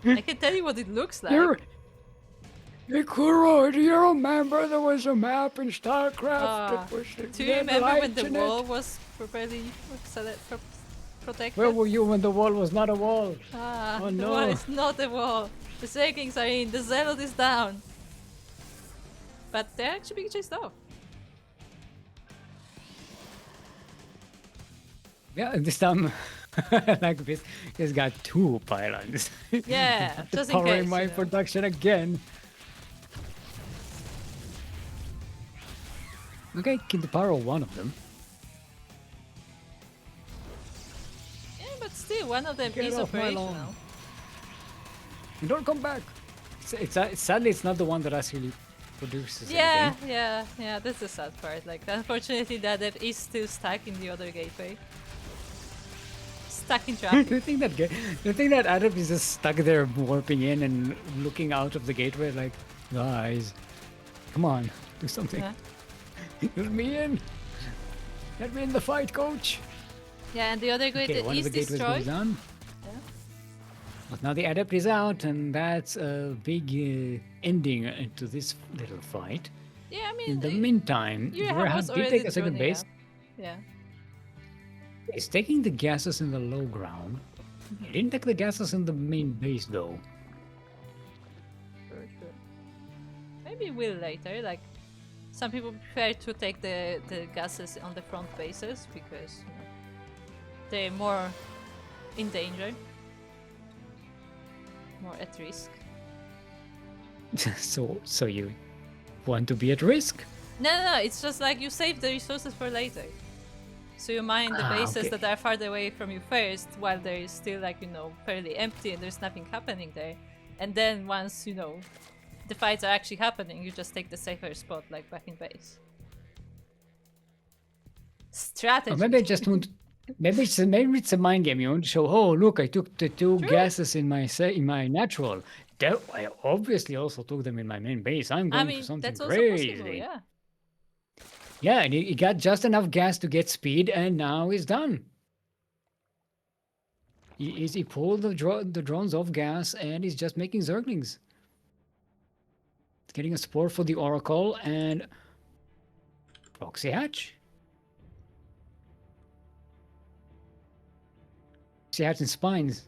[SPEAKER 1] name. I can tell you what it looks like.
[SPEAKER 2] Hey Kuro, do you remember there was a map in StarCraft that was
[SPEAKER 1] do you remember when the wall was properly protected?
[SPEAKER 2] Where were you when the wall was not a wall?
[SPEAKER 1] Oh
[SPEAKER 2] no.
[SPEAKER 1] The wall is not a wall. The Zerglings are in, the Zealot is down. But they're actually being chased off.
[SPEAKER 2] Yeah, this time, like this, he's got 2 pylons.
[SPEAKER 1] Yeah, just in
[SPEAKER 2] Powering
[SPEAKER 1] case,
[SPEAKER 2] my
[SPEAKER 1] you know.
[SPEAKER 2] production again. Okay, can the power one of them.
[SPEAKER 1] Yeah, but still, one of them
[SPEAKER 2] Get
[SPEAKER 1] is
[SPEAKER 2] off my lawn.
[SPEAKER 1] operational.
[SPEAKER 2] And don't come back. Sadly, it's not the one that actually produces
[SPEAKER 1] Yeah,
[SPEAKER 2] anything.
[SPEAKER 1] yeah, that's the sad part. Like, unfortunately, that dev is still stuck in the other gateway. Stuck in
[SPEAKER 2] Do
[SPEAKER 1] traffic.
[SPEAKER 2] you think that do you think that Adam is just stuck there warping in and looking out of the gateway like, guys, come on, do something.
[SPEAKER 1] Yeah.
[SPEAKER 2] Let me in. Let me in the fight, coach.
[SPEAKER 1] Yeah, and the other
[SPEAKER 2] Okay,
[SPEAKER 1] gateway
[SPEAKER 2] one of
[SPEAKER 1] is
[SPEAKER 2] the gateways
[SPEAKER 1] destroyed.
[SPEAKER 2] goes down.
[SPEAKER 1] Yeah.
[SPEAKER 2] But now the adept is out, and that's a big ending into this little fight.
[SPEAKER 1] Yeah, I mean,
[SPEAKER 2] In the meantime,
[SPEAKER 1] you
[SPEAKER 2] Rehab
[SPEAKER 1] was
[SPEAKER 2] did
[SPEAKER 1] already
[SPEAKER 2] take a second
[SPEAKER 1] droning
[SPEAKER 2] base.
[SPEAKER 1] out. Yeah.
[SPEAKER 2] He's taking the gases in the low ground. He didn't take the gases in the main base, though.
[SPEAKER 1] Sure. Maybe we'll later. Like, some people prefer to take the gases on the front bases because you know, they're more in danger, more at risk.
[SPEAKER 2] So you want to be at risk?
[SPEAKER 1] No. It's just like you save the resources for later. So you mine the bases
[SPEAKER 2] Okay.
[SPEAKER 1] that are farther away from you first, while there is still like fairly empty and there's nothing happening there. And then once the fights are actually happening, you just take the safer spot, like back in base. Strategy.
[SPEAKER 2] Or maybe I just want. Maybe it's a mind game. You want to show, oh look, I took the 2
[SPEAKER 1] True.
[SPEAKER 2] gases in my natural. I obviously also took them in my main base. I'm going for something
[SPEAKER 1] that's also
[SPEAKER 2] crazy.
[SPEAKER 1] possible, yeah.
[SPEAKER 2] Yeah, and he got just enough gas to get speed, and now he's done. He pulled the drones off gas, and he's just making Zerglings. Getting a spore for the Oracle and Proxy Hatch. Proxy Hatch and Spines.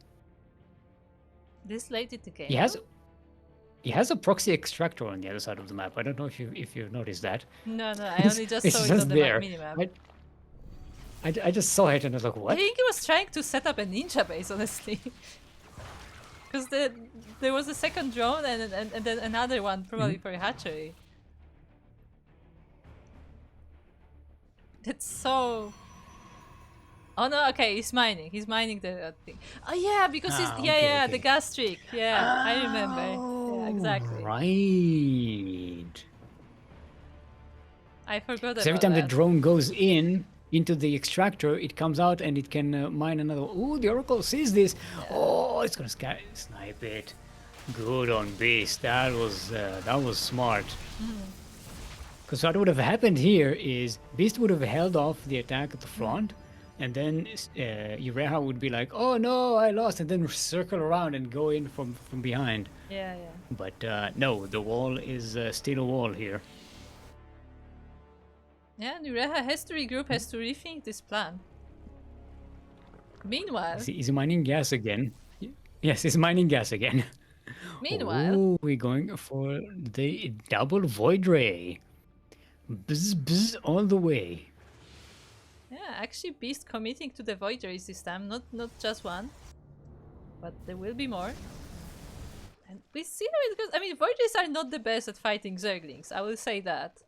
[SPEAKER 1] This late in the game.
[SPEAKER 2] He has a proxy extractor on the other side of the map. I don't know if you've noticed that.
[SPEAKER 1] No, I only just
[SPEAKER 2] It's
[SPEAKER 1] saw it
[SPEAKER 2] just
[SPEAKER 1] on the
[SPEAKER 2] there.
[SPEAKER 1] minimap.
[SPEAKER 2] I just saw it and I was like,
[SPEAKER 1] I
[SPEAKER 2] what?
[SPEAKER 1] think he was trying to set up a ninja base, honestly. Because there was a second drone and then another one, probably for a hatchery. It's so... Oh no, okay, he's mining. He's mining the thing. Oh yeah, because he's...
[SPEAKER 2] Okay.
[SPEAKER 1] the gas streak. Yeah, I remember. Yeah, exactly.
[SPEAKER 2] Right.
[SPEAKER 1] I forgot about
[SPEAKER 2] So every time the
[SPEAKER 1] that.
[SPEAKER 2] drone goes into the extractor, it comes out and it can mine another. Oh, the Oracle sees this.
[SPEAKER 1] Yeah.
[SPEAKER 2] Oh, it's gonna snipe it. Good on Beast. That was smart. Because what would have happened here is Beast would have held off the attack at the front, and then Ureha would be like, "Oh no, I lost," and then circle around and go in from behind.
[SPEAKER 1] Yeah.
[SPEAKER 2] But no, the wall is still a wall here.
[SPEAKER 1] Yeah, Nureha has to regroup, has to rethink this plan. Meanwhile...
[SPEAKER 2] Is he mining gas again? Yes, he's mining gas again.
[SPEAKER 1] Meanwhile...
[SPEAKER 2] Ooh, we're going for the double Void Ray. Bzz, bzz, all the way.
[SPEAKER 1] Yeah, actually Beast committing to the Void Rays this time, not just one. But there will be more. And we see how it goes. I mean, Void Rays are not the best at fighting Zerglings, I will say that.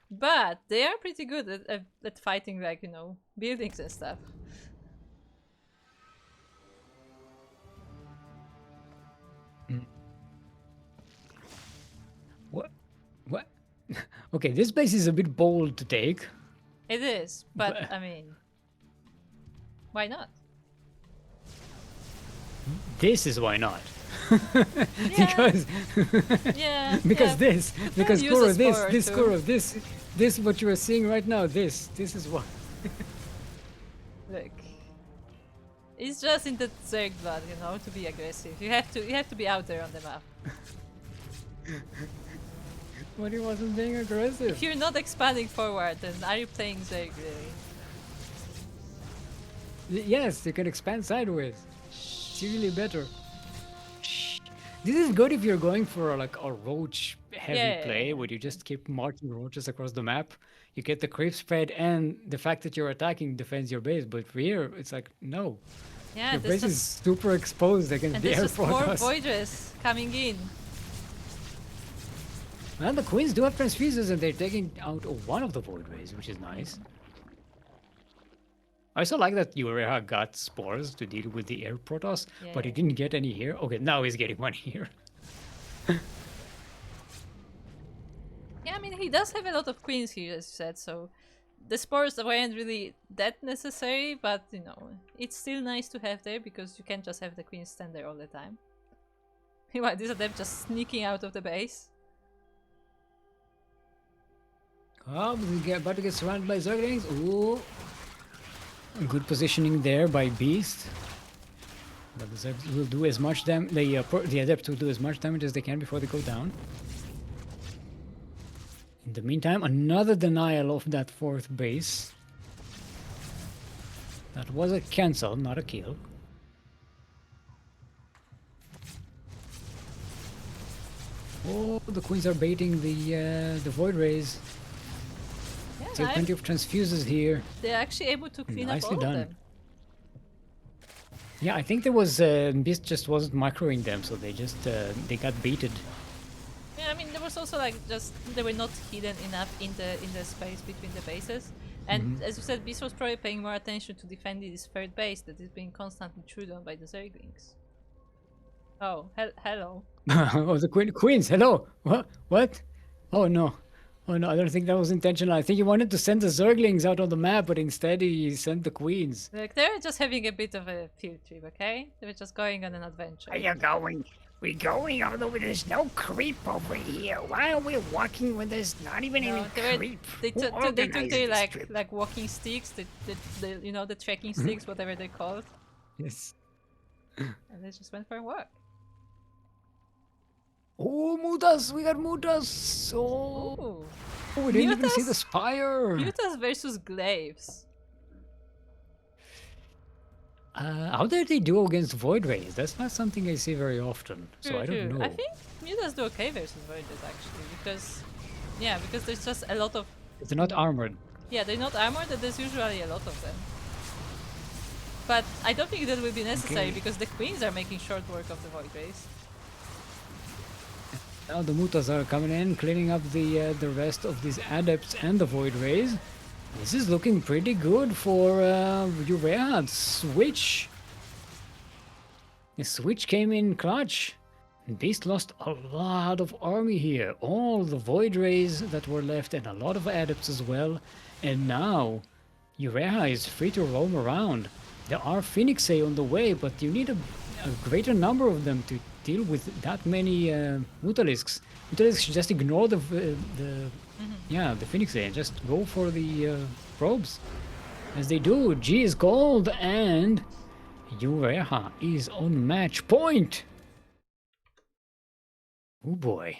[SPEAKER 1] But they are pretty good at fighting, like, buildings and stuff.
[SPEAKER 2] What? Okay, this base is a bit bold to take.
[SPEAKER 1] It is, but I mean, why not?
[SPEAKER 2] This is why not.
[SPEAKER 1] Yeah.
[SPEAKER 2] because
[SPEAKER 1] yeah.
[SPEAKER 2] because
[SPEAKER 1] use
[SPEAKER 2] Kuro,
[SPEAKER 1] a
[SPEAKER 2] this
[SPEAKER 1] spore
[SPEAKER 2] this
[SPEAKER 1] too.
[SPEAKER 2] Kuro, this what you are seeing right now, this is what.
[SPEAKER 1] Look, it's just in the Zerg blood, to be aggressive. You have to be out there on the map.
[SPEAKER 2] But he wasn't being aggressive.
[SPEAKER 1] If you're not expanding forward, then are you playing Zerg really?
[SPEAKER 2] Yes, you can expand sideways. It's really better. Shh. This is good if you're going for like a roach heavy
[SPEAKER 1] Yeah.
[SPEAKER 2] play where you just keep marching roaches across the map. You get the creep spread and the fact that you're attacking defends your base. But for here, it's like, no.
[SPEAKER 1] Yeah,
[SPEAKER 2] Your
[SPEAKER 1] there's
[SPEAKER 2] base is
[SPEAKER 1] just
[SPEAKER 2] super exposed against
[SPEAKER 1] and
[SPEAKER 2] the
[SPEAKER 1] there's
[SPEAKER 2] air
[SPEAKER 1] just more
[SPEAKER 2] protoss.
[SPEAKER 1] voiders coming in.
[SPEAKER 2] Well, the queens do have transfuses and they're taking out one of the void rays, which is nice. I also like that Ureha got spores to deal with the air protoss, but he
[SPEAKER 1] Yeah.
[SPEAKER 2] didn't get any here. Okay, now he's getting one here.
[SPEAKER 1] Yeah, I mean he does have a lot of queens here, as you said, so the spores weren't really that necessary, but you know, it's still nice to have there because you can't just have the queens stand there all the time. Meanwhile, these are them just sneaking out of the base.
[SPEAKER 2] Oh, we about to get surrounded by Zerglings. Ooh. Good positioning there by Beast. But the Zergs will do as much damage. The Adept will do as much damage as they can before they go down. In the meantime, another denial of that fourth base. That was a cancel, not a kill. Oh, the queens are baiting the Void Rays.
[SPEAKER 1] Yeah,
[SPEAKER 2] Still plenty of transfuses here.
[SPEAKER 1] they're actually able to clean
[SPEAKER 2] Nicely
[SPEAKER 1] up all
[SPEAKER 2] done.
[SPEAKER 1] of them.
[SPEAKER 2] Yeah, I think there was Beast just wasn't microing them, so they just they got baited.
[SPEAKER 1] Yeah, I mean there was also like just they were not hidden enough in the space between the bases. And as you said, Beast was probably paying more attention to defending this third base that is being constantly chewed on by the Zerglings. Oh, hello.
[SPEAKER 2] Oh, the queens! Hello. What? Oh no! Oh no! I don't think that was intentional. I think he wanted to send the Zerglings out on the map, but instead he sent the queens.
[SPEAKER 1] Like they're just having a bit of a field trip, okay? They were just going on an adventure.
[SPEAKER 3] Where you going? We're going all over. There's no creep over here. Why are we walking when there's not even
[SPEAKER 1] No,
[SPEAKER 3] any creep?
[SPEAKER 1] they
[SPEAKER 3] Who
[SPEAKER 1] took
[SPEAKER 3] organized
[SPEAKER 1] their
[SPEAKER 3] this trip?
[SPEAKER 1] like walking sticks, the you know the trekking sticks, whatever they're called,
[SPEAKER 2] Yes.
[SPEAKER 1] and they just went for a walk.
[SPEAKER 2] Oh, Mutas! We got Mutas! Oh,
[SPEAKER 1] Ooh,
[SPEAKER 2] we didn't even see the
[SPEAKER 1] Mutas?
[SPEAKER 2] spire.
[SPEAKER 1] Mutas versus glaives.
[SPEAKER 2] How did they do against Void Rays? That's not something I see very often, so I don't know.
[SPEAKER 1] I think Mutas do okay versus voiders actually, because because there's just a lot of
[SPEAKER 2] They're not armored.
[SPEAKER 1] they're not armored, and there's usually a lot of them. But I don't think that will be necessary
[SPEAKER 2] Okay.
[SPEAKER 1] because the queens are making short work of the void rays.
[SPEAKER 2] Now the Mutas are coming in, cleaning up the rest of these Adepts and the Void Rays. This is looking pretty good for Urea. Switch. The Switch came in clutch. Beast lost a lot of army here. All the Void Rays that were left and a lot of Adepts as well. And now Urea is free to roam around. There are Phoenixae on the way, but you need a greater number of them to deal with that many Mutalisks. Mutalisks just ignore the Phoenixae and just go for the probes. As they do, G is gold and Ureha is on match point. Oh boy.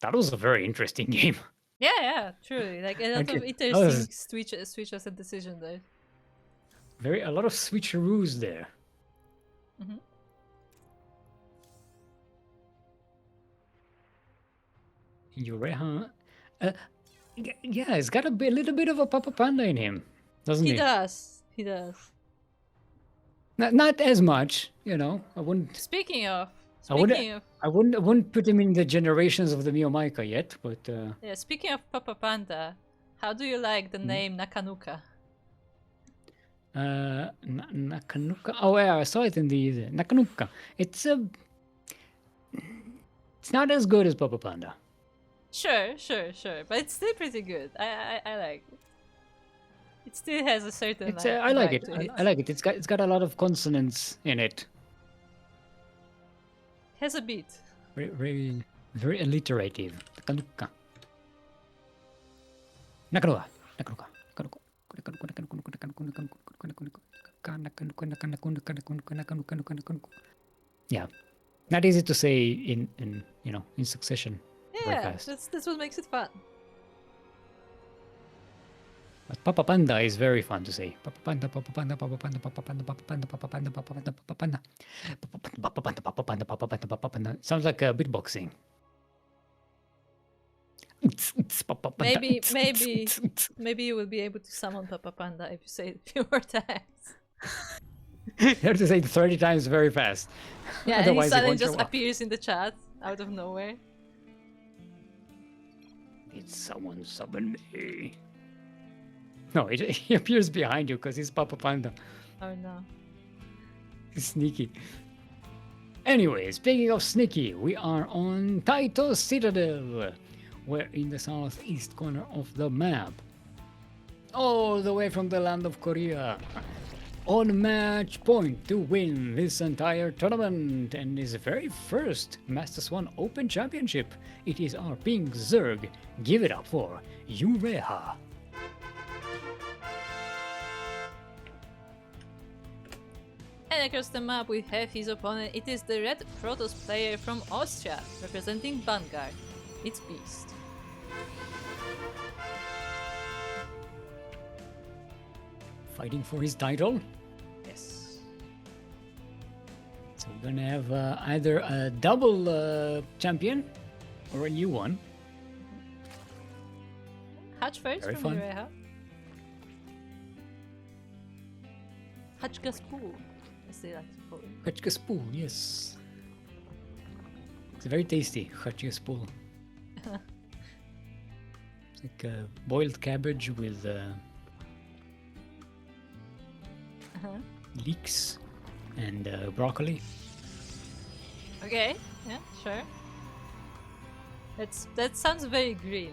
[SPEAKER 2] That was a very interesting game.
[SPEAKER 1] Yeah, truly. Like a lot of
[SPEAKER 2] Okay,
[SPEAKER 1] interesting switches and decision there.
[SPEAKER 2] A lot of switcheroos there. Ureha, yeah, he's got a little bit of a Papa Panda in him, doesn't he?
[SPEAKER 1] He does. He does.
[SPEAKER 2] Not as much, you know. I wouldn't.
[SPEAKER 1] Speaking of,
[SPEAKER 2] I wouldn't put him in the generations of the Miyomaika yet, but
[SPEAKER 1] speaking of Papa Panda, how do you like the name Nakanuka?
[SPEAKER 2] Nakanuka. Oh yeah, I saw it in the Nakanuka. It's not as good as Papa Panda.
[SPEAKER 1] Sure, but it's still pretty good. I like it. It still has a certain.
[SPEAKER 2] It's I like it.
[SPEAKER 1] vibe to
[SPEAKER 2] I like it. It's got a lot of consonants in it.
[SPEAKER 1] Has a beat.
[SPEAKER 2] Very alliterative. Nakanuka. Nakanuka. Nakanuka. Yeah, not easy to say in succession. Very
[SPEAKER 1] Yeah,
[SPEAKER 2] fast.
[SPEAKER 1] that's what makes it fun.
[SPEAKER 2] But Papa Panda is very fun to say. Papa Panda, Papa Panda, Papa Panda, Papa Panda, Papa Panda, Papa Panda, Papa Panda, Papa Panda. Papa Panda, Papa Panda, Papa Panda, Papa Panda. Sounds like beatboxing.
[SPEAKER 1] Maybe you will be able to summon Papa Panda if you say it a few more times.
[SPEAKER 2] You have to say it 30 times very fast.
[SPEAKER 1] Yeah, and he
[SPEAKER 2] Otherwise, it
[SPEAKER 1] suddenly
[SPEAKER 2] won't
[SPEAKER 1] just
[SPEAKER 2] show up.
[SPEAKER 1] appears in the chat out of nowhere.
[SPEAKER 2] Did someone summon me? No, he appears behind you because he's Papa Panda.
[SPEAKER 1] Oh no.
[SPEAKER 2] He's sneaky. Anyway, speaking of sneaky, we are on Taito Citadel. We're in the southeast corner of the map. All the way from the land of Korea. On match point to win this entire tournament and his very first Master Swan Open Championship. It is our Pink Zerg. Give it up for Ureha.
[SPEAKER 1] And across the map we have his opponent. It is the red Protoss player from Austria, representing Vanguard. It's Beast.
[SPEAKER 2] Fighting for his title.
[SPEAKER 1] Yes.
[SPEAKER 2] So we're gonna have either a double champion or a new one.
[SPEAKER 1] Hatch first
[SPEAKER 2] Very
[SPEAKER 1] from
[SPEAKER 2] fun.
[SPEAKER 1] Ureha. Hatch Gaspool, as they like to call it.
[SPEAKER 2] Hachkaspool, yes. It's very tasty, Hachkaspool. It's like boiled cabbage with leeks and broccoli.
[SPEAKER 1] Okay, yeah, sure. That sounds very green.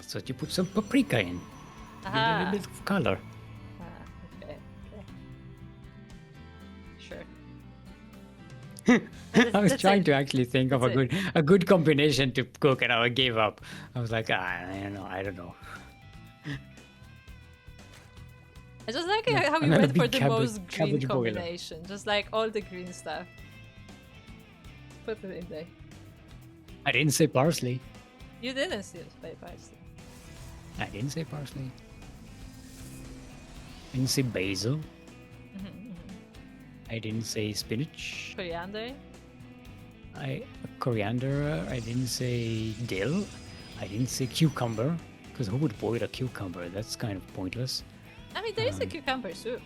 [SPEAKER 2] So you put some paprika in. Give it a
[SPEAKER 1] Aha.
[SPEAKER 2] little bit of color.
[SPEAKER 1] Okay. Sure.
[SPEAKER 2] I was
[SPEAKER 1] That's
[SPEAKER 2] trying
[SPEAKER 1] it.
[SPEAKER 2] to actually think of
[SPEAKER 1] That's
[SPEAKER 2] a good combination to cook, and I gave up. I was like, I don't know.
[SPEAKER 1] I just like
[SPEAKER 2] Yeah,
[SPEAKER 1] how
[SPEAKER 2] I'm
[SPEAKER 1] we
[SPEAKER 2] not a
[SPEAKER 1] went for
[SPEAKER 2] big
[SPEAKER 1] the most green
[SPEAKER 2] cabbage boiler.
[SPEAKER 1] combination. Just like all the green stuff. Put it in there.
[SPEAKER 2] I didn't say parsley.
[SPEAKER 1] You didn't see it by parsley.
[SPEAKER 2] I didn't say parsley. I didn't say basil. I didn't say spinach.
[SPEAKER 1] Coriander.
[SPEAKER 2] Coriander. I didn't say dill. I didn't say cucumber. Because who would boil a cucumber? That's kind of pointless.
[SPEAKER 1] I mean, there is a cucumber soup.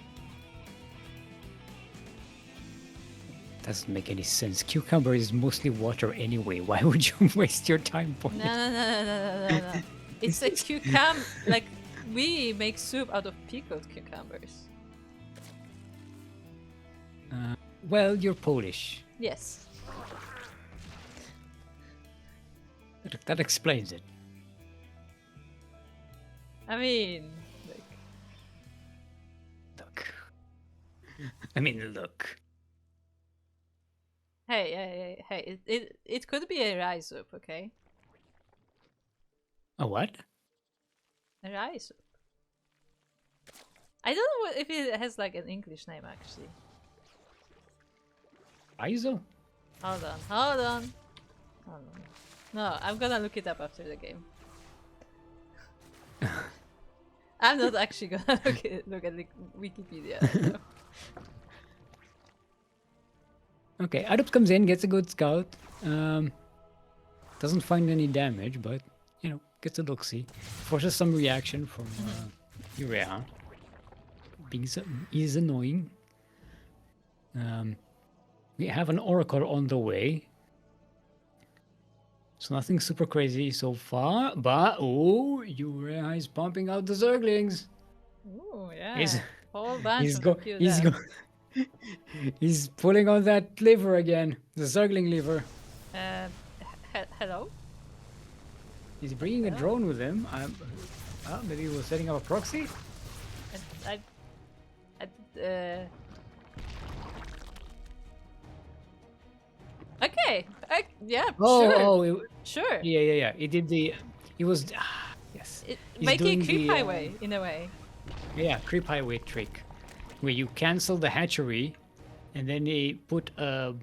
[SPEAKER 2] Doesn't make any sense. Cucumber is mostly water anyway. Why would you waste your time
[SPEAKER 1] No,
[SPEAKER 2] boiling?
[SPEAKER 1] no. It's a cucumber. Like, we make soup out of pickled cucumbers.
[SPEAKER 2] Well, you're Polish.
[SPEAKER 1] Yes.
[SPEAKER 2] That explains it.
[SPEAKER 1] I mean, like,
[SPEAKER 2] Look. I mean, look.
[SPEAKER 1] hey, it could be a rye soup, okay?
[SPEAKER 2] A what?
[SPEAKER 1] A rye soup. I don't know if it has like an English name actually.
[SPEAKER 2] Iso?
[SPEAKER 1] Hold on. No, I'm gonna look it up after the game. I'm not actually gonna look at the Wikipedia. No.
[SPEAKER 2] Okay, Adopt comes in, gets a good scout. Doesn't find any damage, but, you know, gets a look-see. Forces some reaction from Urea. Is annoying. We have an Oracle on the way. So nothing super crazy so far, but oh, Urea is pumping out the Zerglings.
[SPEAKER 1] Ooh, yeah.
[SPEAKER 2] He's-
[SPEAKER 1] Whole bunch
[SPEAKER 2] He's
[SPEAKER 1] of
[SPEAKER 2] go.
[SPEAKER 1] cute
[SPEAKER 2] He's
[SPEAKER 1] ass.
[SPEAKER 2] go. He's pulling on that lever again, the Zergling lever.
[SPEAKER 1] Hello?
[SPEAKER 2] He's bringing a drone with him. Maybe he was setting up a proxy.
[SPEAKER 1] Okay. Yeah.
[SPEAKER 2] Oh,
[SPEAKER 1] Sure.
[SPEAKER 2] sure.
[SPEAKER 1] Sure.
[SPEAKER 2] Yeah. He did the. He was. Yes. He's
[SPEAKER 1] Make
[SPEAKER 2] doing
[SPEAKER 1] it creep
[SPEAKER 2] the,
[SPEAKER 1] highway in a way.
[SPEAKER 2] Yeah, creep highway trick, where you cancel the hatchery, and then they put a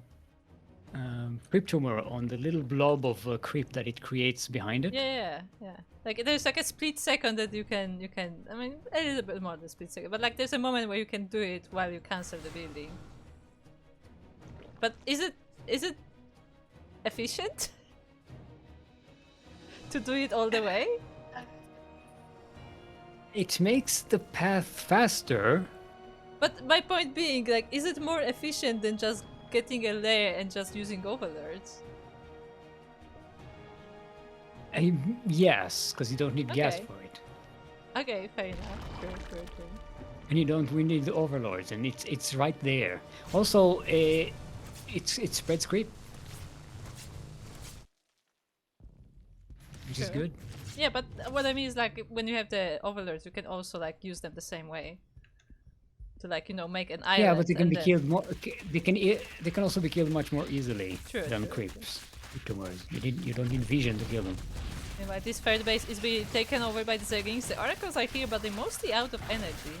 [SPEAKER 2] creep tumor on the little blob of creep that it creates behind it.
[SPEAKER 1] Yeah. Like there's like a split second that you can. I mean, a little bit more than a split second, but like there's a moment where you can do it while you cancel the building. But is it efficient to do it all the way?
[SPEAKER 2] It makes the path faster.
[SPEAKER 1] But my point being, like, is it more efficient than just getting a layer and just using overlords?
[SPEAKER 2] Yes, because you don't need gas
[SPEAKER 1] Okay.
[SPEAKER 2] for it.
[SPEAKER 1] Okay, fair enough. Fair.
[SPEAKER 2] And you don't we need the overlords, and it's right there. Also, it spreads creep, which is
[SPEAKER 1] Sure.
[SPEAKER 2] good.
[SPEAKER 1] Yeah, but what I mean is, like, when you have the overlords, you can also like use them the same way. To, like, you know, make an island.
[SPEAKER 2] Yeah, but they can
[SPEAKER 1] and
[SPEAKER 2] be
[SPEAKER 1] then...
[SPEAKER 2] killed more. They can also be killed much more easily than
[SPEAKER 1] True.
[SPEAKER 2] creeps. Tumors. You don't need vision to kill them.
[SPEAKER 1] Anyway, this third base is being taken over by the Zerglings. The oracles are here, but they're mostly out of energy.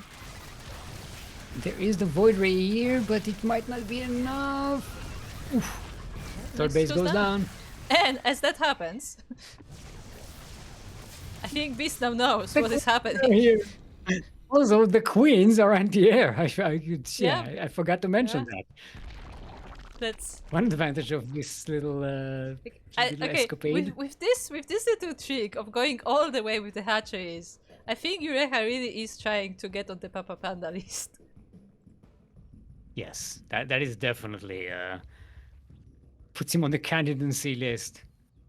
[SPEAKER 2] There is the void ray here, but it might not be enough. Oof. Third base goes down.
[SPEAKER 1] And as that happens, I think Beast now knows what is happening.
[SPEAKER 2] Here. Also, the queens are anti-air. I
[SPEAKER 1] Yeah.
[SPEAKER 2] I forgot to mention that.
[SPEAKER 1] That's
[SPEAKER 2] One advantage of this little,
[SPEAKER 1] okay.
[SPEAKER 2] escapade.
[SPEAKER 1] With this little trick of going all the way with the hatcheries, I think Eureka really is trying to get on the Papa Panda list.
[SPEAKER 2] Yes, that is definitely puts him on the candidacy list.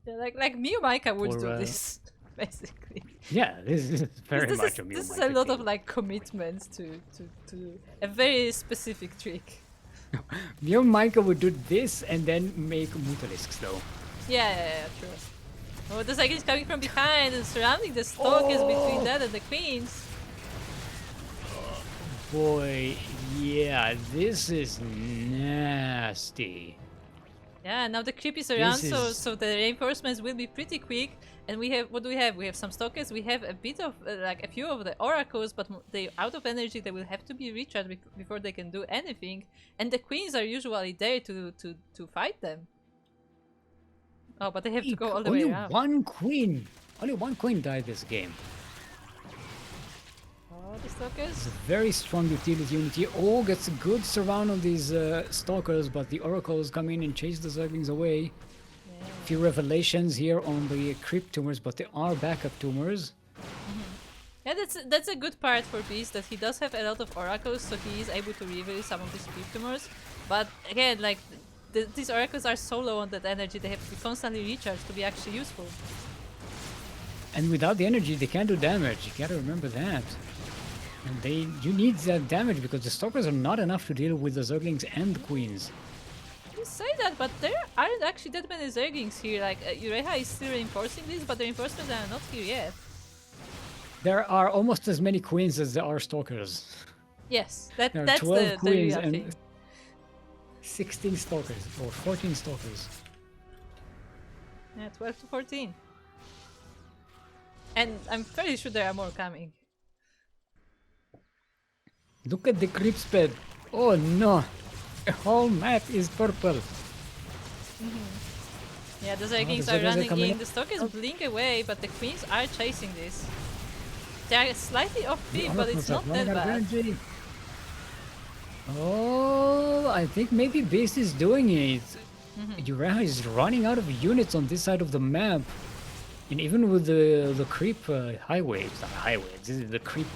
[SPEAKER 1] Yeah, like Mew Micah would
[SPEAKER 2] For,
[SPEAKER 1] do this, basically.
[SPEAKER 2] Yeah, this is very much a Mew
[SPEAKER 1] This is
[SPEAKER 2] Micah
[SPEAKER 1] a lot
[SPEAKER 2] thing.
[SPEAKER 1] of like commitment to a very specific trick.
[SPEAKER 2] Mew Micah would do this and then make Mutalisks though.
[SPEAKER 1] Yeah, true. Oh, the Zerglings coming from behind and surrounding the stalkers between that and the queens.
[SPEAKER 2] Boy, yeah, this is nasty.
[SPEAKER 1] Yeah, now the creep is around,
[SPEAKER 2] This is-
[SPEAKER 1] so the reinforcements will be pretty quick. And we have, what do we have? We have some stalkers. We have a bit of like a few of the oracles, but they out of energy. They will have to be recharged before they can do anything. And the queens are usually there to fight them. Oh, but they have to go all the way
[SPEAKER 2] Only
[SPEAKER 1] around.
[SPEAKER 2] Only one queen died this game.
[SPEAKER 1] Oh, the stalkers.
[SPEAKER 2] It's a very strong utility unit here. Oh, gets a good surround on these stalkers, but the oracles come in and chase the Zerglings away. Few revelations here on the creep tumors, but they are backup tumors.
[SPEAKER 1] Yeah, that's a good part for Beast, that he does have a lot of oracles, so he is able to reveal some of these creep tumors. But again, like these oracles are so low on that energy, they have to be constantly recharged to be actually useful.
[SPEAKER 2] And without the energy, they can't do damage. You gotta remember that. And you need that damage because the stalkers are not enough to deal with the Zerglings and the queens.
[SPEAKER 1] You say that, but there aren't actually that many Zerglings here. Like Eureka is still reinforcing this, but the reinforcements are not here yet.
[SPEAKER 2] There are almost as many queens as there are stalkers.
[SPEAKER 1] Yes,
[SPEAKER 2] There are
[SPEAKER 1] that's
[SPEAKER 2] 12
[SPEAKER 1] the
[SPEAKER 2] queens
[SPEAKER 1] real
[SPEAKER 2] and
[SPEAKER 1] thing.
[SPEAKER 2] 16 stalkers, or 14 stalkers.
[SPEAKER 1] Yeah, 12 to 14. And I'm fairly sure there are more coming.
[SPEAKER 2] Look at the creep speed. Oh no! The whole map is purple.
[SPEAKER 1] Yeah, the Zerglings
[SPEAKER 2] the
[SPEAKER 1] are
[SPEAKER 2] Zerglings are
[SPEAKER 1] running
[SPEAKER 2] coming
[SPEAKER 1] in.
[SPEAKER 2] in.
[SPEAKER 1] The stalkers blink away, but the queens are chasing this. They are slightly off beat, but it's not that bad.
[SPEAKER 2] Oh, I think maybe Beast is doing it. Eureka is running out of units on this side of the map. And even with the creep highway, it's not a highway, this is the creep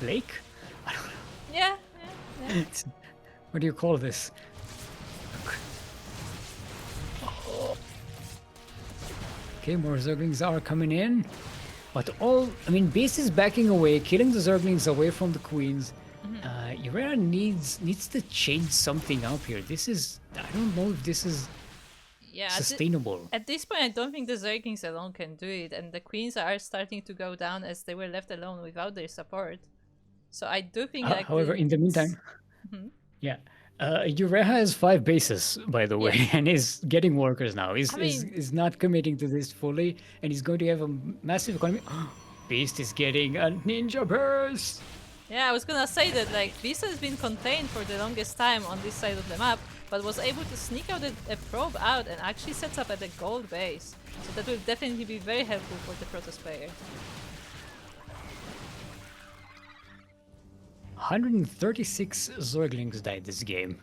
[SPEAKER 2] lake? I don't know.
[SPEAKER 1] Yeah.
[SPEAKER 2] What do you call this? Okay, more Zerglings are coming in. But Beast is backing away, killing the Zerglings away from the queens. Eureka needs to change something up here. I don't know if this is
[SPEAKER 1] Yeah,
[SPEAKER 2] sustainable.
[SPEAKER 1] at this point, I don't think the Zerglings alone can do it, and the queens are starting to go down as they were left alone without their support. So I do think, like,
[SPEAKER 2] However, in the meantime, yeah, Eureka has 5 bases, by the way,
[SPEAKER 1] Yes.
[SPEAKER 2] and is getting workers now.
[SPEAKER 1] I mean-
[SPEAKER 2] Is not committing to this fully, and he's going to have a massive economy. Beast is getting a ninja burst.
[SPEAKER 1] Yeah, I was gonna say that, like, Beast has been contained for the longest time on this side of the map, but was able to sneak out a probe out and actually sets up at a gold base. So that will definitely be very helpful for the Protoss player.
[SPEAKER 2] 136 Zerglings died this game.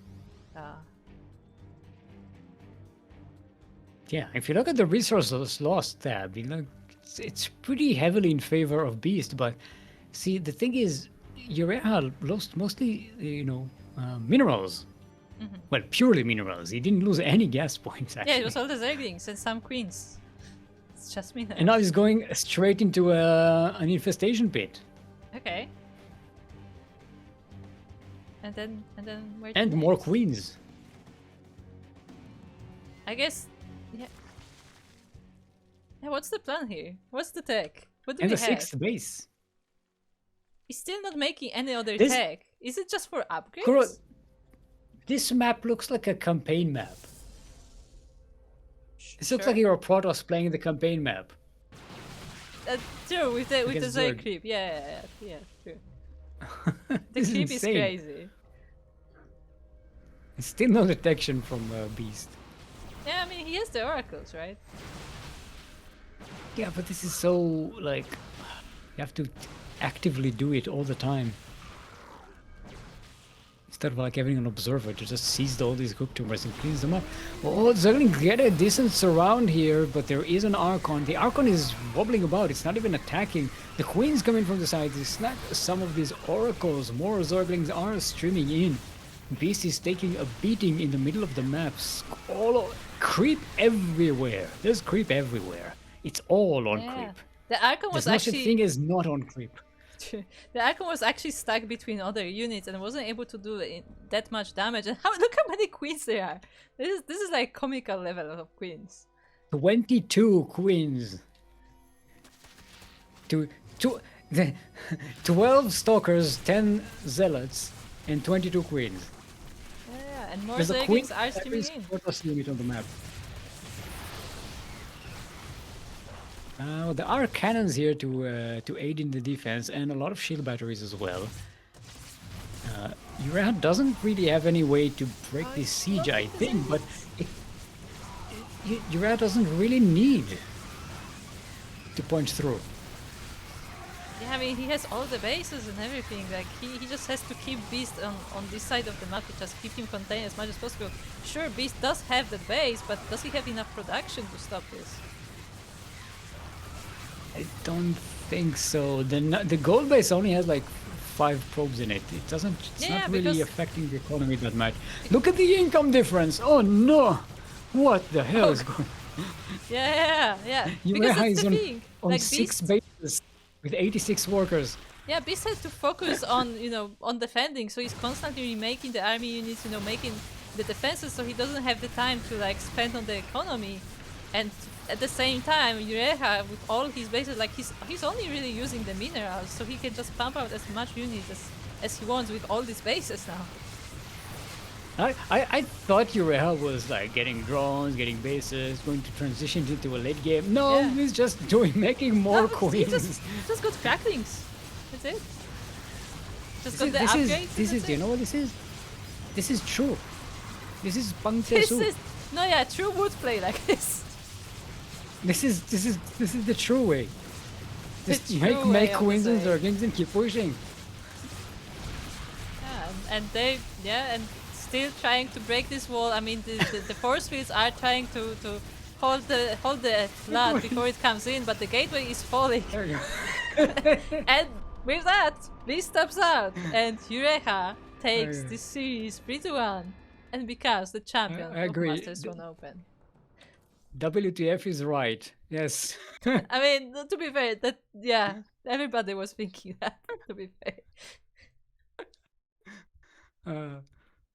[SPEAKER 2] Yeah, if you look at the resources lost tab, you know, it's pretty heavily in favor of Beast, but see, the thing is, Urea lost mostly, you know, minerals. Well, purely minerals. He didn't lose any gas points, actually.
[SPEAKER 1] Yeah, it was all the Zerglings and some queens. It's just minerals.
[SPEAKER 2] And now he's going straight into an infestation pit.
[SPEAKER 1] Okay. And then where?
[SPEAKER 2] And
[SPEAKER 1] to
[SPEAKER 2] more
[SPEAKER 1] next?
[SPEAKER 2] queens.
[SPEAKER 1] I guess. Yeah. Yeah. What's the plan here? What's the tech? What do
[SPEAKER 2] And
[SPEAKER 1] we
[SPEAKER 2] the
[SPEAKER 1] have?
[SPEAKER 2] 6th base.
[SPEAKER 1] He's still not making any other
[SPEAKER 2] This-
[SPEAKER 1] tech. Is it just for upgrades?
[SPEAKER 2] Kuro, this map looks like a campaign map. This looks like you're a Protoss playing the campaign map.
[SPEAKER 1] True, with the
[SPEAKER 2] Against
[SPEAKER 1] Zerg
[SPEAKER 2] Zerg.
[SPEAKER 1] creep. Yeah, true. The
[SPEAKER 2] This
[SPEAKER 1] creep is
[SPEAKER 2] insane.
[SPEAKER 1] crazy.
[SPEAKER 2] Still no detection from Beast.
[SPEAKER 1] Yeah, I mean he has the oracles, right?
[SPEAKER 2] Yeah, but this is so, like, you have to actively do it all the time. Instead of like having an observer to just seize all these hook tumors and cleans them up. Oh, Zerglings get a decent surround here, but there is an Archon. The Archon is wobbling about, it's not even attacking. The Queen's coming from the side, they snap some of these oracles. More Zerglings are streaming in. Beast is taking a beating in the middle of the maps. Creep everywhere. There's creep everywhere. It's all on
[SPEAKER 1] Yeah.
[SPEAKER 2] creep.
[SPEAKER 1] The Archon was
[SPEAKER 2] There's no such
[SPEAKER 1] actually
[SPEAKER 2] thing as not on creep.
[SPEAKER 1] the Archon was actually stuck between other units and wasn't able to do that much damage. And look how many queens there are. This is like comical level of queens.
[SPEAKER 2] 22 queens. 12 stalkers, 10 zealots, and 22 queens.
[SPEAKER 1] Yeah, and more
[SPEAKER 2] There's a queen
[SPEAKER 1] Zerglings are
[SPEAKER 2] every
[SPEAKER 1] streaming in.
[SPEAKER 2] Protoss unit on the map. There are cannons here to aid in the defense, and a lot of shield batteries as well. Urea doesn't really have any way to break this siege, I think, but Urea doesn't really need to punch through.
[SPEAKER 1] Yeah, I mean he has all the bases and everything. Like he just has to keep Beast on this side of the map to just keep him contained as much as possible. Sure, Beast does have the base, but does he have enough production to stop this?
[SPEAKER 2] I don't think so. The gold base only has like 5 probes in it. It's
[SPEAKER 1] Yeah,
[SPEAKER 2] not really
[SPEAKER 1] because-
[SPEAKER 2] affecting the economy that much. Look at the income difference. Oh no! What the hell is going?
[SPEAKER 1] Yeah. Because
[SPEAKER 2] Urea
[SPEAKER 1] that's
[SPEAKER 2] is
[SPEAKER 1] the
[SPEAKER 2] on,
[SPEAKER 1] thing.
[SPEAKER 2] on
[SPEAKER 1] Like
[SPEAKER 2] 6
[SPEAKER 1] Beast,
[SPEAKER 2] bases with 86 workers.
[SPEAKER 1] yeah, Beast has to focus on on defending. So he's constantly remaking the army units, making the defenses. So he doesn't have the time to like spend on the economy. And at the same time, Ureha, with all his bases, like he's only really using the minerals, so he can just pump out as much units as he wants with all these bases now.
[SPEAKER 2] I thought Urea was like getting drones, getting bases, going to transition into a late game. No,
[SPEAKER 1] Yeah.
[SPEAKER 2] he's just making more
[SPEAKER 1] No, he
[SPEAKER 2] queens.
[SPEAKER 1] just got cracklings. That's it. Just got the upgrades.
[SPEAKER 2] This
[SPEAKER 1] and
[SPEAKER 2] is,
[SPEAKER 1] that's
[SPEAKER 2] you
[SPEAKER 1] it.
[SPEAKER 2] know what this is? This is true. This is Pang
[SPEAKER 1] This
[SPEAKER 2] Tesu.
[SPEAKER 1] is true would play like this.
[SPEAKER 2] This is the true way. Just
[SPEAKER 1] The
[SPEAKER 2] make
[SPEAKER 1] true way of
[SPEAKER 2] queens and
[SPEAKER 1] saying.
[SPEAKER 2] Zerglings and keep pushing.
[SPEAKER 1] Yeah, and they and still trying to break this wall. I mean, the force fields are trying to hold the flood before it comes in, but the gateway is falling.
[SPEAKER 2] There you go.
[SPEAKER 1] And with that, Beast steps out, and Ureha takes
[SPEAKER 2] Yeah.
[SPEAKER 1] this series 3-1 and becomes the champion
[SPEAKER 2] I agree.
[SPEAKER 1] of Master Swan Open.
[SPEAKER 2] WTF is right. Yes.
[SPEAKER 1] I mean, to be fair, everybody was thinking that. To be fair.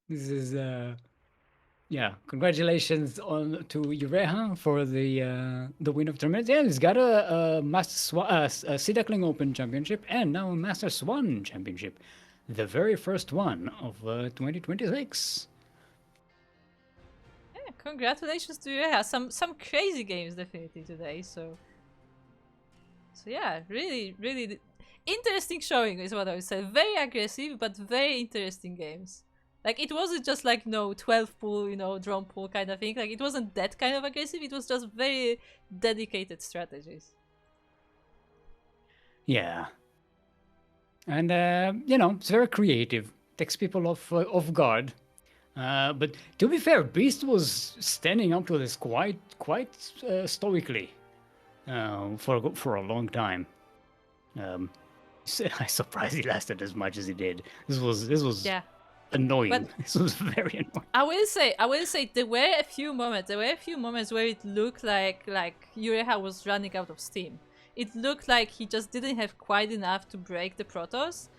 [SPEAKER 2] This is yeah. Congratulations to Ureha for the win of tournament. Yeah, he's got a Master Swan, a Duckling Open Championship, and now a Master Swan Championship, the very first one of 2026.
[SPEAKER 1] Yeah, congratulations to Ureha. Some crazy games definitely today. So yeah, really interesting showing is what I would say. Very aggressive, but very interesting games. Like, it wasn't just like, 12 pool, drone pool kind of thing. Like, it wasn't that kind of aggressive. It was just very dedicated strategies.
[SPEAKER 2] Yeah. And, it's very creative. Takes people off guard. But to be fair, Beast was standing up to this quite stoically for a long time. I'm surprised he lasted as much as he did. This was
[SPEAKER 1] Yeah.
[SPEAKER 2] annoying.
[SPEAKER 1] But
[SPEAKER 2] this was very annoying.
[SPEAKER 1] I will say there were a few moments where it looked like Ureha was running out of steam. It looked like he just didn't have quite enough to break the Protoss,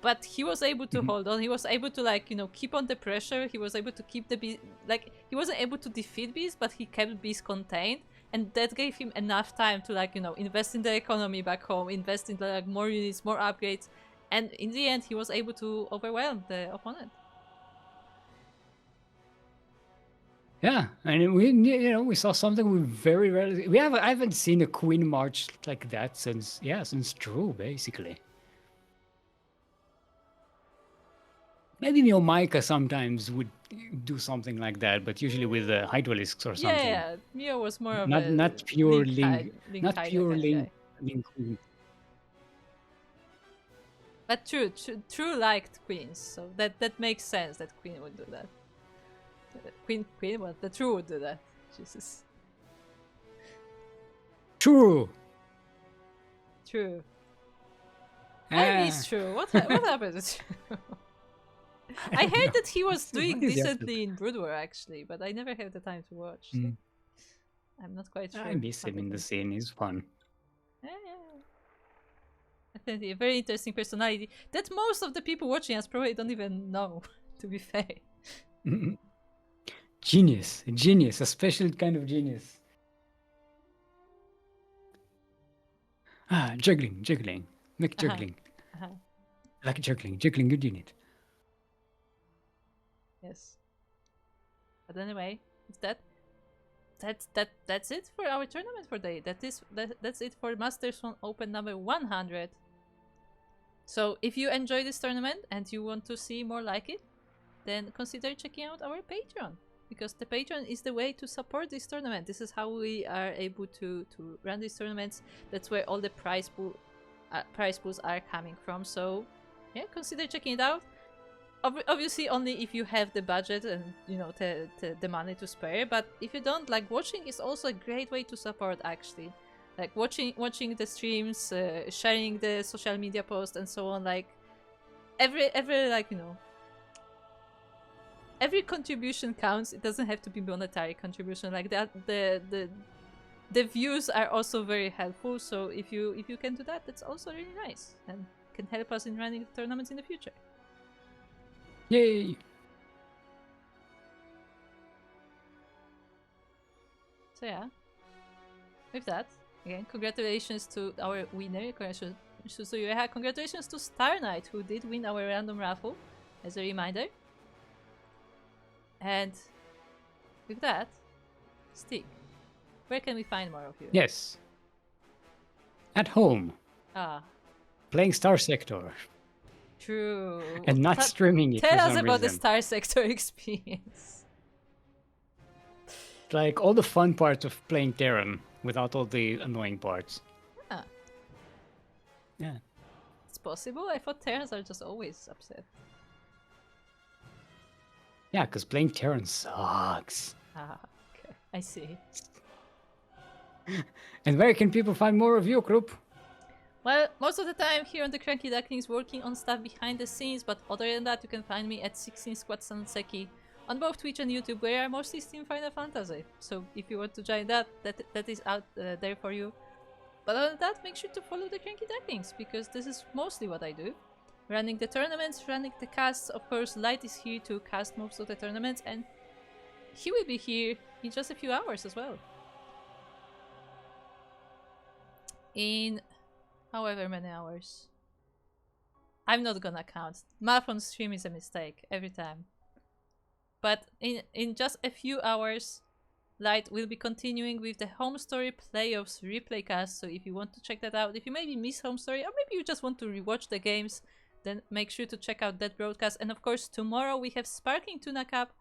[SPEAKER 1] but he was able to hold on. He was able to keep on the pressure. He was able to keep the Beast, he wasn't able to defeat Beast, but he kept Beast contained, and that gave him enough time to invest in the economy back home, invest in more units, more upgrades, and in the end he was able to overwhelm the opponent.
[SPEAKER 2] Yeah, and we saw something we very rarely. I haven't seen a Queen March like that since True, basically. Maybe Mio sometimes would do something like that, but usually with Hydralisks or something.
[SPEAKER 1] Yeah, Mio was more of
[SPEAKER 2] not pure
[SPEAKER 1] Link
[SPEAKER 2] not pure Link Queen.
[SPEAKER 1] But True liked Queens, so that makes sense that Queen would do that. Queen, well, the True would do that. Jesus.
[SPEAKER 2] True.
[SPEAKER 1] I miss True. What happened to True? I heard that he was doing decently in Brood War, actually, but I never had the time to watch. So I'm not quite sure.
[SPEAKER 2] I miss him in the scene. He's fun.
[SPEAKER 1] Yeah. Definitely a very interesting personality that most of the people watching us probably don't even know, to be fair.
[SPEAKER 2] Genius, a special kind of genius. Juggling. Make juggling. Like juggling, good unit.
[SPEAKER 1] Yes. But anyway, that's it for our tournament for today. That's it for Master Swan Open number 100. So if you enjoy this tournament and you want to see more like it, then consider checking out our Patreon, because the Patreon is the way to support this tournament. This is how we are able to run these tournaments. That's where all the prize pools are coming from. So yeah, consider checking it out. Obviously only if you have the budget and the money to spare, but if you don't, watching is also a great way to support, actually. Watching the streams, sharing the social media posts and so on. Every contribution counts. It doesn't have to be monetary contribution like that. The views are also very helpful, so if you can do that, that's also really nice and can help us in running tournaments in the future.
[SPEAKER 2] Yay!
[SPEAKER 1] So yeah, with that, again, congratulations to our winner. Congratulations to Ureha. Congratulations to Star Knight, who did win our random raffle, as a reminder. And with that, Stig, where can we find more of you?
[SPEAKER 2] Yes. At home. Playing Star Sector.
[SPEAKER 1] True.
[SPEAKER 2] And not streaming it.
[SPEAKER 1] Tell us about the Star Sector experience.
[SPEAKER 2] Like all the fun parts of playing Terran without all the annoying parts. Yeah.
[SPEAKER 1] It's possible? I thought Terrans are just always upset.
[SPEAKER 2] Yeah, because playing Terran sucks.
[SPEAKER 1] Okay. I see.
[SPEAKER 2] And where can people find more of you, group?
[SPEAKER 1] Well, most of the time here on the CranKy Ducklings working on stuff behind the scenes, but other than that you can find me at 16 Squad Sanseki on both Twitch and YouTube, where I mostly stream Final Fantasy. So if you want to join that is out there for you. But other than that, make sure to follow the CranKy Ducklings, because this is mostly what I do. Running the tournaments, running the casts. Of course, Light is here to cast most of the tournaments, and he will be here in just a few hours as well. In however many hours. I'm not gonna count. Math on stream is a mistake every time. But in just a few hours, Light will be continuing with the Home Story Playoffs replay cast. So if you want to check that out, if you maybe miss Home Story, or maybe you just want to rewatch the games, then make sure to check out that broadcast. And of course, tomorrow we have Sparking Tuna Cup,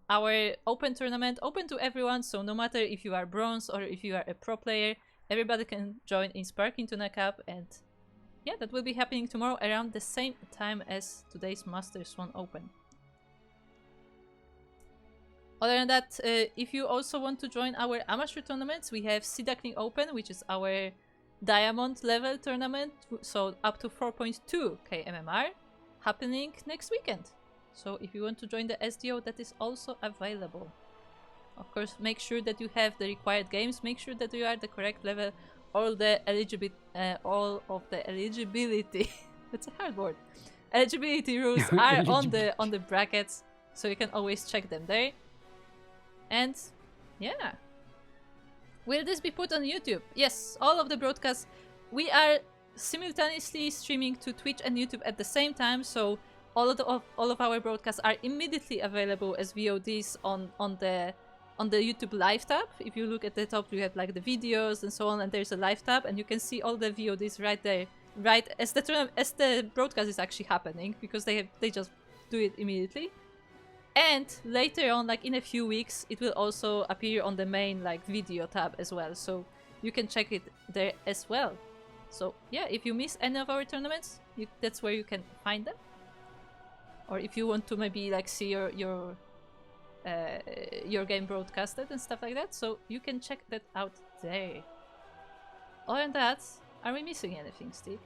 [SPEAKER 1] our open tournament, open to everyone. So no matter if you are bronze or if you are a pro player, everybody can join in Sparking Tuna Cup. And yeah, that will be happening tomorrow around the same time as today's Master Swan Open. Other than that, if you also want to join our amateur tournaments, we have Ducklings Open, which is our diamond level tournament, so up to 4.2k MMR, happening next weekend. So if you want to join the SDO, that is also available. Of course, make sure that you have the required games, make sure that you are the correct level, all of the eligibility that's a hard word. Eligibility rules are on the brackets, so you can always check them there. And yeah. Will this be put on YouTube? Yes, all of the broadcasts. We are simultaneously streaming to Twitch and YouTube at the same time, so all of our broadcasts are immediately available as VODs on the YouTube live tab. If you look at the top, you have like the videos and so on, and there's a live tab, and you can see all the VODs right there, right as the broadcast is actually happening, because they just do it immediately. And later on, like in a few weeks, it will also appear on the main like video tab as well, so you can check it there as well. So yeah, if you miss any of our tournaments, that's where you can find them. Or if you want to maybe like see your game broadcasted and stuff like that, so you can check that out there. Other than that, are we missing anything, Steve?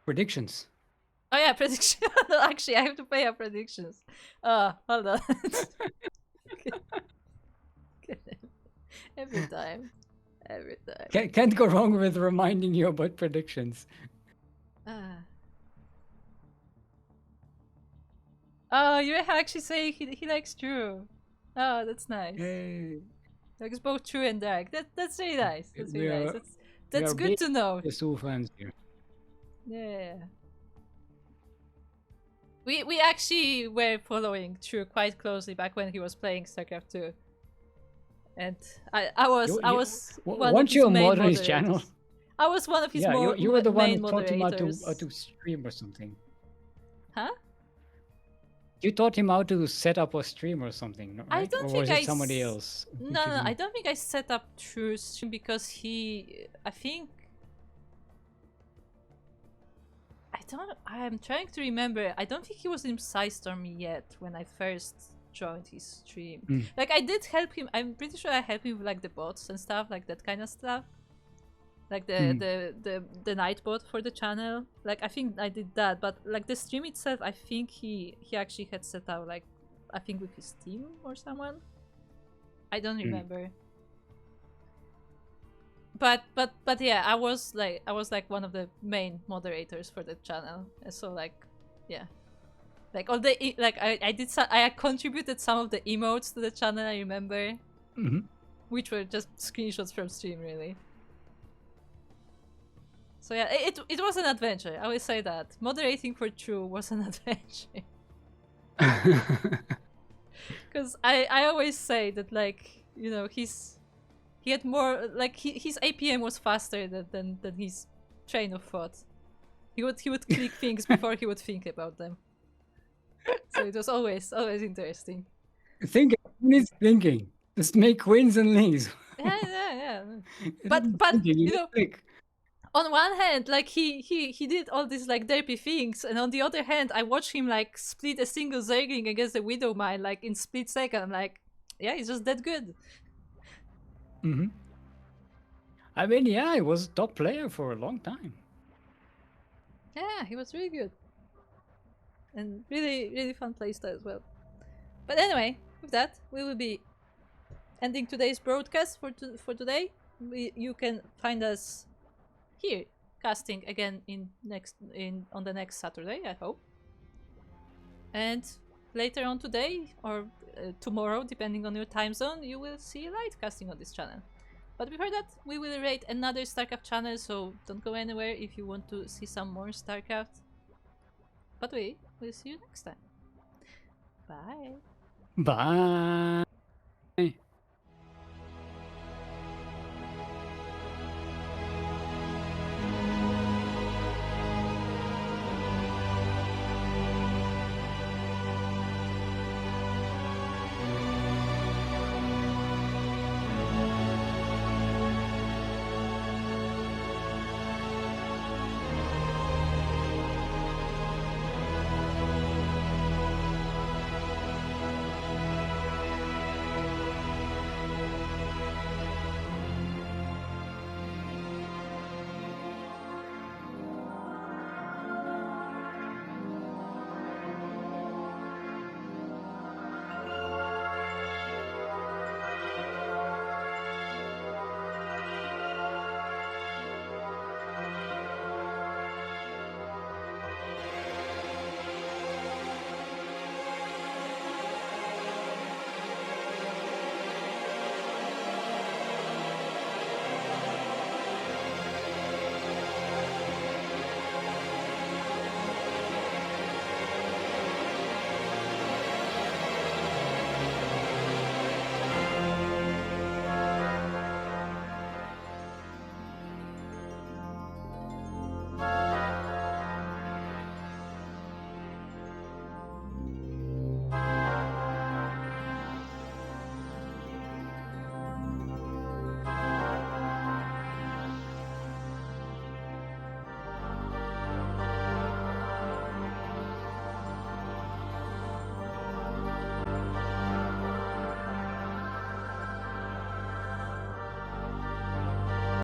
[SPEAKER 2] Predictions.
[SPEAKER 1] Oh yeah, prediction. No, actually, I have to pay up predictions. Hold on. Every time.
[SPEAKER 2] Can't go wrong with reminding you about predictions.
[SPEAKER 1] Oh, you're actually saying he likes True. Oh, that's nice.
[SPEAKER 2] Hey.
[SPEAKER 1] Likes both True and Dark. That's really nice. That's really nice. That's good to know.
[SPEAKER 2] The Sul fans here.
[SPEAKER 1] Yeah. We actually were following True quite closely back when he was playing StarCraft 2. And I was one of his main moderators.
[SPEAKER 2] His channel?
[SPEAKER 1] I was one of his
[SPEAKER 2] you were the one
[SPEAKER 1] main
[SPEAKER 2] who taught him how
[SPEAKER 1] moderators.
[SPEAKER 2] to stream or something.
[SPEAKER 1] Huh?
[SPEAKER 2] You taught him how to set up a stream or something, right?
[SPEAKER 1] I don't
[SPEAKER 2] or
[SPEAKER 1] think
[SPEAKER 2] was it somebody else?
[SPEAKER 1] No, I don't think I set up True's stream because I'm trying to remember. I don't think he was in Psystorm yet when I first joined his stream. Like I did help him. I'm pretty sure I helped him with like the bots and stuff, like that kind of stuff. Like the night bot for the channel. Like I think I did that, but like the stream itself, I think he actually had set up like I think with his team or someone. I don't remember. But yeah, I was like one of the main moderators for the channel. And so like yeah. Like all the I contributed some of the emotes to the channel, I remember. Which were just screenshots from stream really. So yeah, it was an adventure, I will say that. Moderating for True was an adventure. Because I always say that like, you know, he had more like his APM was faster than his train of thought. He would click things before he would think about them. So it was always interesting.
[SPEAKER 2] Thinking needs thinking. Just make wins and leaves.
[SPEAKER 1] Yeah. But you know, on one hand, like he did all these like derpy things, and on the other hand, I watched him like split a single Zergling against a Widow Mine like in split second. I'm like, yeah, he's just that good.
[SPEAKER 2] I mean, yeah, he was top player for a long time.
[SPEAKER 1] Yeah, he was really good. And really fun playstyle as well. But anyway, with that, we will be ending today's broadcast for today. You can find us here casting again on the next Saturday, I hope. And later on today or tomorrow, depending on your time zone, you will see light casting on this channel. But before that, we will rate another StarCraft channel, so don't go anywhere if you want to see some more StarCraft. But we will see you next time. Bye.
[SPEAKER 2] Bye.